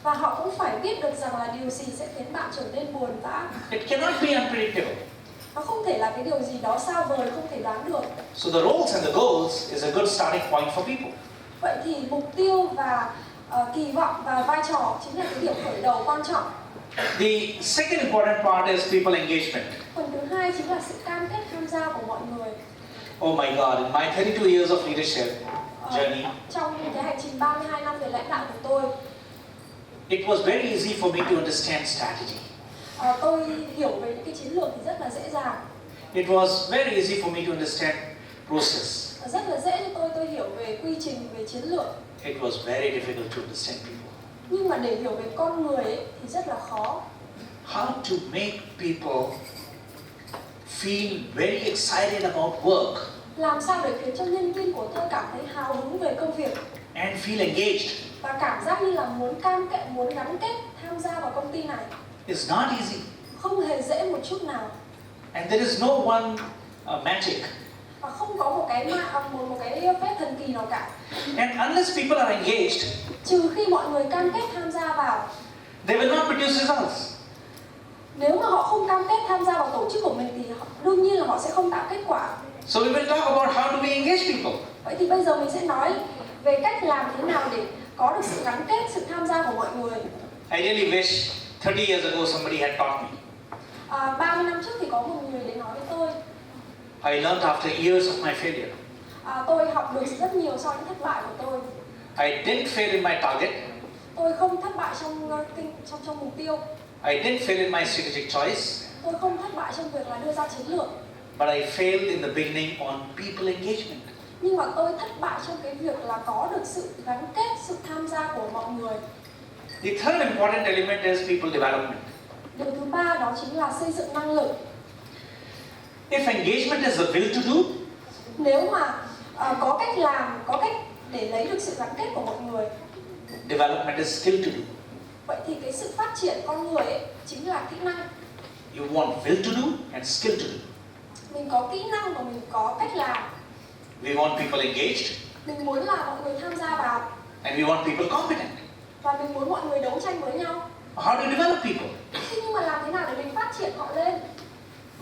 Và họ cũng phải biết được rằng là điều gì sẽ khiến bạn trở nên buồn bã. It cannot be unpredictable. Nó không thể là cái điều gì đó xa vời, không thể đoán được. So the roles and the goals is a good starting point for people. Vậy thì mục tiêu và kỳ vọng và vai trò chính là cái điểm khởi đầu quan trọng. The second important part is people engagement. Phần thứ hai chính là sự cam kết tham gia của mọi người. Oh my God, in my 32 years of leadership journey, Trong cái hành trình 32 năm về lãnh đạo của tôi, it was very easy for me to understand strategy. tôi hiểu về những cái chiến lược thì rất là dễ dàng. It was very easy for me to understand process. Rất là dễ cho tôi hiểu về quy trình, về chiến lược. It was very difficult to understand people. Nhưng mà để hiểu về con người ấy, thì rất là khó. How to make people feel very excited about work Làm sao để khiến cho nhân viên của tôi cảm thấy hào hứng về công việc and feel engaged và cảm giác như là muốn cam kết, muốn gắn kết tham gia vào công ty này. is not easy. Không hề dễ một chút nào. And there is no one magic. Và không có một cái phép thần kỳ nào cả. And unless people are engaged, Trừ khi mọi người cam kết tham gia vào. they will not produce results. Nếu mà họ không cam kết tham gia vào tổ chức của mình thì đương nhiên là họ sẽ không tạo kết quả. So we will talk about how do we engage people. Vậy thì bây giờ mình sẽ nói về cách làm thế nào để có được sự gắn kết, sự tham gia của mọi người. I really wish 30 years ago somebody had taught me. 30 năm trước thì có một người đến nói với tôi. I learned after years of my failure. Tôi học được rất nhiều sau những thất bại của tôi. I didn't fail in my target. Tôi không thất bại trong mục tiêu. I didn't fail in my strategic choice, Tôi không thất bại trong việc là đưa ra chiến lược, but I failed in the beginning on people engagement. nhưng mà tôi thất bại trong cái việc là có được sự gắn kết, sự tham gia của mọi người. The third important element is people development. Điều thứ ba đó chính là xây dựng năng lực. If engagement is the will to do, Nếu mà có cách làm, có cách để lấy được sự gắn kết của mọi người, development is skill to do. vậy thì cái sự phát triển con người ấy chính là kỹ năng. You want will to do and skill to do. Mình có kỹ năng và mình có cách làm. We want people engaged Mình muốn là mọi người tham gia vào, and we want people competent. và mình muốn mọi người đấu tranh với nhau. How do you develop people? Thế nhưng mà làm thế nào để mình phát triển họ lên?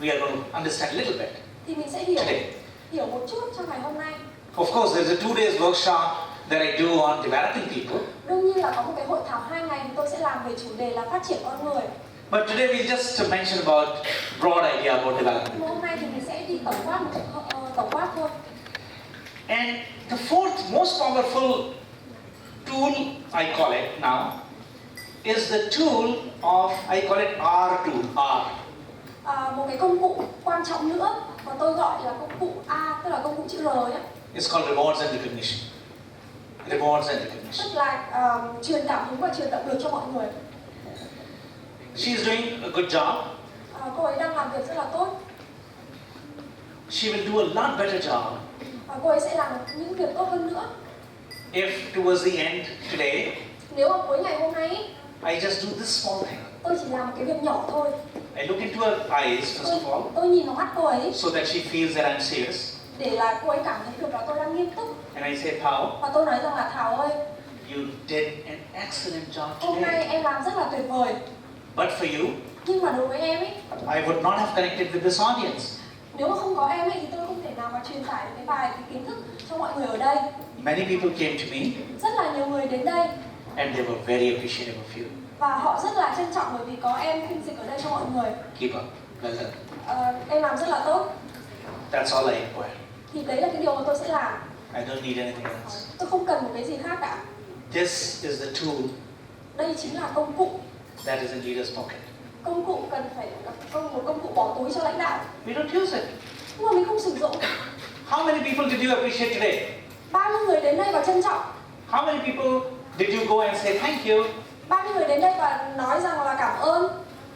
We are going to understand a little bit Thì mình sẽ today. hiểu một chút trong ngày hôm nay. Of course, there's a 2 days workshop that I do on developing people. Đương nhiên là có một cái hội thảo 2 ngày tôi sẽ làm về chủ đề là phát triển con người. But today we just mention about broad idea about development. Nhưng hôm nay thì mình sẽ đi tổng quát tổng quát thôi. And the fourth most powerful tool, I call it now, is the tool of, I call it R tool, R. Một cái công cụ quan trọng nữa mà tôi gọi là công cụ A, tức là công cụ chữ R nhé. It's called rewards and recognition. Rewards and recognition. Tức là truyền cảm hứng và truyền động lực cho mọi người. She's doing a good job. Cô ấy đang làm việc rất là tốt. She will do a lot better job Cô ấy sẽ làm những việc tốt hơn nữa. if towards the end today, Nếu mà cuối ngày hôm nay I just do this small thing. tôi chỉ làm một cái việc nhỏ thôi. I look into her eyes first of all, Tôi nhìn vào mắt cô ấy so that she feels that I'm serious. để là cô ấy cảm thấy được là tôi đang nghiêm túc. And I say, Pao, Và tôi nói rằng là Thảo ơi, you did an excellent job hôm nay today. em làm rất là tuyệt vời. But for you, Nhưng mà đối với em ấy, I would not have connected with this audience. nếu mà không có em ấy thì tôi không thể nào mà truyền tải được cái kiến thức cho mọi người ở đây. Many people came to me Rất là nhiều người đến đây and they were very appreciative of you. và họ rất là trân trọng bởi vì có em phiên dịch ở đây cho mọi người. Keep up. Well done. Em làm rất là tốt. That's all I require. Thì đấy là cái điều mà tôi sẽ làm. I don't need anything else. Tôi không cần một cái gì khác cả. This is the tool Đây chính là công cụ. that is in leader's pocket. Công cụ cần phải một công cụ bỏ túi cho lãnh đạo. We don't use it. Nhưng mà mình không sử dụng. How many people did you appreciate today? Bao nhiêu người đến đây và trân trọng? How many people did you go and say thank you? Bao nhiêu người đến đây và nói rằng là cảm ơn?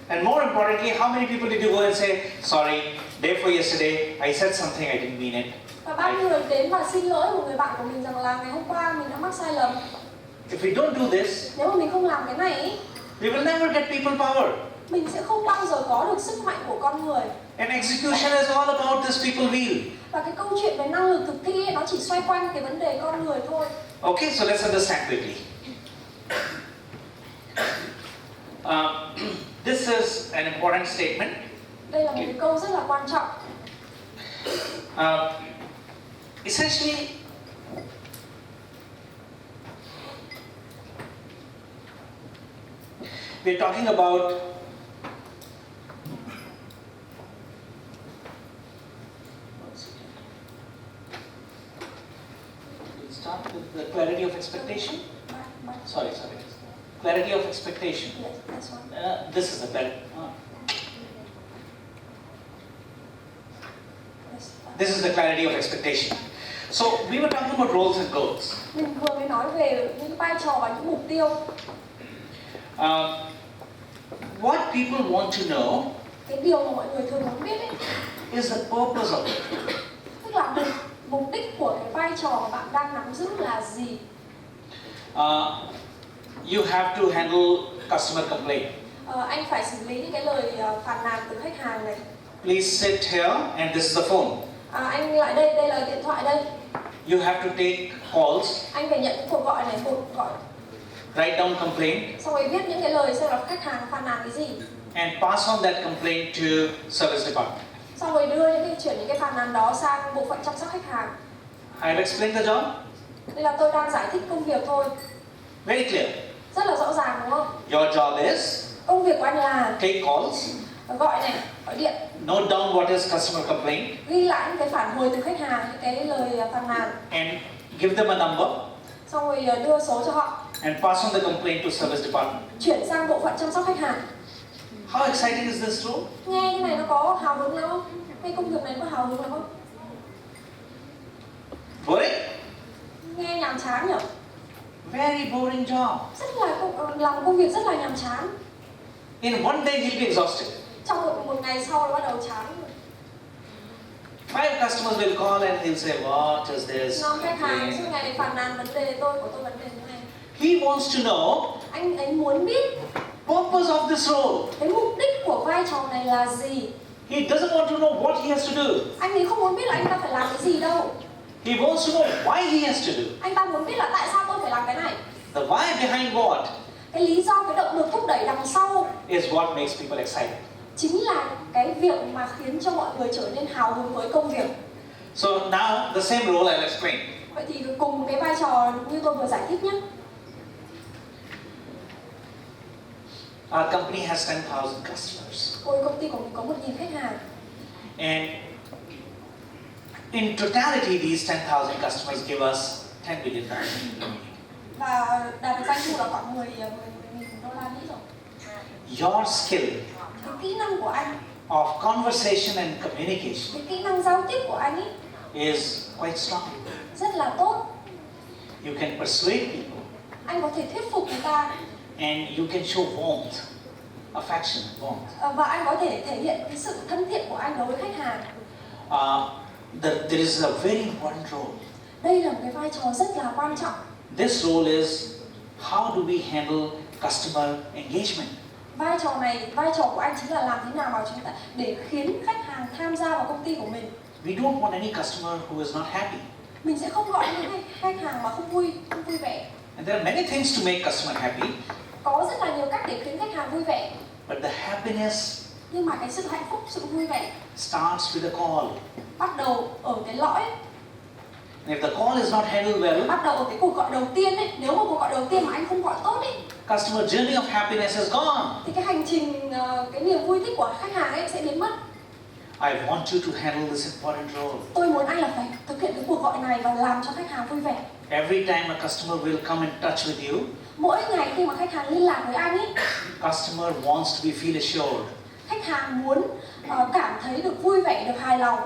And more importantly, how many people did you go and say, sorry, day for yesterday, I said something, I didn't mean it. Và bao nhiêu người đến và xin lỗi một người bạn của mình rằng là ngày hôm qua mình đã mắc sai lầm. If we don't do this, Nếu mà mình không làm cái này ý, we will never get people power. mình sẽ không bao giờ có được sức mạnh của con người. And execution is all about this people wheel. Và cái câu chuyện về năng lực thực thi ấy, nó chỉ xoay quanh cái vấn đề con người thôi. Okay, so let's understand quickly. This is an important statement. Đây là một cái câu rất là quan trọng. Essentially, we're talking about we'll start with the clarity of expectation. Sorry. Clarity of expectation. Yes, that's one. This is the clarity. Yes. This is the clarity of expectation. So we were talking about roles and goals. Mình vừa mới nói về những vai trò và những mục tiêu. What people want to know Cái điều mà mọi người thường muốn biết ấy, is the purpose of it. tức là mục đích của cái vai trò mà bạn đang nắm giữ là gì. You have to handle customer complaint. Anh phải xử lý những cái lời phàn nàn từ khách hàng này. Please sit here, and this is the phone. Anh lại đây, đây là điện thoại đây. You have to take calls, Anh phải nhận những cuộc gọi này, cuộc gọi. write down complaint, Xong rồi viết những cái lời xem là khách hàng phàn nàn cái gì. and pass on that complaint to service department. Xong rồi chuyển những cái phàn nàn đó sang bộ phận chăm sóc khách hàng. I've explained the job. Đây là tôi đang giải thích công việc thôi. Very clear. Rất là rõ ràng đúng không? Your job is Công việc của anh là take calls, gọi này, gọi điện, note down what is customer complaint, ghi lại những cái phản hồi từ khách hàng, những cái lời phàn nàn. and give them a number, Xong rồi đưa số cho họ, and pass on the complaint to service department. chuyển sang bộ phận chăm sóc khách hàng. How exciting is this role? Nghe cái này nó có hào hứng lắm không? Cái công việc này có hào hứng lắm không? Boring? Nghe nhàm chán nhỉ? Very boring job. Rất là làm công việc rất là nhàm chán. In one day he'll be exhausted. Trong một ngày sau nó bắt đầu chán. 5 customers will call and he'll say, what is this? 5 khách hàng Okay. suốt ngày phàn nàn vấn đề của tôi vấn đề như này. He wants to know Anh ấy muốn biết purpose of this role. cái mục đích của vai trò này là gì. He doesn't want to know what he has to do. Anh ấy không muốn biết là anh ta phải làm cái gì đâu. He wants to know why he has to do. Anh ta muốn biết là tại sao tôi phải làm cái này. The why behind what Cái lý do, cái động lực thúc đẩy đằng sau is what makes people excited. chính là cái việc mà khiến cho mọi người trở nên hào hứng với công việc. So now the same role I'll explain. Vậy thì cùng cái vai trò như tôi vừa giải thích nhé. Our company has 10,000 customers. Công ty của mình có 1.000 khách hàng. And in totality, these 10,000 customers give us $10 billion. Và đạt được doanh thu là khoảng 10.000 đô la Mỹ rồi. Your skill Cái kỹ năng của anh, of conversation and communication cái kỹ năng giao tiếp của anh ấy is quite strong. rất là tốt. You can persuade people Anh có thể thuyết phục người ta and you can show warmth, affection, warmth. và anh có thể thể hiện cái sự thân thiện của anh đối với khách hàng. There is a very important role. Đây là một cái vai trò rất là quan trọng. This role is how do we handle customer engagement? Vai trò của anh chính là làm thế nào mà chúng ta để khiến khách hàng tham gia vào công ty của mình. We don't want any customer who is not happy. Mình sẽ không gọi những khách hàng mà không vui vẻ. And there are many things to make customer happy, Có rất là nhiều cách để khiến khách hàng vui vẻ. but the happiness Nhưng mà cái sự hạnh phúc, sự vui vẻ starts with a call. bắt đầu ở cái lõi, And if the call is not handled well, bắt đầu ở cái cuộc gọi đầu tiên ấy. Nếu mà cuộc gọi đầu tiên mà anh không gọi tốt ấy, customer journey of happiness is gone. thì cái hành trình, cái niềm vui thích của khách hàng ấy sẽ biến mất. I want you to handle this important role. Tôi muốn anh là phải thực hiện cái cuộc gọi này và làm cho khách hàng vui vẻ. Every time a customer will come in touch with you, Mỗi ngày khi mà khách hàng liên lạc với anh ấy, customer wants to be feel assured. khách hàng muốn cảm thấy được vui vẻ, được hài lòng.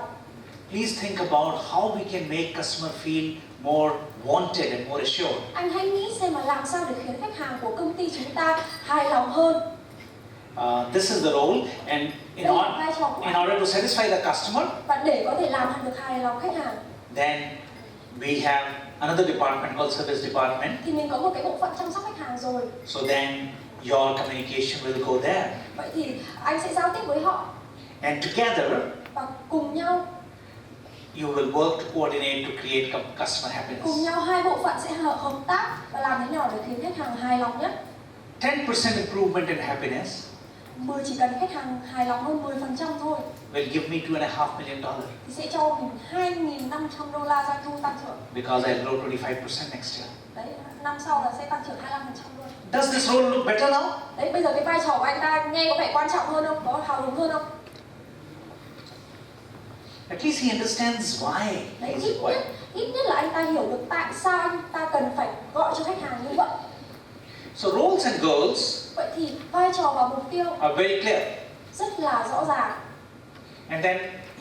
Please think about how we can make customer feel more wanted and more assured. Anh hãy nghĩ xem mà làm sao để khiến khách hàng của công ty chúng ta hài lòng hơn. This is the role, and in order to satisfy the customer, Và để có thể làm được hài lòng khách hàng then we have another department called service department. thì mình có một cái bộ phận chăm sóc khách hàng rồi. So then your communication will go there, Vậy thì anh sẽ giao tiếp với họ and together và cùng nhau you will work to coordinate to create customer happiness. cùng nhau hai bộ phận sẽ hợp tác và làm thế nào để khiến khách hàng hài lòng nhất. 10% improvement in happiness Chỉ cần khách hàng hài lòng hơn 10% thôi will give me $2.5 million thì sẽ cho mình 2.500 đô la doanh thu tăng trưởng. because I'll grow 25% next year. Đấy, năm sau là sẽ tăng trưởng 25% luôn. Does this role look better now? Đấy, bây giờ cái vai trò của anh ta nghe có vẻ quan trọng hơn không? Có hào hứng hơn không? At least he understands why Đấy, it's required. ít nhất là anh ta hiểu được tại sao anh ta cần phải gọi cho khách hàng như vậy. So roles and goals Vậy thì vai trò và mục tiêu are very clear. rất là rõ ràng. And then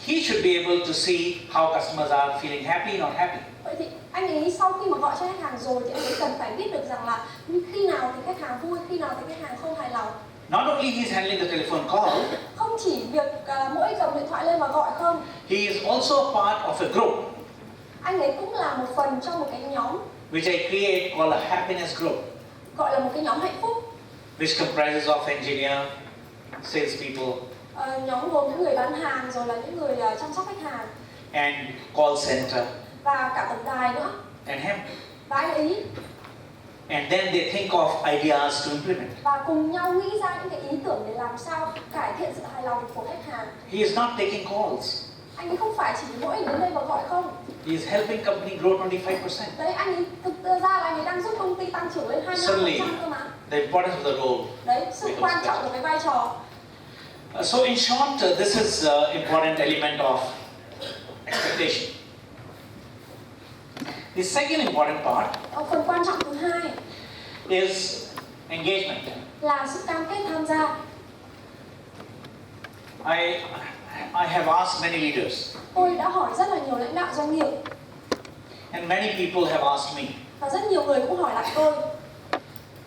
he should be able to see how customers are feeling happy, not happy. Vậy thì anh ấy sau khi mà gọi cho khách hàng rồi thì anh ấy cần phải biết được rằng là khi nào thì khách hàng vui, khi nào thì khách hàng không hài lòng. Not only he's handling the telephone call, Không chỉ việc mỗi cầm điện thoại lên và gọi không, he is also a part of a group anh ấy cũng là một phần trong một cái nhóm which I create called a happiness group, gọi là một cái nhóm hạnh phúc. which comprises of engineer, salespeople, Nhóm gồm những người bán hàng rồi là những người chăm sóc khách hàng and call center, và cả tổng đài nữa and him. và anh ấy, And then they think of ideas to implement. và cùng nhau nghĩ ra những cái ý tưởng để làm sao cải thiện sự hài lòng của khách hàng. He is not taking calls. Anh ấy không phải chỉ mỗi đến đây và gọi không. He is helping company grow 25%. Đấy, anh ấy thực ra là anh ấy đang giúp công ty tăng trưởng lên 25% cơ mà. The importance of the role. Đấy, sự quan trọng của cái vai trò. So in short, this is important element of expectation. The second important part Phần quan trọng thứ hai is engagement. là sự cam kết tham gia. I have asked many leaders, Tôi đã hỏi rất là nhiều lãnh đạo doanh nghiệp and many people have asked me, và rất nhiều người cũng hỏi lại tôi.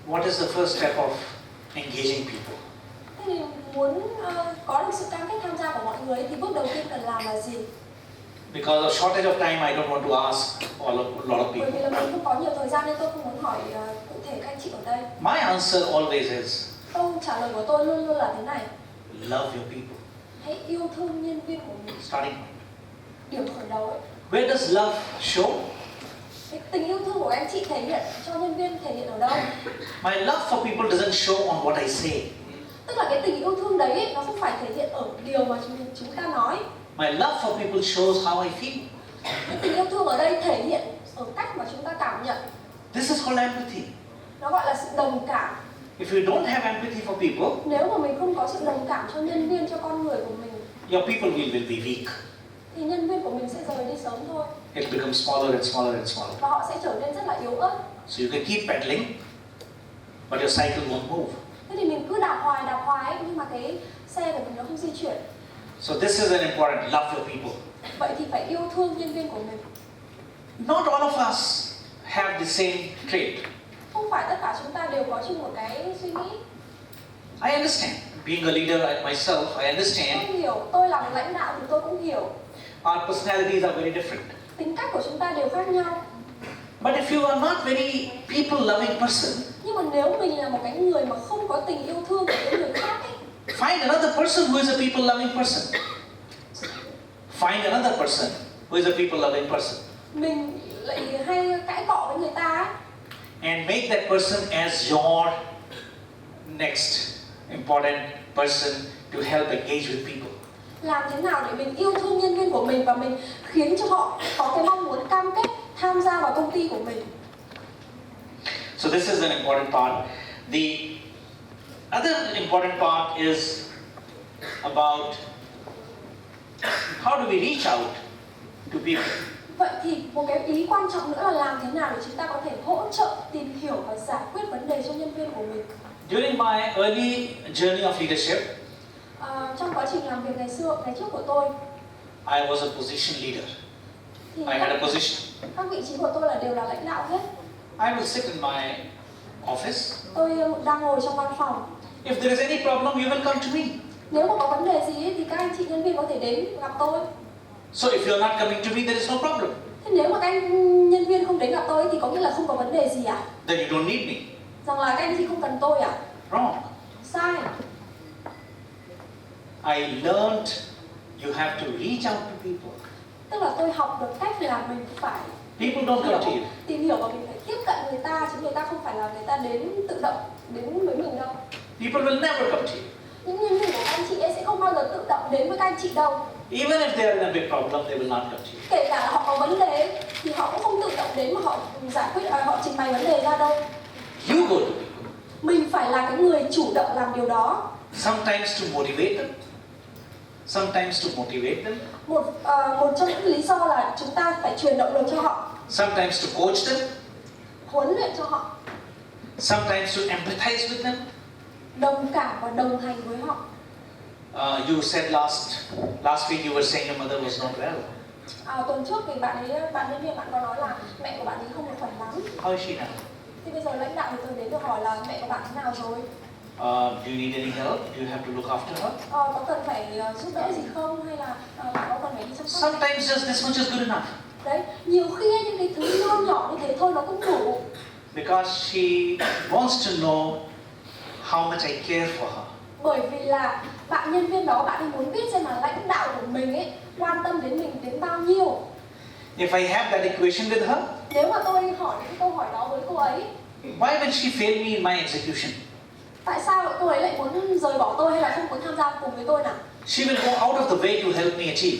what is the first step of engaging people? Thế thì muốn có được sự cam kết tham gia của mọi người thì bước đầu tiên cần làm là gì? Because of shortage of time, I don't want to ask a lot of Bởi people. vì là mình không có nhiều thời gian nên tôi không muốn hỏi cụ thể các anh chị ở đây. My answer always is, Câu trả lời của tôi luôn luôn là thế này: love your people. hãy yêu thương nhân viên của mình. Starting point. Điểm khởi đầu ấy, Where does love show? cái tình yêu thương của anh chị thể hiện cho nhân viên thể hiện ở đâu? My love for people doesn't show on what I say. Tức là cái tình yêu thương đấy ấy, nó không phải thể hiện ở điều mà chúng ta nói. My love for people shows how I feel. Cái tình yêu thương ở đây thể hiện ở cách mà chúng ta cảm nhận. This is called empathy. Nó gọi là sự đồng cảm. If you don't have empathy for people, Nếu mà mình không có sự đồng cảm cho nhân viên, cho con người của mình, your people will be weak. thì nhân viên của mình sẽ rời đi sớm thôi. It becomes smaller and smaller and smaller. Và họ sẽ trở nên rất là yếu ớt. So you can keep pedaling, but your cycle won't move. Thế thì mình cứ đạp hoài ấy, nhưng mà cái xe của mình nó không di chuyển. So this is an important, love your people. Vậy thì phải yêu thương nhân viên của mình. Not all of us have the same trait. Không phải tất cả chúng ta đều có chung một cái suy nghĩ. I understand. Being a leader myself, I Tôi understand hiểu, tôi là một lãnh đạo thì tôi cũng hiểu. our personalities are very different. Tính cách của chúng ta đều khác nhau. But if you are not very people-loving person, Nhưng mà nếu mình là một cái người mà không có tình yêu thương của những người khác ấy, find another person who is a people-loving person. Find another person who is a people-loving person. mình lại hay cãi cọ với người ta ấy, And make that person as your next important person to help engage with people. làm thế nào để mình yêu thương nhân viên của mình và mình khiến cho họ có cái mong muốn cam kết tham gia vào công ty của mình. So this is an important part. The other important part is about how do we reach out to people. Vậy thì một cái ý quan trọng nữa là làm thế nào để chúng ta có thể hỗ trợ, tìm hiểu và giải quyết vấn đề cho nhân viên của mình. During my early journey of leadership, Trong quá trình làm việc ngày trước của tôi I was a position leader. thì I had a position. các vị trí của tôi là đều là lãnh đạo hết. I will sit in my office. Tôi đang ngồi trong văn phòng. If there is any problem, you will come to me. Nếu mà có vấn đề gì ấy, thì các anh chị nhân viên có thể đến gặp tôi. So if you are not coming to me, there is no problem. Thế nếu mà các anh nhân viên không đến gặp tôi thì có nghĩa là không có vấn đề gì à? Then you don't need me. Rằng là các anh chị không cần tôi à? Wrong. Sai. I learned you have to reach out to people. Tức là tôi học được cách là mình phải People don't come to you. tìm hiểu và mình phải tiếp cận người ta, chứ người ta không phải là người ta đến tự động đến với mình đâu. People will never come to you. Những nhân viên của các anh chị ấy sẽ không bao giờ tự động đến với các anh chị đâu. Even if they are in a big problem, they will not come to you. Kể cả là họ có vấn đề thì họ cũng không tự động đến mà họ giải quyết, họ trình bày vấn đề ra đâu. You go to people. Mình phải là cái người chủ động làm điều đó. Sometimes to motivate them. Sometimes to motivate them. Một trong những lý do là chúng ta phải truyền động lực cho họ, Sometimes to coach them. huấn luyện cho họ, Sometimes to empathize with them. đồng cảm và đồng hành với họ. You said last week you were saying your mother was not well. Tuần trước thì bạn nhân viên bạn có nói là mẹ của bạn ấy không được khỏe lắm. How is she now? Thì bây giờ lãnh đạo thì tôi đến tôi hỏi là mẹ của bạn thế nào rồi? Do you need any help? Do you have to look after her? Có cần phải giúp đỡ gì không, hay là có cần phải đi chăm sóc? Sometimes just this much is good enough. Đấy, nhiều khi những cái thứ nho nhỏ như thế thôi nó cũng đủ. Because she wants to know how much I care for her. Bởi vì là bạn nhân viên đó, bạn ấy muốn biết xem là lãnh đạo của mình ấy quan tâm đến mình đến bao nhiêu. If I have that equation with her, Nếu mà tôi hỏi những câu hỏi đó với cô ấy, why will she fail me in my execution? tại sao cô ấy lại muốn rời bỏ tôi hay là không muốn tham gia cùng với tôi nào? She will go out of the way to help me achieve.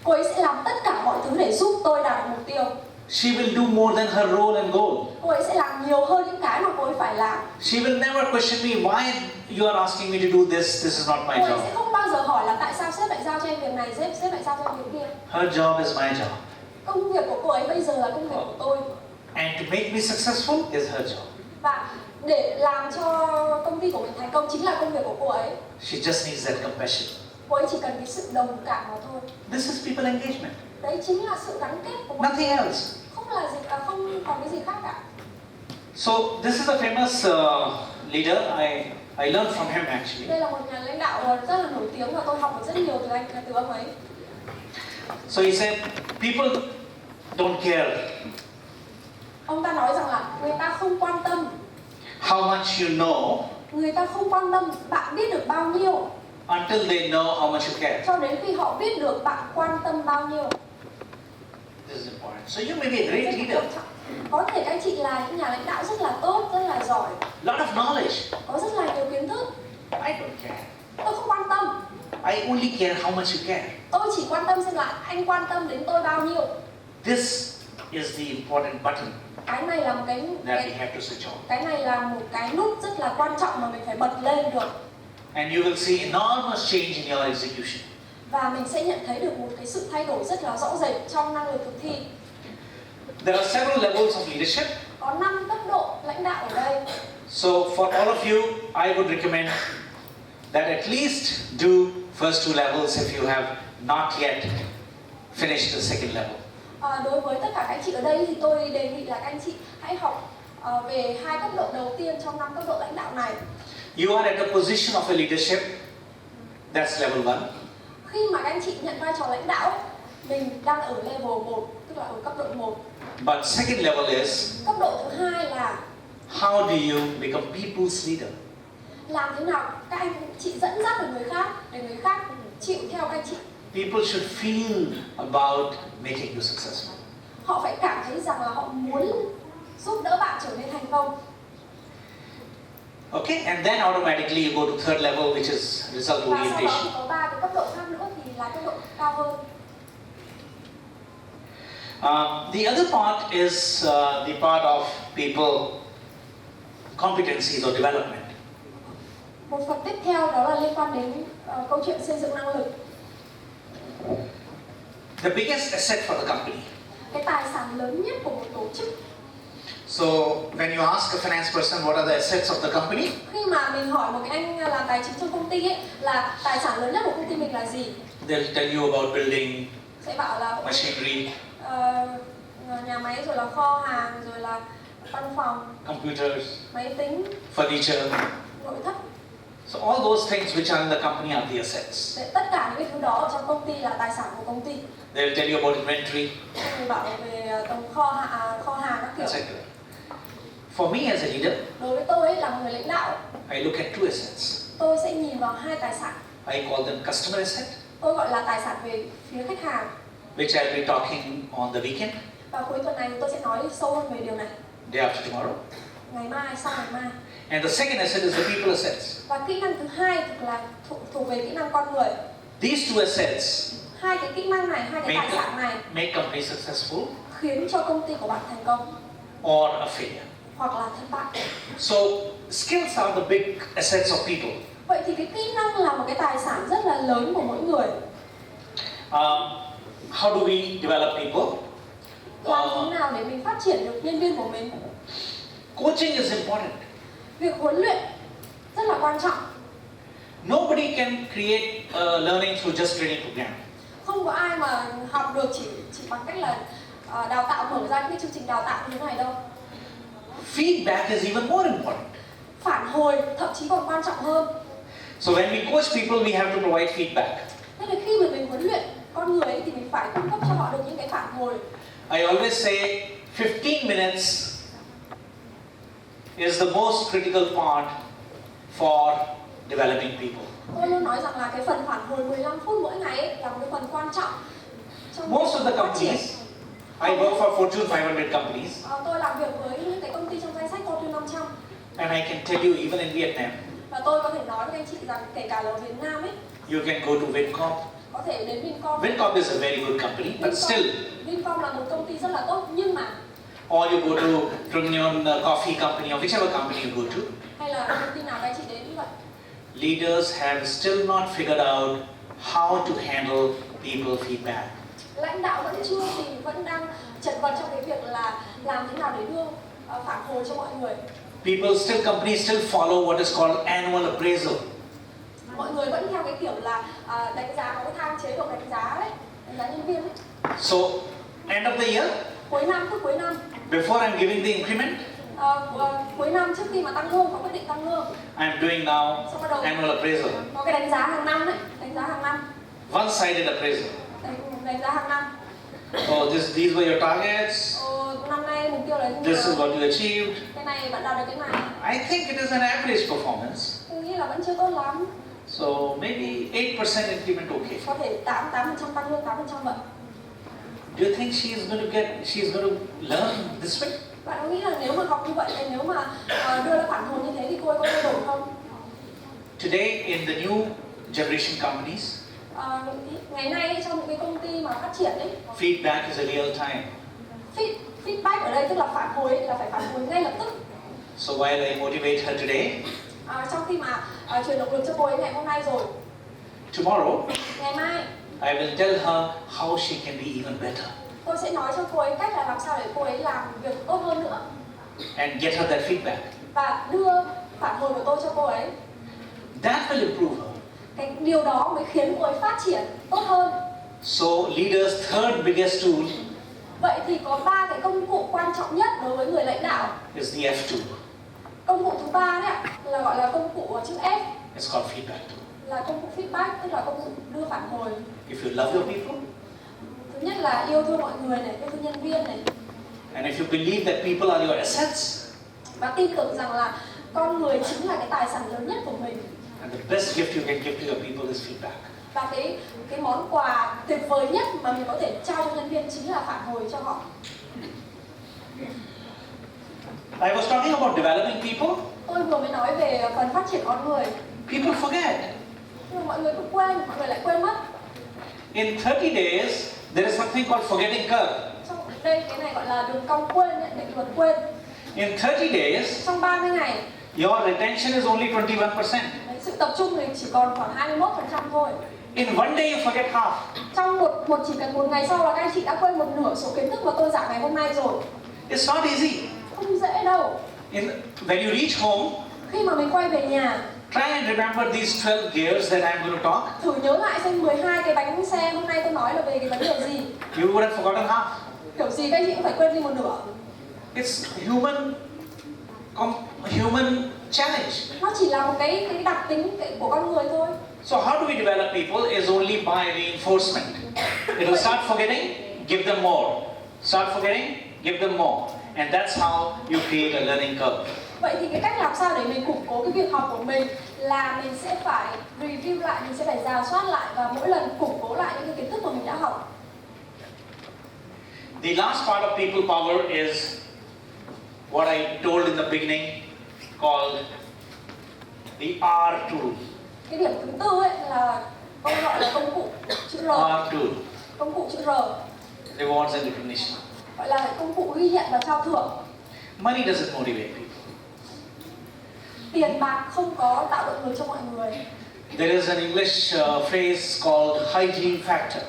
Cô ấy sẽ làm tất cả mọi thứ để giúp tôi đạt được mục tiêu. She will do more than her role and goal. Cô ấy sẽ làm nhiều hơn những cái mà cô ấy phải làm. She will never question me, why you are asking me to do this is not my Cô ấy job. sẽ không bao giờ hỏi là tại sao sếp lại giao cho em việc này, sếp lại giao cho em việc kia. Her job is my job. Công việc của cô ấy bây giờ là công việc của tôi. And to make me successful is her job. Và để làm cho công ty của mình thành công chính là công việc của cô ấy. She just needs that compassion. cô ấy chỉ cần cái sự đồng cảm mà thôi. This is people engagement. Đấy chính là sự gắn kết của mọi Nothing người. else. Không còn cái gì khác cả. So this is a famous leader. I learned from him actually. Đây là một nhà lãnh đạo rất là nổi tiếng và tôi học được rất nhiều từ ông ấy. So he said, people don't care Ông ta nói rằng là người ta không quan tâm, how much you know người ta không quan tâm bạn biết được bao nhiêu until they know how much you care. cho đến khi họ biết được bạn quan tâm bao nhiêu. This is important. So you may be a great Rất leader, quan trọng. Có thể các anh chị là những nhà lãnh đạo rất là tốt, rất là giỏi, lot of knowledge. có rất là nhiều kiến thức. I don't care. Tôi không quan tâm. I only care how much you care. Tôi chỉ quan tâm xem là anh quan tâm đến tôi bao nhiêu. This is the important button Cái này là một that we have to switch on. cái này là một cái nút rất là quan trọng mà mình phải bật lên được. And you will see enormous change in your execution. Và mình sẽ nhận thấy được một cái sự thay đổi rất là rõ rệt trong năng lực thực thi. There are several levels of leadership. Có 5 cấp độ lãnh đạo ở đây. So for all of you, I would recommend that at least do first two levels if you have not yet finished the second level. Đối với tất cả các anh chị ở đây thì tôi đề nghị là các anh chị hãy học về 2 cấp độ đầu tiên trong 5 cấp độ lãnh đạo này. You are at a position of a leadership, that's level 1. Khi mà các anh chị nhận vai trò lãnh đạo, mình đang ở level 1, tức là ở cấp độ 1. But second level is, Cấp độ thứ hai là how do you become people's leader? làm thế nào các anh chị dẫn dắt được người khác để người khác chịu theo các anh chị. People should feel about making you successful. Họ phải cảm thấy rằng là họ muốn giúp đỡ bạn trở nên thành công. Okay, and then automatically you go to third level, which is result Và sau đó orientation. thì có 3 cái cấp độ khác nữa thì là cấp độ cao hơn. The other part is the part of people competencies or development. Một phần tiếp theo đó là liên quan đến câu chuyện xây dựng năng lực. The biggest asset for the company. Cái tài sản lớn nhất của một tổ chức. So when you ask a finance person what are the assets of the company, Khi mà mình hỏi một cái anh làm tài chính trong công ty ấy là tài sản lớn nhất của công ty mình là gì, they'll tell you about building, sẽ bảo là machinery, nhà máy, rồi là kho hàng, rồi là văn phòng, computers, máy tính, furniture. nội thất. So all those things which are in the company are the assets. Tất cả những cái thứ đó ở trong công ty là tài sản của công ty. They'll tell you about inventory, Người bảo về tầng kho hàng các kiểu. etc. For me as a leader, Đối với tôi ấy, là một người lãnh đạo, I look at two assets. tôi sẽ nhìn vào 2 tài sản. I call them customer asset, Tôi gọi là tài sản về phía khách hàng. which I'll be talking on the weekend, Và cuối tuần này tôi sẽ nói sâu hơn về điều này. day after tomorrow. Ngày mai, sau ngày mai. And the second asset is the people assets. Và kỹ năng thứ hai là thuộc về kỹ năng con người. These two assets 2 cái kỹ năng này, 2 cái tài sản này make company successful khiến cho công ty của bạn thành công or a failure. hoặc là thất bại. So skills are the big assets of people. Vậy thì cái kỹ năng là một cái tài sản rất là lớn của mỗi người. How do we develop people? Làm thế nào để mình phát triển được nhân viên của mình? Coaching is important. Việc huấn luyện rất là quan trọng. Nobody can create learning through just training program. Không có ai mà học được chỉ bằng cách là đào tạo, mở ra những cái chương trình đào tạo như thế này đâu. Feedback is even more important. Phản hồi thậm chí còn quan trọng hơn. So when we coach people, we have to provide feedback. Thế thì khi mà mình huấn luyện con người ấy, thì mình phải cung cấp cho họ được những cái phản hồi. I always say 15 minutes is the most critical part for developing people. Tôi luôn nói rằng là cái phần phản hồi 15 phút mỗi ngày ấy là một cái phần quan trọng trong Most of the phát triển. companies, I work for Fortune 500 companies, Tôi làm việc với những cái công ty trong danh sách Fortune 500 and I can tell you even in Vietnam, và tôi có thể nói với anh chị rằng kể cả là ở Việt Nam ấy, you can go to Vincom. có thể đến Vincom. Vincom is a very good company, but still, Vincom là một công ty rất là tốt, nhưng mà or you go to Trunion Coffee Company or whichever company you go to, hay là công ty nào các anh chị đến như vậy, leaders have still not figured out how to handle people feedback. lãnh đạo vẫn đang chật vật trong cái việc là làm thế nào để đưa phản hồi cho mọi người. Companies still follow what is called annual appraisal. Mọi người vẫn theo cái kiểu là đánh giá có cái thang chế độ đánh giá đấy, đánh giá nhân viên ấy. So, end of the year, Cuối năm, tức cuối năm, before I'm giving the increment, cuối năm trước khi mà tăng lương, có quyết định tăng lương, I'm doing now xong bắt đầu annual appraisal, có cái đánh giá hàng năm đấy, đánh giá hàng năm, one-sided appraisal. đánh giá hàng năm. Oh, these were your targets. Năm nay mục tiêu là như This is nào? what you achieved. Cái này bạn đạt được cái này. I think it is an average performance. Tôi nghĩ là vẫn chưa tốt lắm. So maybe 8% increment okay. Có thể 8% tăng lương, 8% vậy. Do you think she's going to learn this way? Bạn có nghĩ là nếu mà học như vậy, nếu mà đưa ra phản hồi như thế thì cô ấy có thay đổi không? Today in the new generation companies, Ngày nay trong những cái công ty mà phát triển ấy, feedback is a real time. feedback ở đây tức là phản hồi ấy, là phải phản hồi ngay lập tức. So while I motivate her today, Trong khi mà truyền động lực cho cô ấy ngày hôm nay rồi, tomorrow ngày mai I will tell her how she can be even better tôi sẽ nói cho cô ấy cách là làm sao để cô ấy làm việc tốt hơn nữa and get her that feedback. và đưa phản hồi của tôi cho cô ấy. That will improve her. Cái điều đó mới khiến cô ấy phát triển tốt hơn. So leader's third biggest tool Vậy thì có 3 cái công cụ quan trọng nhất đối với người lãnh đạo. is the F tool. Công cụ thứ 3 đấy ạ, là gọi là công cụ chữ F, It's called feedback tool. là công cụ feedback, tức là công cụ đưa phản hồi. If you love your people, Thứ nhất là yêu thương mọi người này, yêu thương nhân viên này, and if you believe that people are your assets, và tin tưởng rằng là con người chính là cái tài sản lớn nhất của mình. and the best gift you can give to your people is feedback. Và cái món quà tuyệt vời nhất mà mình có thể trao cho nhân viên chính là phản hồi cho họ. I was talking about developing people. Tôi vừa mới nói về phần phát triển con người. People forget. Nhưng mà mọi người cứ quên, mọi người lại quên mất. In 30 days, there is something called forgetting curve. Trong đây cái này gọi là đường cong quên, định luật quên. In 30 days, Trong 30 ngày, your retention is only 21%. sự tập trung thì chỉ còn khoảng 21% thôi. In one day, you forget half. Trong chỉ cần một ngày sau là các anh chị đã quên một nửa số kiến thức mà tôi giảng ngày hôm nay rồi. It's not easy. Không dễ đâu. When you reach home, Khi mà mình quay về nhà, try and remember these 12 gears that I'm going to talk. thử nhớ lại xem 12 cái bánh xe hôm nay tôi nói là về cái vấn đề gì. You would have forgotten half. Kiểu gì các anh chị cũng phải quên đi một nửa. It's human challenge. Nó chỉ là một cái đặc tính của con người thôi. So how do we develop people is only by reinforcement. It will start forgetting, give them more. Start forgetting, give them more. And that's how you create a learning curve. Vậy thì cái cách làm sao để mình củng cố cái việc học của mình là mình sẽ phải review lại, mình sẽ phải rà soát lại và mỗi lần củng cố lại những cái kiến thức mà mình đã học. The last part of people power is what I told in the beginning, called the R tool. Cái điểm thứ tư ấy là gọi là công cụ chữ R. R tool, Công cụ chữ R rewards and recognition. gọi là công cụ ghi nhận và trao thưởng. Money doesn't motivate people. Tiền bạc không có tạo động lực cho mọi người. There is an English phrase called hygiene factor.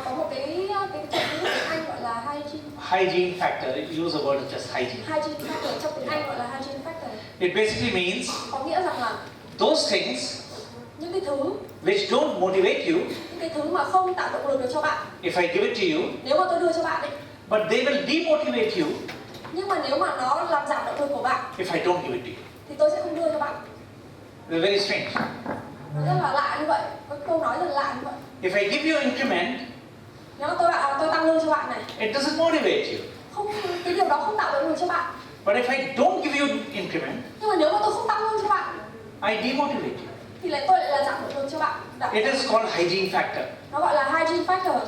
Có một cái thuật ngữ tiếng Anh gọi là Hygiene factor, use the word just hygiene. hygiene factor, trong tiếng Anh gọi là hygiene factor. It basically means Có nghĩa rằng là those things những cái thứ which don't motivate you, những cái thứ mà không tạo động lực được cho bạn, if I give it to you, nếu mà tôi đưa cho bạn ấy, but they will demotivate you nhưng mà nếu mà nó làm giảm động lực của bạn if I don't give it to you. thì tôi sẽ không đưa cho bạn. They're very strange. Nó rất là lạ như vậy, có câu nói rất là lạ như vậy. If I give you increment, Nếu mà tôi tăng lương cho bạn này, it doesn't motivate you. cái điều đó không tạo động lực cho bạn. But if I don't give you increment, Nhưng mà nếu mà tôi không tăng lương cho bạn I demotivate you. thì tôi lại là giảm động lực cho bạn. It is called hygiene factor. Nó gọi là hygiene factor.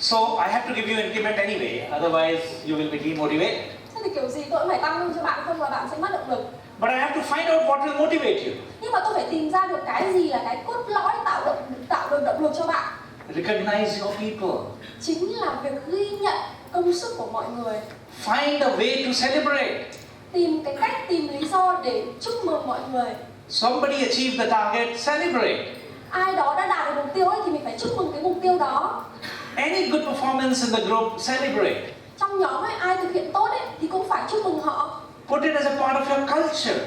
So I have to give you increment anyway, otherwise you will be demotivated. Thế thì kiểu gì tôi cũng phải tăng lương cho bạn, không là bạn sẽ mất động lực. But I have to find out what will motivate you. Nhưng mà tôi phải tìm ra được cái gì là cái cốt lõi tạo được động lực cho bạn. Recognize your people. Chính là việc ghi nhận công sức của mọi người. Find a way to celebrate. Tìm cái cách, tìm lý do để chúc mừng mọi người. Somebody achieved the target, celebrate. Ai đó đã đạt được mục tiêu ấy thì mình phải chúc mừng cái mục tiêu đó. Any good performance in the group, celebrate. Trong nhóm ấy ai thực hiện tốt ấy thì cũng phải chúc mừng họ. Put it as a part of your culture.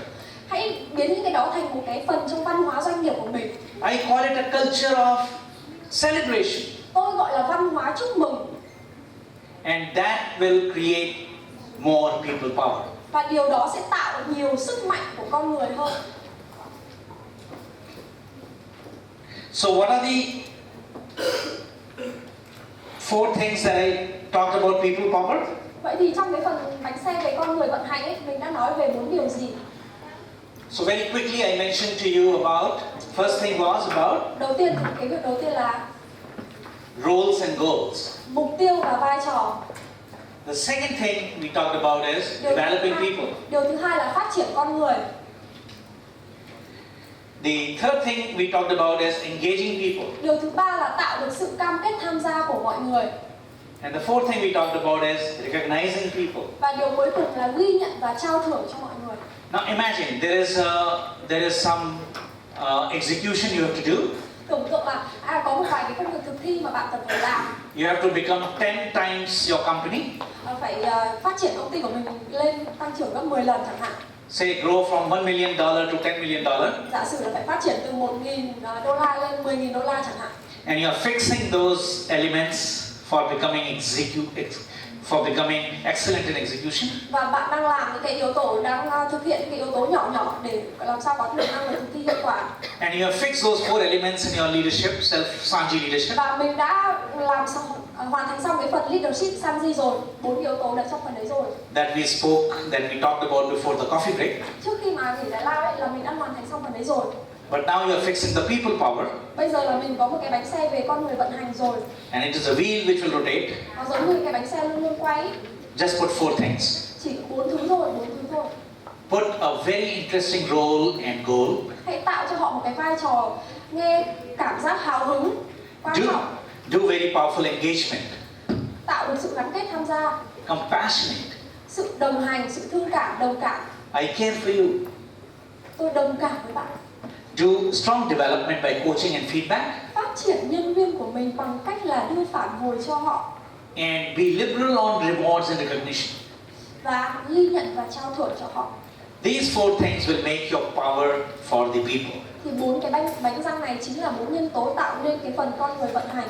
Hãy biến những cái đó thành một cái phần trong văn hóa doanh nghiệp của mình. I call it a culture of celebration. Tôi gọi là văn hóa chúc mừng. And that will create more people power. Và điều đó sẽ tạo nhiều sức mạnh của con người hơn. So what are the 4 things that I talked about people power? Vậy thì trong cái phần bánh xe về con người vận hành ấy, mình đã nói về 4 điều gì? So very quickly I mentioned to you about, first thing was about Đầu tiên, cái việc đầu tiên là roles and goals. mục tiêu và vai trò. The second thing we talked about is developing people. Điều thứ hai là phát triển con người. The third thing we talked about is engaging people. Điều thứ ba là tạo được sự cam kết tham gia của mọi người. And the fourth thing we talked about is recognizing people. Và điều cuối cùng là ghi nhận và trao thưởng cho mọi người. Now imagine there is some execution you have to do. Tưởng tượng là có một vài cái công việc thực thi mà bạn cần phải làm. You have to become 10 times your company. Phải phát triển công ty của mình lên tăng trưởng gấp 10 lần chẳng hạn. Say grow from $1 million to $10 million. Giả sử là phải phát triển từ $1.000 lên $10.000 chẳng hạn. And you are fixing those elements for becoming excellent in execution. Và bạn đang làm những cái yếu tố, đang thực hiện những cái yếu tố nhỏ nhỏ để làm sao có được năng lực thực thi hiệu quả. And you have fixed those 4 elements in your leadership, self-Sanji leadership. Và mình đã làm xong, hoàn thành xong cái phần leadership Sanji rồi, 4 yếu tố đã trong phần đấy rồi. That we talked about before the coffee break. Trước khi mà nghỉ giải lao ấy là mình đã hoàn thành xong phần đấy rồi. But now you are fixing the people power. Bây giờ là mình có một cái bánh xe về con người vận hành rồi. And it is a wheel which will rotate. Nó giống như cái bánh xe luôn luôn quay. Just put 4 things. Chỉ 4 thứ thôi, 4 thứ thôi. Put a very interesting role and goal. Hãy tạo cho họ một cái vai trò nghe cảm giác hào hứng, quan trọng. Do very powerful engagement. Tạo được sự gắn kết tham gia. Compassionate. Sự đồng hành, sự thương cảm, đồng cảm. I care for you. Tôi đồng cảm với bạn. Do strong development by coaching and feedback. Phát triển nhân viên của mình bằng cách là đưa phản hồi cho họ. And be liberal on rewards and recognition. Và ghi nhận và trao thưởng cho họ. These 4 things will make your power for the people. Thì 4 cái bánh răng này chính là 4 nhân tố tạo nên cái phần con người vận hành.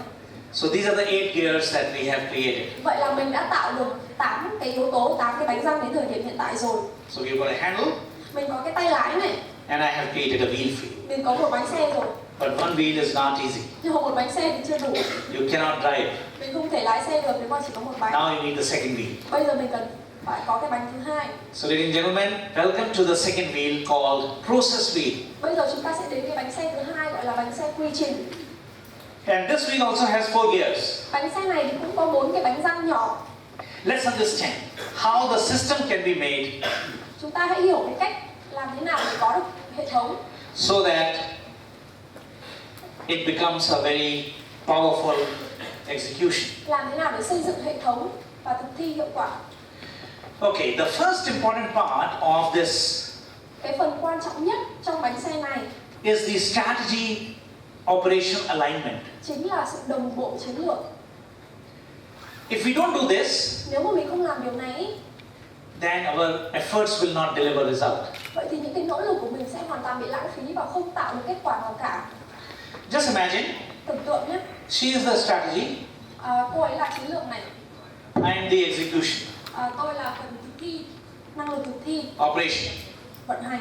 So these are the 8 gears that we have created. Vậy là mình đã tạo được 8 cái yếu tố, 8 cái bánh răng đến thời điểm hiện tại rồi. So you've got a handle. Mình có cái tay lái này. And I have created a wheel for you. Mình có một bánh xe rồi. But one wheel is not easy. Nhưng mà một bánh xe thì chưa đủ. You cannot drive. Mình không thể lái xe được nếu mà chỉ có một bánh. Now you need the second wheel. Bây giờ mình cần phải có cái bánh thứ hai. So ladies and gentlemen, welcome to the second wheel called process wheel. Bây giờ chúng ta sẽ đến cái bánh xe thứ hai gọi là bánh xe quy trình. And this wheel also has 4 gears. Bánh xe này thì cũng có 4 cái bánh răng nhỏ. Let's understand how the system can be made Chúng ta hãy hiểu cái cách làm thế nào để có được hệ thống. so that it becomes a very powerful execution. Làm thế nào để xây dựng hệ thống và thực thi hiệu quả. Okay, the first important part of this Cái phần quan trọng nhất trong bánh xe này is the strategy operation alignment. chính là sự đồng bộ chiến lược. If we don't do this, Nếu mà mình không làm điều này, then our efforts will not deliver result. vậy thì những cái nỗ lực của mình sẽ hoàn toàn bị lãng phí và không tạo được kết quả nào cả. Just imagine, Tưởng tượng nhé, she is the strategy, cô ấy là chiến lược này, I am the execution, tôi là phần thực thi, năng lực thực thi, operation. vận hành.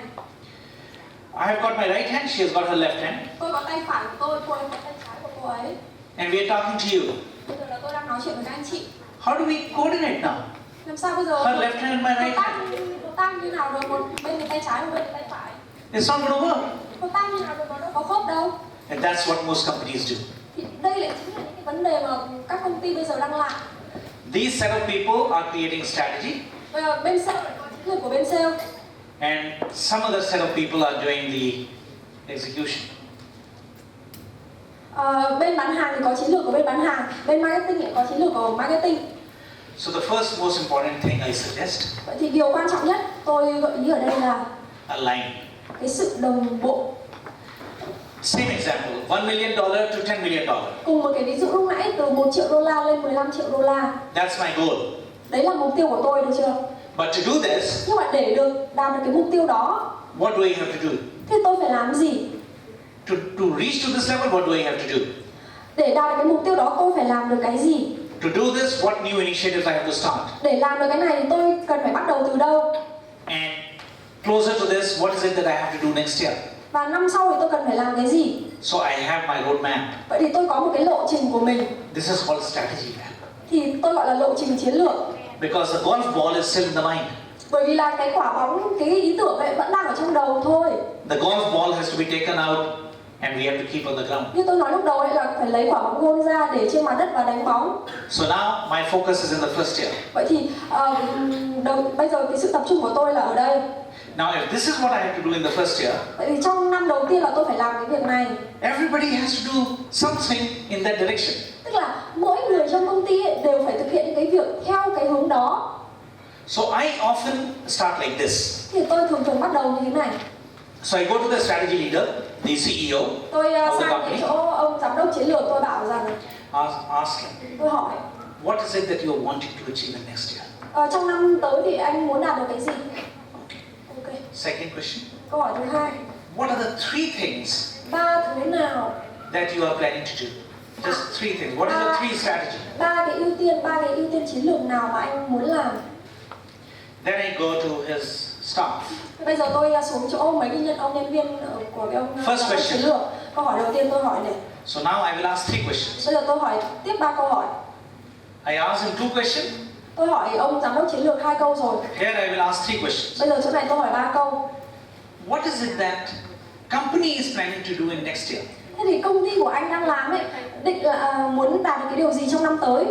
I have got my right hand, she has got her left hand, Tôi có tay phải của tôi có tay trái của cô ấy. and we are talking to you. Bây giờ là tôi đang nói chuyện với các anh chị. How do we coordinate now? Làm sao bây giờ? Her left hand and my right hand. Nó tăng như nào được? Một bên thì tay trái, một bên thì tay phải. It's not going to work. Nó tăng như nào được? Nó đâu có khớp đâu. And that's what most companies do. Thì đây lại chính là những cái vấn đề mà các công ty bây giờ đang làm. These set of people are creating strategy, Bây giờ bên sale lại có chiến lược của bên sale. and some other set of people are doing the execution. Bên bán hàng thì có chiến lược của bên bán hàng, bên marketing lại có chiến lược của marketing. So the first most important thing I suggest, Vậy thì điều quan trọng nhất tôi gợi ý ở đây là align. cái sự đồng bộ. Same example, $1 million to $10 million. Cùng một cái ví dụ lúc nãy, từ $1 triệu lên $15 triệu. That's my goal. Đấy là mục tiêu của tôi, được chưa? But to do this, Nhưng mà để đạt được cái mục tiêu đó what do I have to do? thì tôi phải làm gì? To reach to this level, what do I have to do? Để đạt được cái mục tiêu đó tôi phải làm được cái gì? To do this, what new initiatives I have to start? Để làm được cái này thì tôi cần phải bắt đầu từ đâu? And closer to this, what is it that I have to do next year? Và năm sau thì tôi cần phải làm cái gì? So I have my roadmap. Vậy thì tôi có một cái lộ trình của mình. This is called strategy map. Thì tôi gọi là lộ trình chiến lược. Because the golf ball is still in the mind. Bởi vì là cái quả bóng, cái ý tưởng ấy vẫn đang ở trong đầu thôi. The golf ball has to be taken out and we have to keep on the ground. Như tôi nói lúc đầu ấy là phải lấy quả bóng gôn ra để trên mặt đất và đánh bóng. So now my focus is in the first year. Vậy thì bây giờ cái sự tập trung của tôi là ở đây. Now if this is what I have to do in the first year, Vậy thì trong năm đầu tiên là tôi phải làm cái việc này. everybody has to do something in that direction. Tức là mỗi người trong công ty ấy đều phải thực hiện những cái việc theo cái hướng đó. So I often start like this. Thì tôi thường bắt đầu như thế này. So I go to the strategy leader, the CEO Tôi of the sang cái company, chỗ ông giám đốc chiến lược, tôi bảo rằng, ask him, tôi hỏi, what is it that you are wanting to achieve in next year? trong năm tới thì anh muốn đạt được cái gì? Okay. Ok. Second question, Câu hỏi thứ hai, what are the three things 3 thứ nào? that you are planning to do? Just three things. What is your three strategy? 3 cái ưu tiên chiến lược nào mà anh muốn làm? Then I go to his staff. Bây giờ tôi xuống chỗ mấy cái nhân viên của cái ông First giám đốc question. chiến lược. Câu hỏi đầu tiên tôi hỏi này. So now I will ask three questions. Bây giờ tôi hỏi tiếp 3 câu hỏi. I asked him two questions. Tôi hỏi ông giám đốc chiến lược 2 câu rồi. Here I will ask three questions. Bây giờ chỗ này tôi hỏi 3 câu. What is it that company is planning to do in next year? Thế thì công ty của anh đang làm ấy, định là muốn đạt được cái điều gì trong năm tới?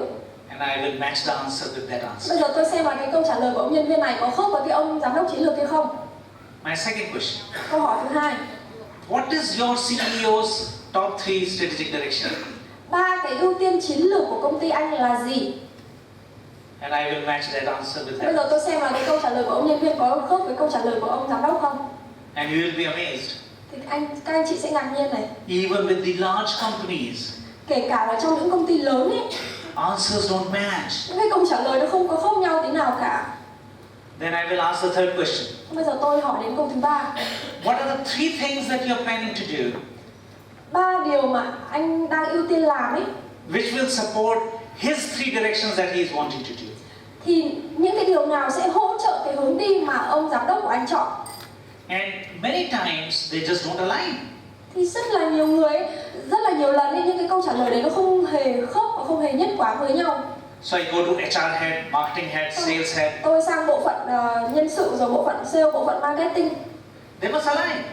And I will match the answer with that answer. Bây giờ tôi xem là cái câu trả lời của ông nhân viên này có khớp với cái ông giám đốc chiến lược kia không? My second question. Câu hỏi thứ hai, What is your CEO's top three strategic direction? 3 cái ưu tiên chiến lược của công ty anh là gì? And I will match that answer with Bây giờ that. tôi xem là cái câu trả lời của ông nhân viên có khớp với câu trả lời của ông giám đốc không? And you will be amazed. Thì các anh chị sẽ ngạc nhiên này. Even with the large companies, Kể cả là trong những công ty lớn ấy, answers don't match. những cái câu trả lời nó không có khác nhau tí nào cả. Then I will ask the third question. Bây giờ tôi hỏi đến câu thứ 3. What are the three things that you are planning to do 3 điều mà anh đang ưu tiên làm ấy, which will support his three directions that he is wanting to do? thì những cái điều nào sẽ hỗ trợ cái hướng đi mà ông giám đốc của anh chọn? And many times they just don't align. Thì rất là nhiều người, rất là nhiều lần ấy, những cái câu trả lời đấy nó không hề khớp và không hề nhất quán với nhau. So I go to HR head, marketing head, sales head. Tôi sang bộ phận nhân sự, rồi bộ phận sale, bộ phận marketing. They must align.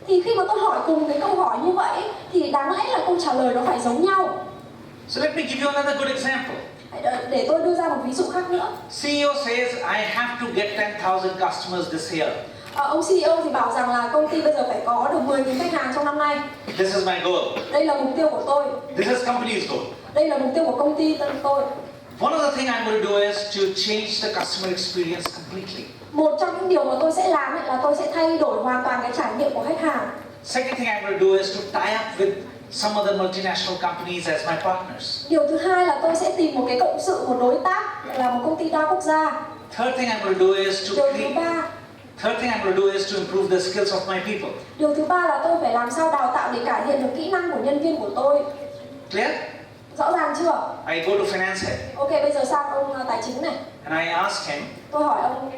Thì khi mà tôi hỏi cùng cái câu hỏi như vậy thì đáng lẽ là câu trả lời nó phải giống nhau. So let me give you another good example. Để tôi đưa ra một ví dụ khác nữa. CEO says I have to get 10,000 customers this year. Ông CEO thì bảo rằng là công ty bây giờ phải có được 10.000 khách hàng trong năm nay. This is my goal. Đây là mục tiêu của tôi. This is company's goal. Đây là mục tiêu của công ty tôi. One of the things I'm going to do is to change the customer experience completely. Một trong những điều mà tôi sẽ làm ấy là tôi sẽ thay đổi hoàn toàn cái trải nghiệm của khách hàng. Second thing I'm going to do is to tie up with some other multinational companies as my partners. Điều thứ hai là tôi sẽ tìm một cái cộng sự, một đối tác là một công ty đa quốc gia. Third thing I'm going to do is to Điều thứ ba, Third thing I'm going to do is to improve the skills of my people. điều thứ ba là tôi phải làm sao đào tạo để cải thiện được kỹ năng của nhân viên của tôi. Clear? Rõ ràng chưa? I go to finance head Ok, bây giờ sang ông tài chính này. and I ask him, Tôi hỏi ông,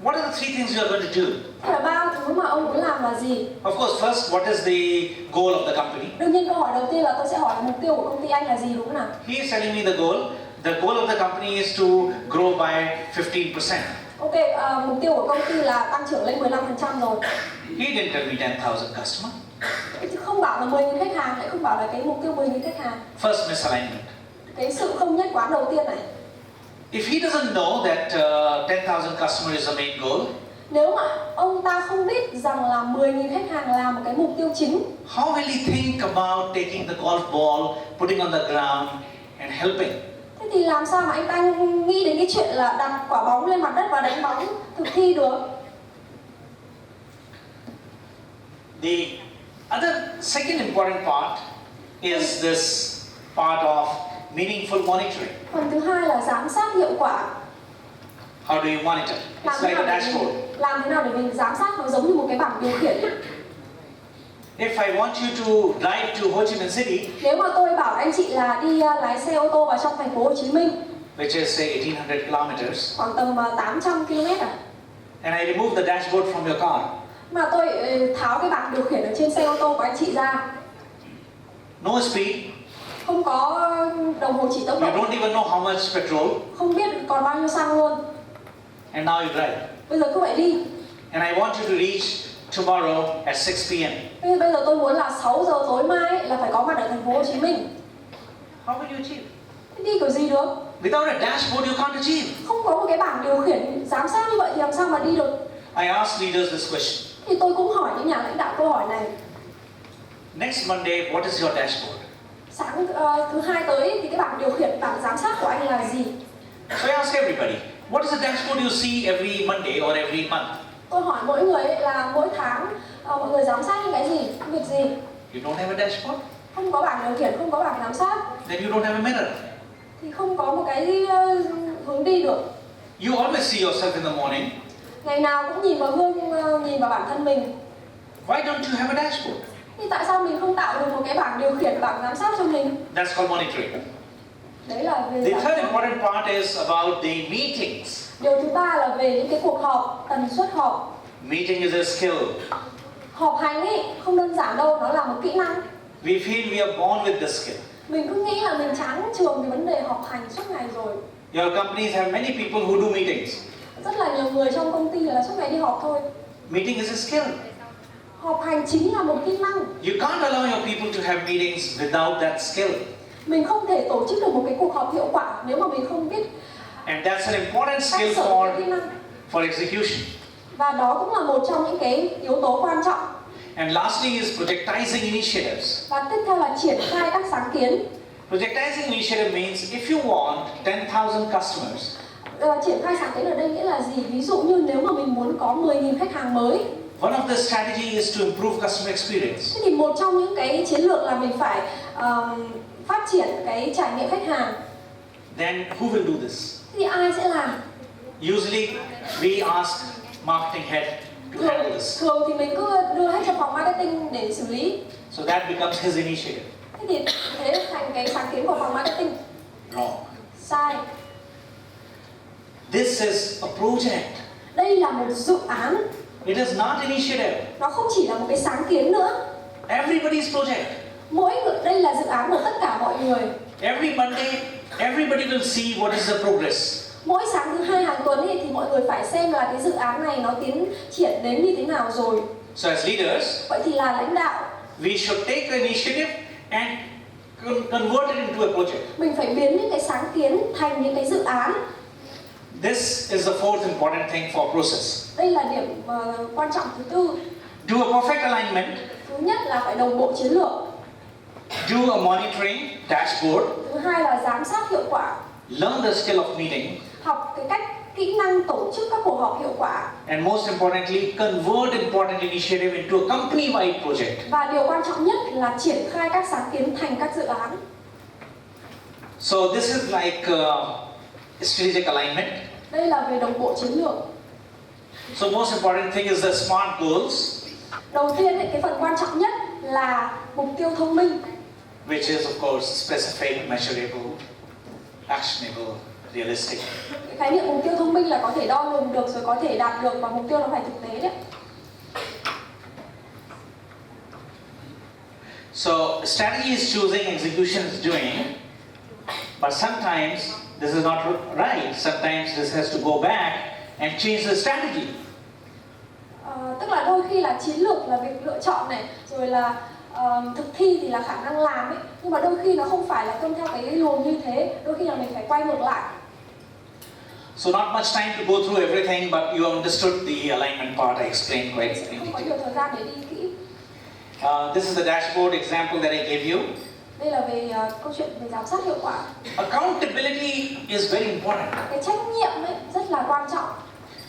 what are the three things you are going to do? thế là 3 thứ mà ông muốn làm là gì? Of course, first, what is the goal of the company? Đương nhiên câu hỏi đầu tiên là tôi sẽ hỏi mục tiêu của công ty anh là gì, đúng không nào? He is telling me the goal. The goal of the company is to grow by 15%. Ok, mục tiêu của công ty là tăng trưởng lên 15% rồi. He didn't tell me 10,000 customers. Chứ không bảo là 10.000 khách hàng, lại không bảo là cái mục tiêu 10.000 khách hàng. First misalignment. Cái sự không nhất quán đầu tiên này. If he doesn't know that 10,000 customers is the main goal, Nếu mà ông ta không biết rằng là 10.000 khách hàng là một cái mục tiêu chính, how will he think about taking the golf ball, putting on the ground and helping? thế thì làm sao mà anh ta nghĩ đến cái chuyện là đặt quả bóng lên mặt đất và đánh bóng thực thi được? The other second important part is this part of meaningful monitoring. Phần thứ hai là giám sát hiệu quả. How do you monitor? It's like a dashboard. Làm thế nào để mình giám sát nó giống như một cái bảng điều khiển ấy. If I want you to drive to Ho Chi Minh City, Nếu mà tôi bảo anh chị là đi lái xe ô tô vào trong thành phố Hồ Chí Minh, which is say 1800 kilometers, khoảng tầm 800 km and I remove the dashboard from your car, mà tôi tháo cái bảng điều khiển ở trên xe ô tô của anh chị ra, no speed, không có đồng hồ chỉ tốc you độ, don't even know how much petrol, không biết còn bao nhiêu xăng luôn. and now you drive. Bây giờ cứ phải đi. And I want you to reach tomorrow at 6 p.m. Bây giờ tôi muốn là 6 giờ tối mai là phải có mặt ở thành phố Hồ Chí Minh. How will you achieve? Thế đi kiểu gì được? Without a dashboard, you can't achieve. Không có một cái bảng điều khiển giám sát như vậy thì làm sao mà đi được? I asked leaders this question. Thì tôi cũng hỏi những nhà lãnh đạo câu hỏi này. Next Monday, what is your dashboard? Sáng thứ hai tới thì cái bảng điều khiển, bảng giám sát của anh là gì? So I asked everybody, what is the dashboard you see every Monday or every month? Tôi hỏi mỗi người ấy là mỗi tháng mọi người giám sát những cái gì, những việc gì? You don't have a dashboard? Không có bảng điều khiển, không có bảng giám sát Then you don't have a mirror. thì không có một cái hướng đi được. You always see yourself in the morning. Ngày nào cũng nhìn vào gương, nhìn vào bản thân mình. Why don't you have a dashboard? Thì tại sao mình không tạo được một cái bảng điều khiển, bảng giám sát cho mình? That's called monitoring. Đấy là về The giám third sát. important part is about the meetings. Điều thứ ba là về những cái cuộc họp, tần suất họp. Meeting is a skill. Họp hành ấy không đơn giản đâu, nó là một kỹ năng. We feel we are born with this skill. Mình cứ nghĩ là mình chán trường cái vấn đề họp hành suốt ngày rồi. Your companies have many people who do meetings. Rất là nhiều người trong công ty là suốt ngày đi họp thôi. Meeting is a skill. Họp hành chính là một kỹ năng. You can't allow your people to have meetings without that skill. Mình không thể tổ chức được một cái cuộc họp hiệu quả nếu mà mình không biết And that's an important cách skill sử dụng kỹ năng. for execution. Và đó cũng là một trong những cái yếu tố quan trọng. And lastly is projectizing initiatives. Và tiếp theo là triển khai các sáng kiến. Projectizing initiative means if you want 10,000 customers, Triển khai sáng kiến ở đây nghĩa là gì? Ví dụ như nếu mà mình muốn có 10.000 khách hàng mới, one of the strategy is to improve customer experience. thế thì một trong những cái chiến lược là mình phải phát triển cái trải nghiệm khách hàng. Then who will do this? Thế thì ai sẽ làm? Usually we ask marketing head to handle this. Thường thì mình cứ đưa hết cho phòng marketing để xử lý. So that becomes his initiative. Thế thì thế thành cái sáng kiến của phòng marketing. Wrong. Sai. This is a project. Đây là một dự án. It is not initiative. Nó không chỉ là một cái sáng kiến nữa. Everybody's project. Mỗi người, đây là dự án của tất cả mọi người. Every Monday, everybody will see what is the progress. Mỗi sáng thứ hai hàng tuần ấy, thì mọi người phải xem là cái dự án này nó tiến triển đến như thế nào rồi. So as leaders, Vậy thì là lãnh đạo, we should take the initiative and convert it into a project. mình phải biến những cái sáng kiến thành những cái dự án. This is the fourth important thing for process. Đây là điểm quan trọng thứ tư. Do a perfect alignment. Thứ nhất là phải đồng bộ chiến lược. Do a monitoring dashboard. Thứ hai là giám sát hiệu quả. Learn the skill of meeting. Học cái cách kỹ năng tổ chức các cuộc họp hiệu quả. And most importantly, convert important initiative into a company-wide project. Và điều quan trọng nhất là triển khai các sáng kiến thành các dự án. So this is like strategic alignment. Đây là về đồng bộ chiến lược. So most important thing is the SMART goals, Đầu tiên ấy, cái phần quan trọng nhất là mục tiêu thông minh. which is of course specific, measurable, actionable, realistic. Cái khái niệm mục tiêu thông minh là có thể đo lường được rồi có thể đạt được và mục tiêu nó phải thực tế đấy. So strategy is choosing, execution is doing, but sometimes this is not right. Sometimes this has to go back and change the strategy. Tức là đôi khi là chiến lược là việc lựa chọn này, rồi là thực thi thì là khả năng làm ấy, nhưng mà đôi khi nó không phải là tuân theo cái luồng như thế, đôi khi là mình phải quay ngược lại. So not much time to go through everything, but you understood the alignment part I explained quite in Không có detail. nhiều thời gian để đi kỹ. This is the dashboard example that I gave you. Đây là về câu chuyện về giám sát hiệu quả. Accountability is very important. Cái trách nhiệm ấy rất là quan trọng.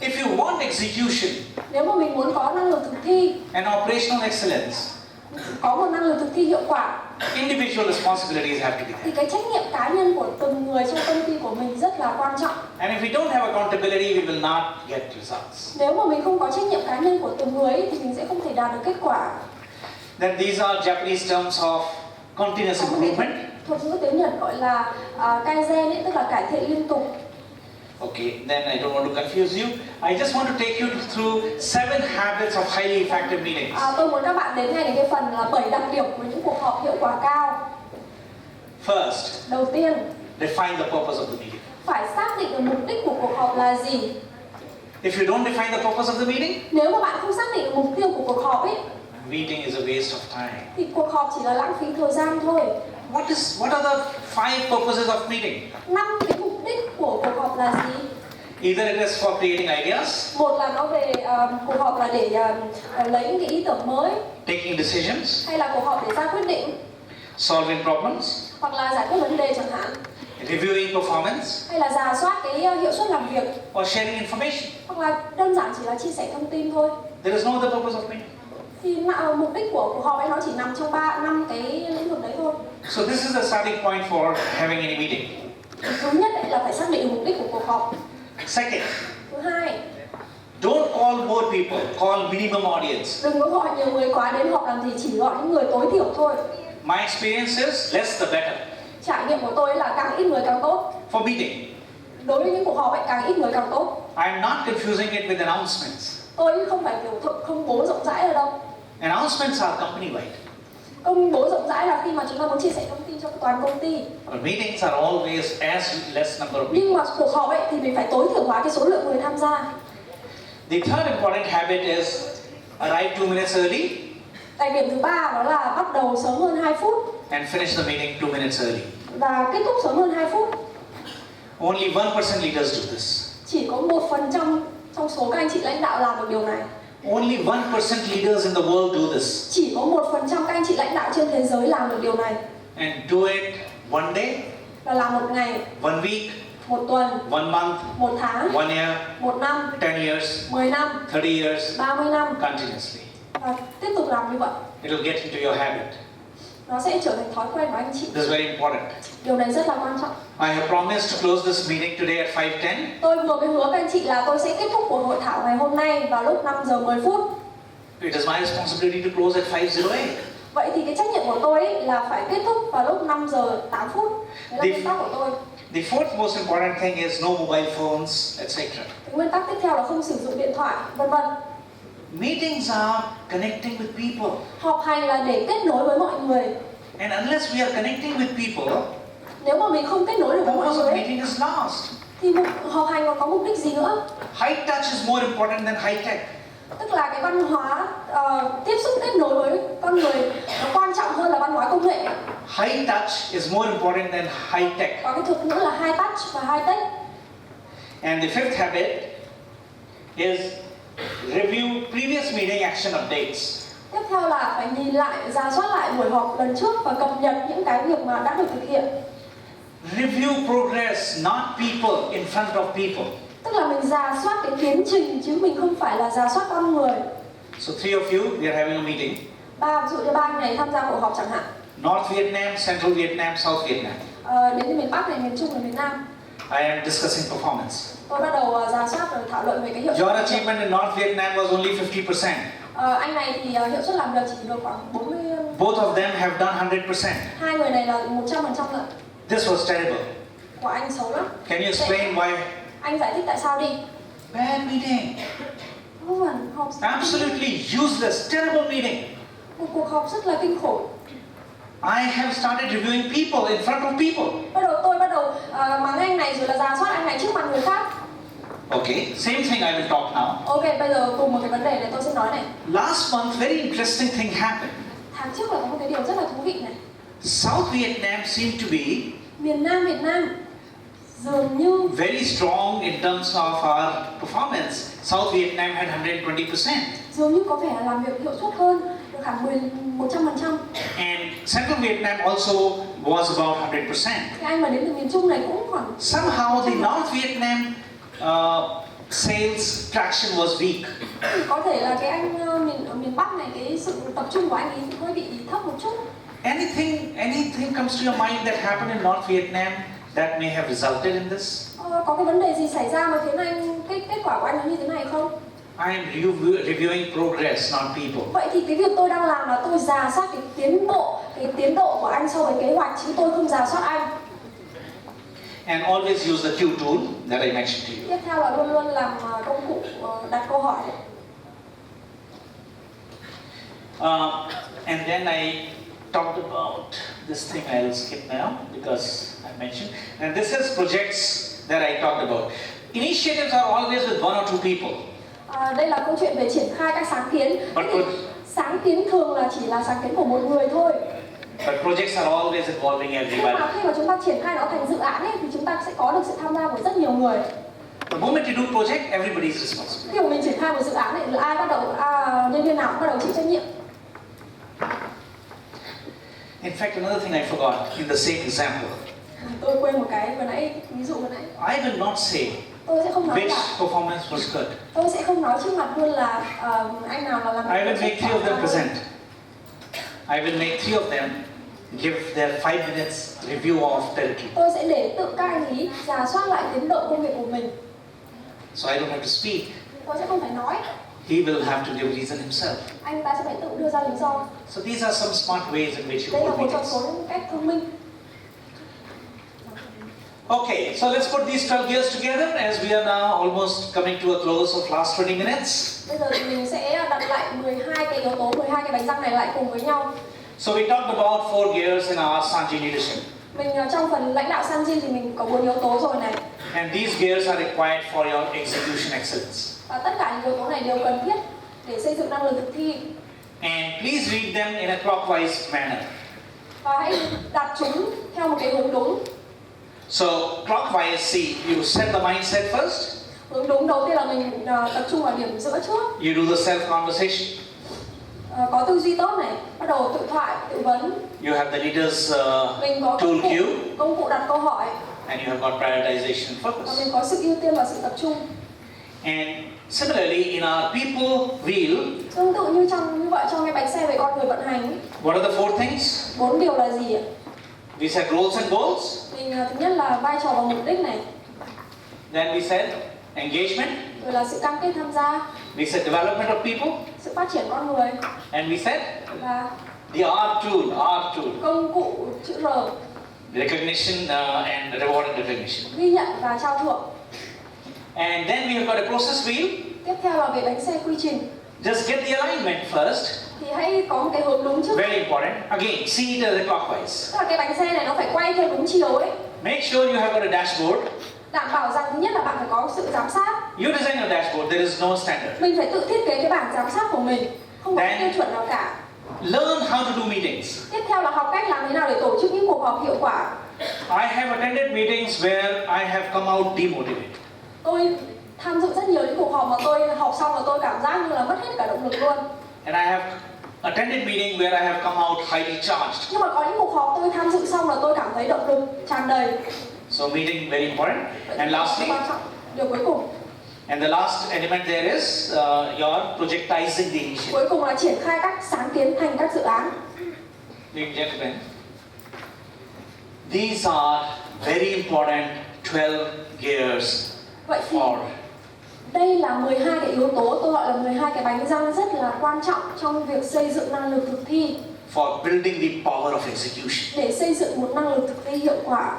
If you want execution Nếu mà mình muốn có năng lực thực thi and operational excellence, có một năng lực thực thi hiệu quả individual responsibilities have to be thì there. cái trách nhiệm cá nhân của từng người trong công ty của mình rất là quan trọng. And if we don't have accountability, we will not get results. Nếu mà mình không có trách nhiệm cá nhân của từng người ấy, thì mình sẽ không thể đạt được kết quả. Then these are Japanese terms of continuous Có một cái improvement. thuật ngữ tiếng Nhật gọi là kaizen ấy, tức là cải thiện liên tục. Okay, then I don't want to confuse you. I just want to take you through 7 habits of highly effective meetings. Tôi muốn các bạn đến ngay đến cái phần là 7 đặc điểm của những cuộc họp hiệu quả cao. First, Đầu tiên, define the purpose of the meeting. phải xác định được mục đích của cuộc họp là gì. If you don't define the purpose of the meeting, Nếu mà bạn không xác định được mục tiêu của cuộc họp ấy, meeting is a waste of time. thì cuộc họp chỉ là lãng phí thời gian thôi. What are the 5 purposes of meeting? 5 cái mục đích của cuộc họp là gì? Either it is for creating ideas, Một là nó về cuộc họp là để lấy những cái ý tưởng mới, taking decisions, hay là cuộc họp để ra quyết định, solving problems, hoặc là giải quyết vấn đề chẳng hạn, reviewing performance, hay là rà soát cái hiệu suất làm việc, or sharing information. hoặc là đơn giản chỉ là chia sẻ thông tin thôi. There is no other purpose of meeting. Thì mục đích của cuộc họp ấy nó chỉ nằm trong 5 cái lĩnh vực đấy thôi. So this is the starting point for having any meeting. Thứ nhất ấy là phải xác định mục đích của cuộc họp. Second, Thứ hai, don't call more people, call minimum audience. đừng có gọi nhiều người quá, đến họp làm gì chỉ gọi những người tối thiểu thôi. My experience is less the better Trải nghiệm của tôi là càng ít người càng tốt. for meeting. Đối với những cuộc họp ấy, càng ít người càng tốt. I'm not confusing it with announcements. Tôi không phải kiểu công bố rộng rãi ở đâu. Announcements are company wide, Công bố rộng rãi là khi mà chúng ta muốn chia sẻ thông tin cho toàn công ty. but meetings are always as less number of people. Nhưng mà cuộc họp ấy thì mình phải tối thiểu hóa cái số lượng người tham gia. The third important habit is arrive 2 minutes early Cái điểm thứ ba đó là bắt đầu sớm hơn 2 phút and finish the meeting 2 minutes early. và kết thúc sớm hơn 2 phút. Only 1% leaders do this. Chỉ có 1% trong số các anh chị lãnh đạo làm được điều này. Only 1% leaders in the world do this. Chỉ có 1% các anh chị lãnh đạo trên thế giới làm được điều này. And do it one day, Là làm một ngày, one week, một tuần, one month, một tháng, one year, một năm, 10 years, 10 năm, 30 years, 30 năm continuously. và tiếp tục làm như vậy. It will get into your habit. Nó sẽ trở thành thói quen của anh chị. This is very important. Điều này rất là quan trọng. I have promised to close this meeting today at 5:10. Tôi vừa mới hứa các anh chị là tôi sẽ kết thúc cuộc hội thảo ngày hôm nay vào lúc 5 giờ 10 phút. It is my responsibility to close at 5:08. Vậy thì cái trách nhiệm của tôi ấy là phải kết thúc vào lúc 5 giờ 8 phút. Đấy là nguyên tắc của tôi. The fourth most important thing is no mobile phones, etc. Cái nguyên tắc tiếp theo là không sử dụng điện thoại, vân vân. Meetings are connecting with people. Họp hành là để kết nối với mọi người. And unless we are connecting with people, Nếu mà mình không kết nối được the với mọi purpose người of ấy, meeting is lost. thì họp hành còn có mục đích gì nữa? High touch is more important than high tech. Tức là cái văn hóa tiếp xúc kết nối với con người nó quan trọng hơn là văn hóa công nghệ. High touch is more important than high tech. Có cái thuật ngữ là high touch và high tech. And the fifth habit is review previous meeting action updates. Tiếp theo là phải nhìn lại, rà soát lại buổi họp lần trước và cập nhật những cái việc mà đã được thực hiện. Review progress, not people in front of people. Tức là mình rà soát cái tiến trình chứ mình không phải là rà soát con người. So 3 of you, we are having a meeting. Ví dụ như 3 anh này tham gia cuộc họp chẳng hạn. North Vietnam, Central Vietnam, South Vietnam. Đến từ miền Bắc này, miền Trung và miền Nam. I am discussing performance. Tôi bắt đầu rà soát rồi thảo luận về cái hiệu Your suất. achievement in North Vietnam was only 50%. Anh này thì hiệu suất làm việc chỉ được khoảng 40. Both of them have done 100%. Hai người này là 100% lận. This was terrible. Của anh xấu lắm. Can you explain why? Anh giải thích tại sao đi. Bad meeting. Không phải họp. Absolutely useless, terrible meeting. Một cuộc họp rất là kinh khủng. I have started reviewing people in front of people. Tôi bắt đầu mắng anh này rồi là rà soát anh này trước mặt người khác. Okay, same thing I will talk now. Ok, bây giờ cùng một cái vấn đề này tôi sẽ nói này. Last month, very interesting thing happened. Tháng trước là có một cái điều rất là thú vị này. South Vietnam seemed to be Miền Nam Việt Nam dường như very strong in terms of our performance. South Vietnam had 120%. dường như có vẻ là làm việc hiệu suất hơn, được hẳn 100%. And Central Vietnam also was about 100%. Cái anh mà đến từ miền Trung này cũng khoảng Somehow the North Vietnam sales traction was weak. Có thể là cái anh ở miền Bắc này, cái sự tập trung của anh ấy hơi bị thấp một chút. Anything comes to your mind that happened in North Vietnam that may have resulted in this? Có cái vấn đề gì xảy ra mà khiến anh kết quả của anh nó như thế này không? I am reviewing progress, not people. Vậy thì cái việc tôi đang làm là tôi rà soát cái tiến độ của anh so với kế hoạch, chứ tôi không rà soát anh. And always use the Q tool that I mentioned to you. Tiếp theo là luôn luôn làm công cụ đặt câu hỏi. And then I talked about this thing. I'll skip now because I mentioned. And this is projects that I talked about. Initiatives are always with one or two people. Đây là câu chuyện về triển khai các sáng kiến. Sáng kiến thường là chỉ là sáng kiến của một người thôi. But projects are always involving Nhưng everybody. mà khi mà chúng ta triển khai nó thành dự án ấy, thì chúng ta sẽ có được sự tham gia của rất nhiều người. The moment you do project, everybody is responsible. Khi mà mình triển khai một dự án này, là ai bắt đầu, nhân viên nào cũng bắt đầu chịu trách nhiệm. In fact, another thing I forgot in the same example. Tôi quên một cái vừa nãy, ví dụ vừa nãy. I will not say Tôi sẽ không nói which là, performance was good. tôi sẽ không nói trước mặt luôn là anh nào là làm. I will make 3 of them present. I will make 3 of them give their 5 minutes review of territory. Tôi sẽ để tự các anh ý rà soát lại tiến độ công việc của mình. So I don't have to speak. Tôi sẽ không phải nói. He will have to give reason himself. Anh ta sẽ phải tự đưa ra lý do. So these are some smart ways in which you Đây là hold một trong số meetings. những cách thông minh. Okay, so let's put these 12 gears together as we are now almost coming to a close of last 20 minutes. Bây giờ thì mình sẽ đặt lại 12 cái yếu tố, 12 cái bánh răng này lại cùng với nhau. So we talked about 4 gears in our Sanji leadership. Mình trong phần lãnh đạo Sanjin thì mình có 4 yếu tố rồi này. And these gears are required for your execution excellence. Và tất cả những yếu tố này đều cần thiết để xây dựng năng lực thực thi. And please read them in a clockwise manner. Và hãy đặt chúng theo một cái hướng đúng. So clockwise, see, you set the mindset first. Hướng đúng đầu tiên là mình tập trung vào điểm giữa trước. You do the self-conversation. Có tư duy tốt này, bắt đầu tự thoại, tự vấn. You have the leader's Mình có tool queue. công cụ đặt câu hỏi. And you have got prioritization and Và focus. mình có sự ưu tiên và sự tập trung. And similarly, in our people wheel, Tương tự như vậy trong cái bánh xe về con người vận hành. what are the 4 things? 4 điều là gì ạ? We said roles and goals. Mình thứ nhất là vai trò và mục đích này. Then we said engagement. Rồi là sự cam kết tham gia. We said development of people. Sự phát triển con người. And we said Và the R tool. công cụ chữ R. Recognition and reward and recognition. Ghi nhận và trao thưởng. And then we have got a process wheel. Tiếp theo là về bánh xe quy trình. Just get the alignment first. Thì hãy có một cái hướng đúng trước. Very important. Again, see it as a clockwise. Tức là cái bánh xe này nó phải quay theo đúng chiều ấy. Make sure you have got a dashboard. Đảm bảo rằng thứ nhất là bạn phải có sự giám sát. You design your dashboard. There is no standard. Mình phải tự thiết kế cái bảng giám sát của mình. Không có Then- tiêu chuẩn nào cả. Learn how to do meetings. Tiếp theo là học cách làm thế nào để tổ chức những cuộc họp hiệu quả. I have attended meetings where I have come out demotivated. Tôi tham dự rất nhiều những cuộc họp mà tôi học xong và tôi cảm giác như là mất hết cả động lực luôn. And I have attended meeting where I have come out highly charged. Nhưng mà có những cuộc họp tôi tham dự xong là tôi cảm thấy động lực tràn đầy. So meeting very important. Vậy And thì lastly, quan trọng, điều cuối cùng. and the last element there is your projectizing the initiative. Cuối cùng là triển khai các sáng kiến thành các dự án. Ladies and gentlemen, these are very important 12 gears Vậy thì for đây là 12 cái yếu tố, tôi gọi là 12 cái bánh răng rất là quan trọng trong việc xây dựng năng lực thực thi. for building the power of execution. Để xây dựng một năng lực thực thi hiệu quả.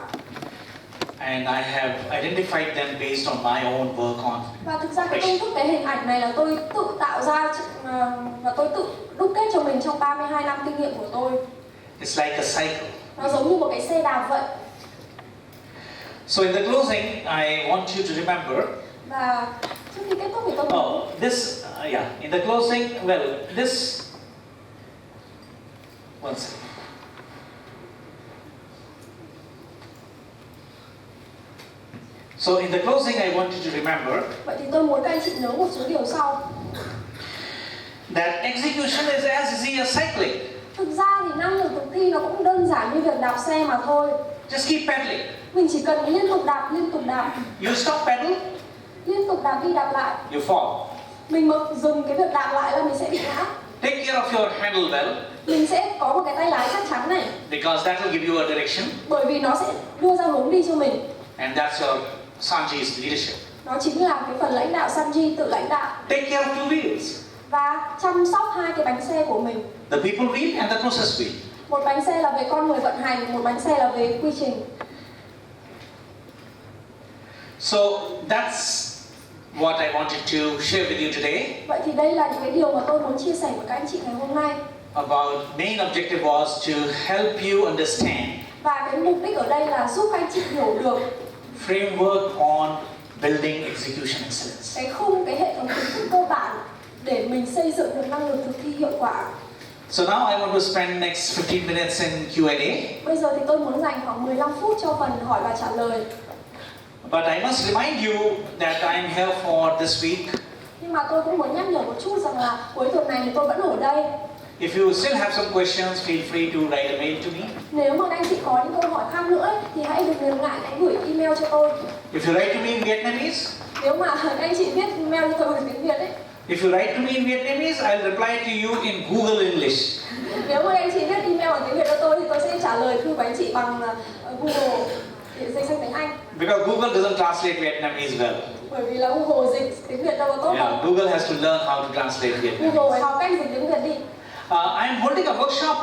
And I have identified them based on my own work on. Và thực ra cái công thức, cái hình ảnh này là tôi tự tạo ra và tôi tự đúc kết cho mình trong 32 năm kinh nghiệm của tôi. It's like a cycle. Nó giống như một cái xe đạp vậy. So in the closing, I want you to remember. Và trước khi kết thúc thì tôi muốn This, in the closing, well, this, one second. So in the closing, I want you to remember vậy thì tôi muốn các anh chị nhớ một số điều sau. that execution is as easy as cycling. Thực ra thì năng lực thực thi nó cũng đơn giản như việc đạp xe mà thôi. Just keep pedaling. Mình chỉ cần liên tục đạp, liên tục đạp. You stop pedal, liên tục đạp đi đạp lại, you fall. mình mà dừng cái việc đạp lại là mình sẽ bị ngã. Take care of your handle well, Mình sẽ có một cái tay lái chắc chắn này, because that will give you a direction, bởi vì nó sẽ đưa ra hướng đi cho mình. and that's your Sanji's leadership. Nó chính là cái phần lãnh đạo Sanji, tự lãnh đạo. Take care of two wheels, Và chăm sóc hai cái bánh xe của mình. the people wheel and the process wheel. Một bánh xe là về con người vận hành, một bánh xe là về quy trình. So that's what I wanted to share with you today. Vậy thì đây là những cái điều mà tôi muốn chia sẻ với các anh chị ngày hôm nay. About main objective was to help you understand Và cái mục đích ở đây là giúp các anh chị hiểu được framework on building execution excellence. cái khung, cái hệ thống kiến thức cơ bản để mình xây dựng được năng lực thực thi hiệu quả. So now I want to spend next 15 minutes in Q&A. Bây giờ thì tôi muốn dành khoảng 15 phút cho phần hỏi và trả lời. But I must remind you that I'm here for this week. Nhưng mà tôi cũng muốn nhắc nhở một chút rằng là cuối tuần này thì tôi vẫn ở đây. If you still have some questions, feel free to write a mail to me. Nếu mà các anh chị có những câu hỏi khác nữa thì hãy đừng ngần ngại gửi email cho tôi. If you write to me in Vietnamese, Nếu mà các anh chị viết email cho tôi bằng tiếng Việt ấy, if you write to me in Vietnamese, I'll reply to you in Google English. nếu mà các anh chị viết email bằng tiếng Việt cho tôi thì tôi sẽ trả lời thư của anh chị bằng Google để dịch sang tiếng Anh. Because Google doesn't translate Vietnamese well. Bởi vì là Google dịch tiếng Việt đâu có tốt Yeah, đâu. Google has to learn how to translate Vietnamese. Google phải học cách dịch tiếng Việt đi. I'm holding a workshop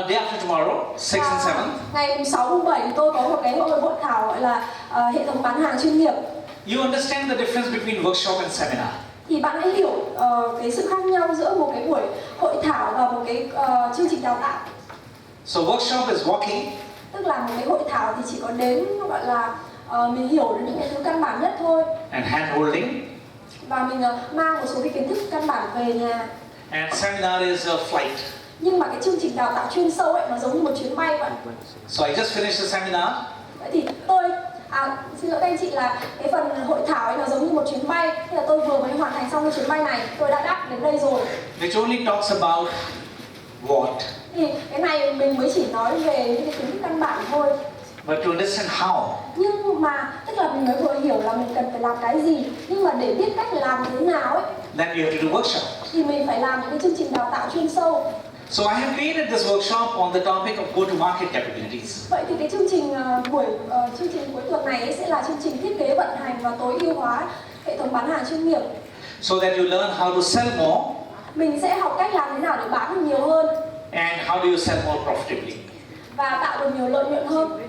day after tomorrow, 6 and 7. Ngày 6 tháng 7 thì tôi có một cái hội thảo gọi là hệ thống bán hàng chuyên nghiệp. You understand the difference between workshop and seminar. Thì bạn hãy hiểu cái sự khác nhau giữa một cái buổi hội thảo và một cái chương trình đào tạo. So workshop is walking, Tức là một cái hội thảo thì chỉ có đến gọi là mình hiểu được những cái thứ căn bản nhất thôi. and hand holding, Và mình mang một số cái kiến thức căn bản về nhà. and seminar is a flight. Nhưng mà cái chương trình đào tạo chuyên sâu ấy nó giống như một chuyến bay vậy. So I just finished the seminar. Vậy thì xin lỗi các anh chị là cái phần hội thảo ấy nó giống như một chuyến bay. Thế là tôi vừa mới hoàn thành xong cái chuyến bay này, tôi đã đáp đến đây rồi. Which only talks about what, Thì cái này mình mới chỉ nói về những cái kiến thức căn bản thôi. but to understand how. Nhưng mà tức là mình mới vừa hiểu là mình cần phải làm cái gì, nhưng mà để biết cách làm thế nào ấy Then we have to do workshop. thì mình phải làm những cái chương trình đào tạo chuyên sâu. So I have created this workshop on the topic of go-to-market capabilities. Vậy thì cái chương trình chương trình cuối tuần này ấy sẽ là chương trình thiết kế vận hành và tối ưu hóa hệ thống bán hàng chuyên nghiệp. So that you learn how to sell more Mình sẽ học cách làm thế nào để bán được nhiều hơn and how do you sell more profitably. và tạo được nhiều lợi nhuận hơn.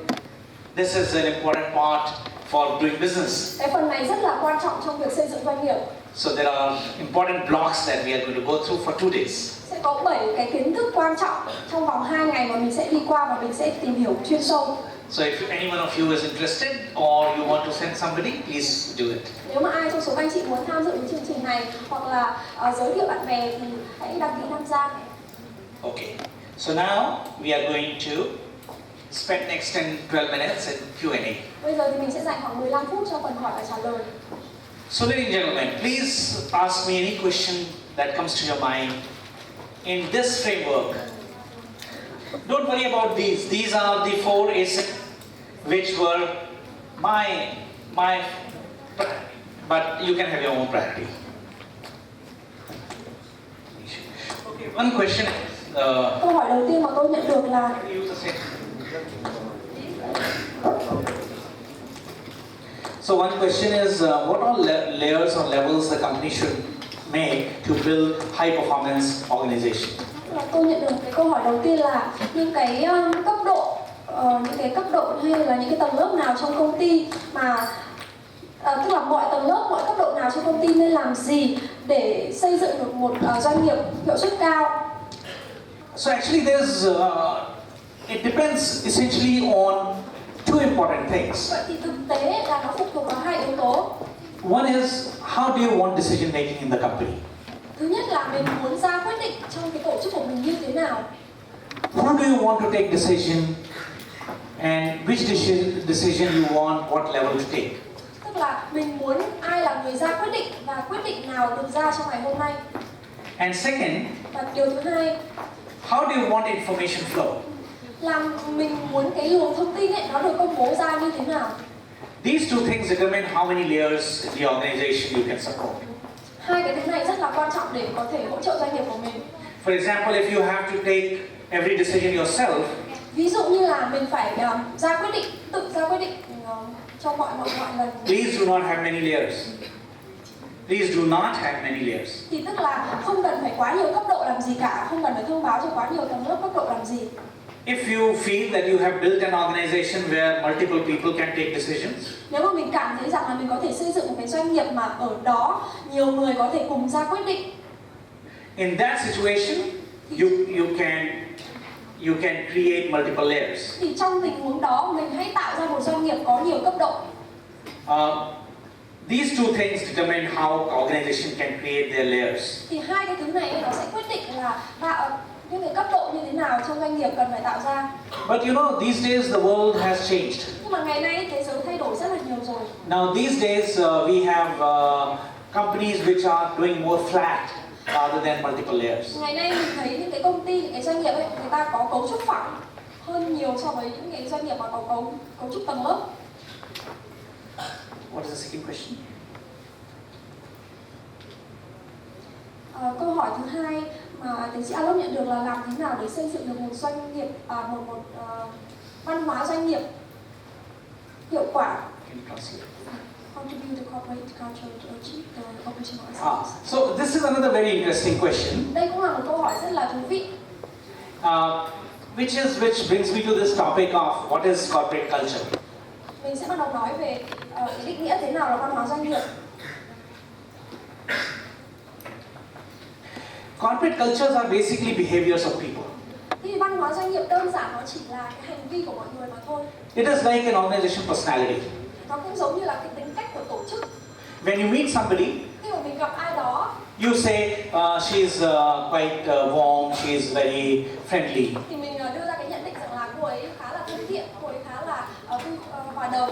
This is an important part for doing business. Cái phần này rất là quan trọng trong việc xây dựng doanh nghiệp. So there are important blocks that we are going to go through for 2 days. Sẽ có 7 cái kiến thức quan trọng trong vòng 2 ngày mà mình sẽ đi qua và mình sẽ tìm hiểu chuyên sâu. So if any one of you is interested or you want to send somebody, please do it. Nếu mà ai trong số các anh chị muốn tham dự cái chương trình này hoặc là giới thiệu bạn bè thì hãy đăng ký tham gia. Okay. So now we are going to spend next 12 minutes in Q&A. Bây giờ thì mình sẽ dành khoảng 15 phút cho phần hỏi và trả lời. So ladies and gentlemen, please ask me any question that comes to your mind in this framework. Don't worry about these. These are the 4 ASIC which were my priority, but you can have your own priority. Okay, one question is, Câu hỏi đầu tiên mà tôi nhận được là use the same. So one question is, what are layers or levels the company should make to build high performance organization? tôi nhận được cái câu hỏi đầu tiên là những cái cấp độ hay là những cái tầng lớp nào trong công ty mà tức là mọi tầng lớp, mọi cấp độ nào trong công ty nên làm gì để xây dựng được một doanh nghiệp hiệu suất cao. So actually it depends essentially on 2 important things. Vậy thì thực tế là nó phụ thuộc vào 2 yếu tố. One is, how do you want decision making in the company? Thứ nhất là mình muốn ra quyết định trong cái tổ chức của mình như thế nào. Who do you want to take decision and which decision you want what level to take? Tức là mình muốn ai là người ra quyết định và quyết định nào được ra trong ngày hôm nay. And second, Và điều thứ hai, how do you want information flow? là mình muốn cái luồng thông tin ấy nó được công bố ra như thế nào. These two things determine how many layers in the organization you can support. Hai cái thứ này rất là quan trọng để có thể hỗ trợ doanh nghiệp của mình. For example, if you have to take every decision yourself, Ví dụ như là mình phải ra quyết định, tự ra quyết định trong mọi lần. please do not have many layers. Please do not have many layers. Thì tức là không cần phải quá nhiều cấp độ làm gì cả, không cần phải thông báo cho quá nhiều tầng lớp cấp độ làm gì. If you feel that you have built an organization where multiple people can take decisions, Nếu mà mình cảm thấy rằng là mình có thể xây dựng một cái doanh nghiệp mà ở đó nhiều người có thể cùng ra quyết định, in that situation, you can create multiple layers. thì trong tình huống đó mình hãy tạo ra một doanh nghiệp có nhiều cấp độ. These two things determine how organization can create their layers. Thì hai cái thứ này nó sẽ quyết định là những cái cấp độ như thế nào trong doanh nghiệp cần phải tạo ra. But you know, these days the world has changed. Nhưng mà ngày nay thế giới thay đổi rất là nhiều rồi. Now these days we have companies which are doing more flat rather than multiple layers. Ngày nay mình thấy những cái công ty, những cái doanh nghiệp ấy, người ta có cấu trúc phẳng hơn nhiều so với những cái doanh nghiệp mà có cấu trúc tầng lớp. What is the second question? Câu hỏi thứ hai mà tiến sĩ Alok nhận được là làm thế nào để xây dựng được một doanh nghiệp, văn hóa doanh nghiệp hiệu quả. Can you translate? Contribute the corporate culture to achieve the operational excellence. So this is another very interesting question, Đây cũng là một câu hỏi rất là thú vị. which brings me to this topic of what is corporate culture. Mình sẽ bắt đầu nói về cái định nghĩa thế nào là văn hóa doanh nghiệp. Corporate cultures are basically behaviors of people. Thì văn hóa doanh nghiệp đơn giản nó chỉ là cái hành vi của mọi người mà thôi. It is like an organization personality. Nó cũng giống như là cái tính cách của tổ chức. When you meet somebody, Khi mà mình gặp ai đó you say she's quite warm, she's very friendly. thì mình đưa ra cái nhận định rằng là cô ấy khá là thân thiện, cô ấy khá là hòa đồng,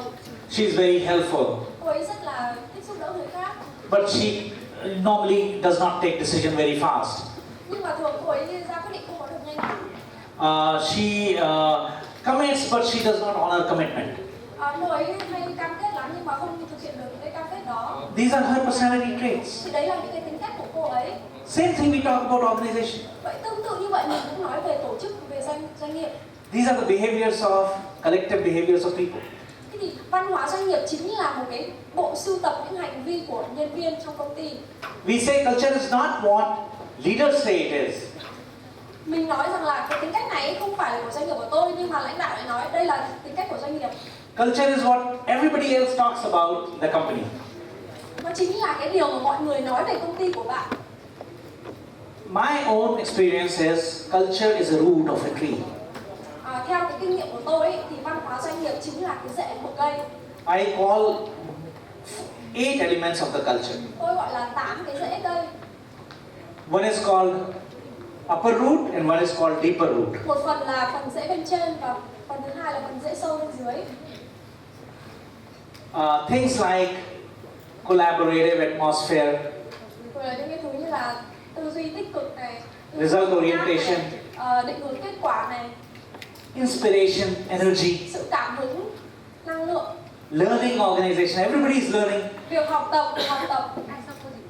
She's very helpful, cô ấy rất là thích giúp đỡ người khác. but she normally does not take decision very fast. Nhưng mà thường cô ấy ra quyết định không có được nhanh. She commits, but she does not honor commitment. Cô ấy hay cam kết lắm nhưng mà không thực hiện được cái cam kết đó. These are her personality traits. Thì đấy là những cái tính cách của cô ấy. Same thing we talk about organization. Vậy tương tự như vậy mình cũng nói về tổ chức, về doanh nghiệp. These are the behaviors of collective behaviors of people. Thế thì văn hóa doanh nghiệp chính là một cái bộ sưu tập những hành vi của nhân viên trong công ty. We say culture is not what leaders say it is. Mình nói rằng là cái tính cách này không phải là của doanh nghiệp của tôi, nhưng mà lãnh đạo lại nói đây là tính cách của doanh nghiệp. Culture is what everybody else talks about the company. Nó chính là cái điều mà mọi người nói về công ty của bạn. My own experience is culture is a root of a tree. Theo cái kinh nghiệm của tôi ấy, thì văn hóa doanh nghiệp chính là cái rễ của cây. I call 8 elements of the culture. Tôi gọi là 8 cái rễ cây. One is called upper root and one is called deeper root. Một phần là phần rễ bên trên và phần thứ hai là phần rễ sâu bên dưới. Things like collaborative atmosphere, Rồi là những cái thứ như là tư duy tích cực này, result orientation, định hướng kết quả này, inspiration, energy, sự cảm hứng, năng lượng, learning organization, everybody is learning, việc học tập,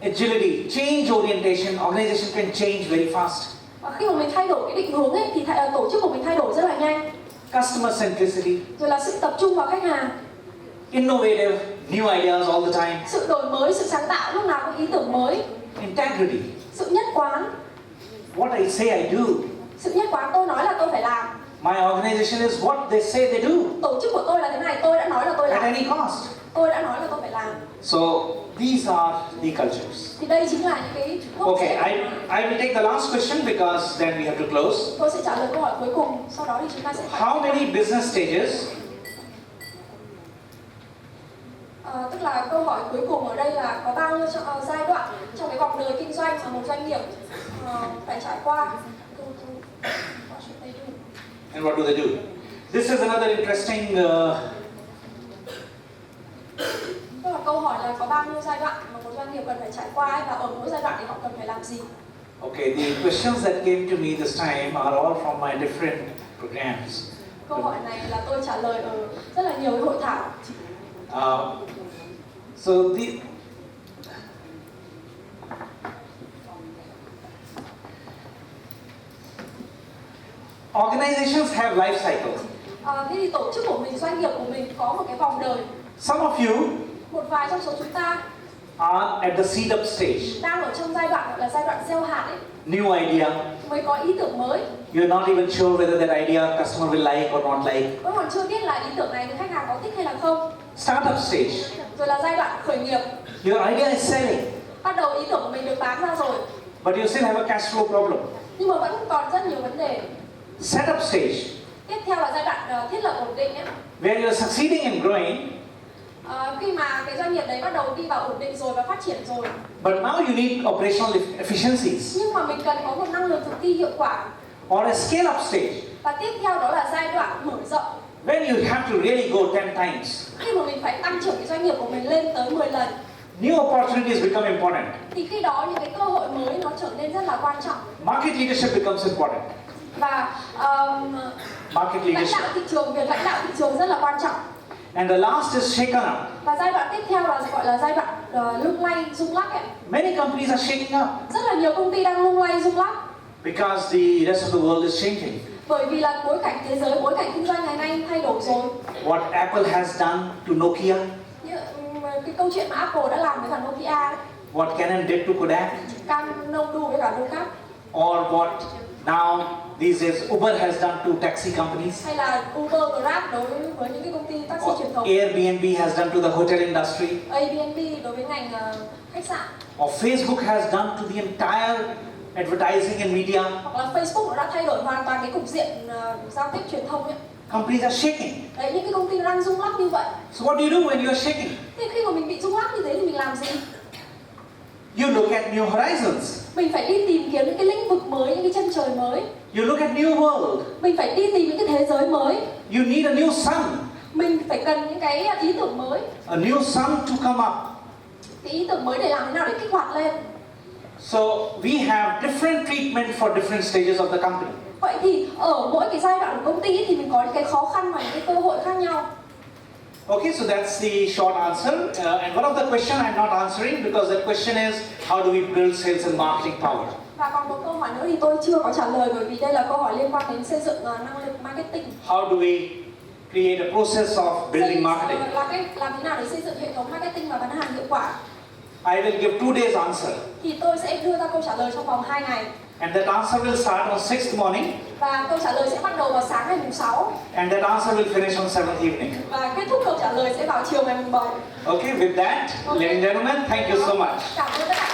agility, change orientation, organization can change very fast, và khi mà mình thay đổi cái định hướng ấy thì tổ chức của mình thay đổi rất là nhanh. customer centricity, Rồi là sự tập trung vào khách hàng, innovative, new ideas all the time, sự đổi mới, sự sáng tạo, lúc nào có ý tưởng mới, integrity, sự nhất quán. what I say I do. Sự nhất quán, tôi nói là tôi phải làm. My organization is what they say they do Tổ chức của tôi là thế này, tôi đã nói là tôi at làm. any cost. Tôi đã nói là tôi phải làm. So these are the cultures. Thì đây chính là những cái gốc Okay, rễ. I will take the last question because then we have to close. Tôi sẽ trả lời câu hỏi cuối cùng, sau đó thì chúng ta sẽ How many business stages tức là câu hỏi cuối cùng ở đây là có bao nhiêu giai đoạn trong cái vòng đời kinh doanh mà một doanh nghiệp phải trải qua. What should they do? and what do they do? This is another interesting Tức là câu hỏi là có bao nhiêu giai đoạn mà một doanh nghiệp cần phải trải qua ấy, và ở mỗi giai đoạn thì họ cần phải làm gì? Okay, the questions that came to me this time are all from my different programs. Câu hỏi này là tôi trả lời ở rất là nhiều hội thảo. So the organizations have life cycles. Thế thì tổ chức của mình, doanh nghiệp của mình có một cái vòng đời. Some of you Một vài trong số chúng ta are at the seed up stage. đang ở trong giai đoạn gọi là giai đoạn gieo hạt ấy, New idea. mới có ý tưởng mới. You're not even sure whether that idea customer will like or not like. Vẫn còn chưa biết là ý tưởng này thì khách hàng có thích hay là không. Startup stage. Rồi là giai đoạn khởi nghiệp. Your idea is selling, Bắt đầu ý tưởng của mình được bán ra rồi, but you still have a cash flow problem. nhưng mà vẫn còn rất nhiều vấn đề. Setup stage, Tiếp theo là giai đoạn thiết lập ổn định ấy. where you're succeeding and growing, Khi mà cái doanh nghiệp đấy bắt đầu đi vào ổn định rồi và phát triển rồi, but now you need operational efficiencies. nhưng mà mình cần có một năng lực thực thi hiệu quả. Or a scale up stage, Và tiếp theo đó là giai đoạn mở rộng, when you have to really go 10 times. khi mà mình phải tăng trưởng cái doanh nghiệp của mình lên tới 10 lần. New opportunities become important. Thì khi đó những cái cơ hội mới nó trở nên rất là quan trọng. Market leadership becomes important. Và Market lãnh leadership. đạo thị trường, việc lãnh đạo thị trường rất là quan trọng. And the last is shaken up. Và giai đoạn tiếp theo là gọi là giai đoạn lung lay, rung lắc ấy. Many companies are shaking up Rất là nhiều công ty đang lung lay, rung lắc. because the rest of the world is changing. Bởi vì là bối cảnh thế giới, bối cảnh kinh doanh ngày nay thay đổi rồi. What Apple has done to Nokia, Cái câu chuyện mà Apple đã làm với cả Nokia ấy, what Canon did to Kodak, Canon đu với cả Lucas, or what now these days Uber has done to taxi companies, hay là Uber, Grab đối với những cái công ty taxi truyền or thống, Airbnb has done to the hotel industry, Airbnb đối với ngành khách sạn, or Facebook has done to the entire advertising and media. hoặc là Facebook nó đã thay đổi hoàn toàn cái cục diện giao tiếp truyền thông ấy. Companies are shaking. Đấy, những cái công ty đang rung lắc như vậy. So what do you do when you are shaking? Thì khi mà mình bị rung lắc như thế thì mình làm gì? You look at new horizons. Mình phải đi tìm kiếm những cái lĩnh vực mới, những cái chân trời mới. You look at new world. Mình phải đi tìm những cái thế giới mới. You need a new sun. Mình phải cần những cái ý tưởng mới. A new sun to come up. Cái ý tưởng mới để làm thế nào để kích hoạt lên. So we have different treatment for different stages of the company. Vậy thì ở mỗi cái giai đoạn của công ty thì mình có những cái khó khăn và những cái cơ hội khác nhau. Okay, so that's the short answer. And one of the question I'm not answering because that question is how do we build sales and marketing power? Và còn một câu hỏi nữa thì tôi chưa có trả lời bởi vì đây là câu hỏi liên quan đến xây dựng năng lực marketing. How do we create a process of building marketing? Làm thế nào để xây dựng hệ thống marketing và bán hàng hiệu quả? I will give 2 days answer. Thì tôi sẽ đưa ra câu trả lời trong vòng 2 ngày. And that answer will start on 6th morning. Và câu trả lời sẽ bắt đầu vào sáng ngày mùng 6. And that answer will finish on 7th evening. Và kết thúc câu trả lời sẽ vào chiều ngày mùng 7. Okay, with that, ladies and gentlemen, thank you so much. Cảm ơn tất cả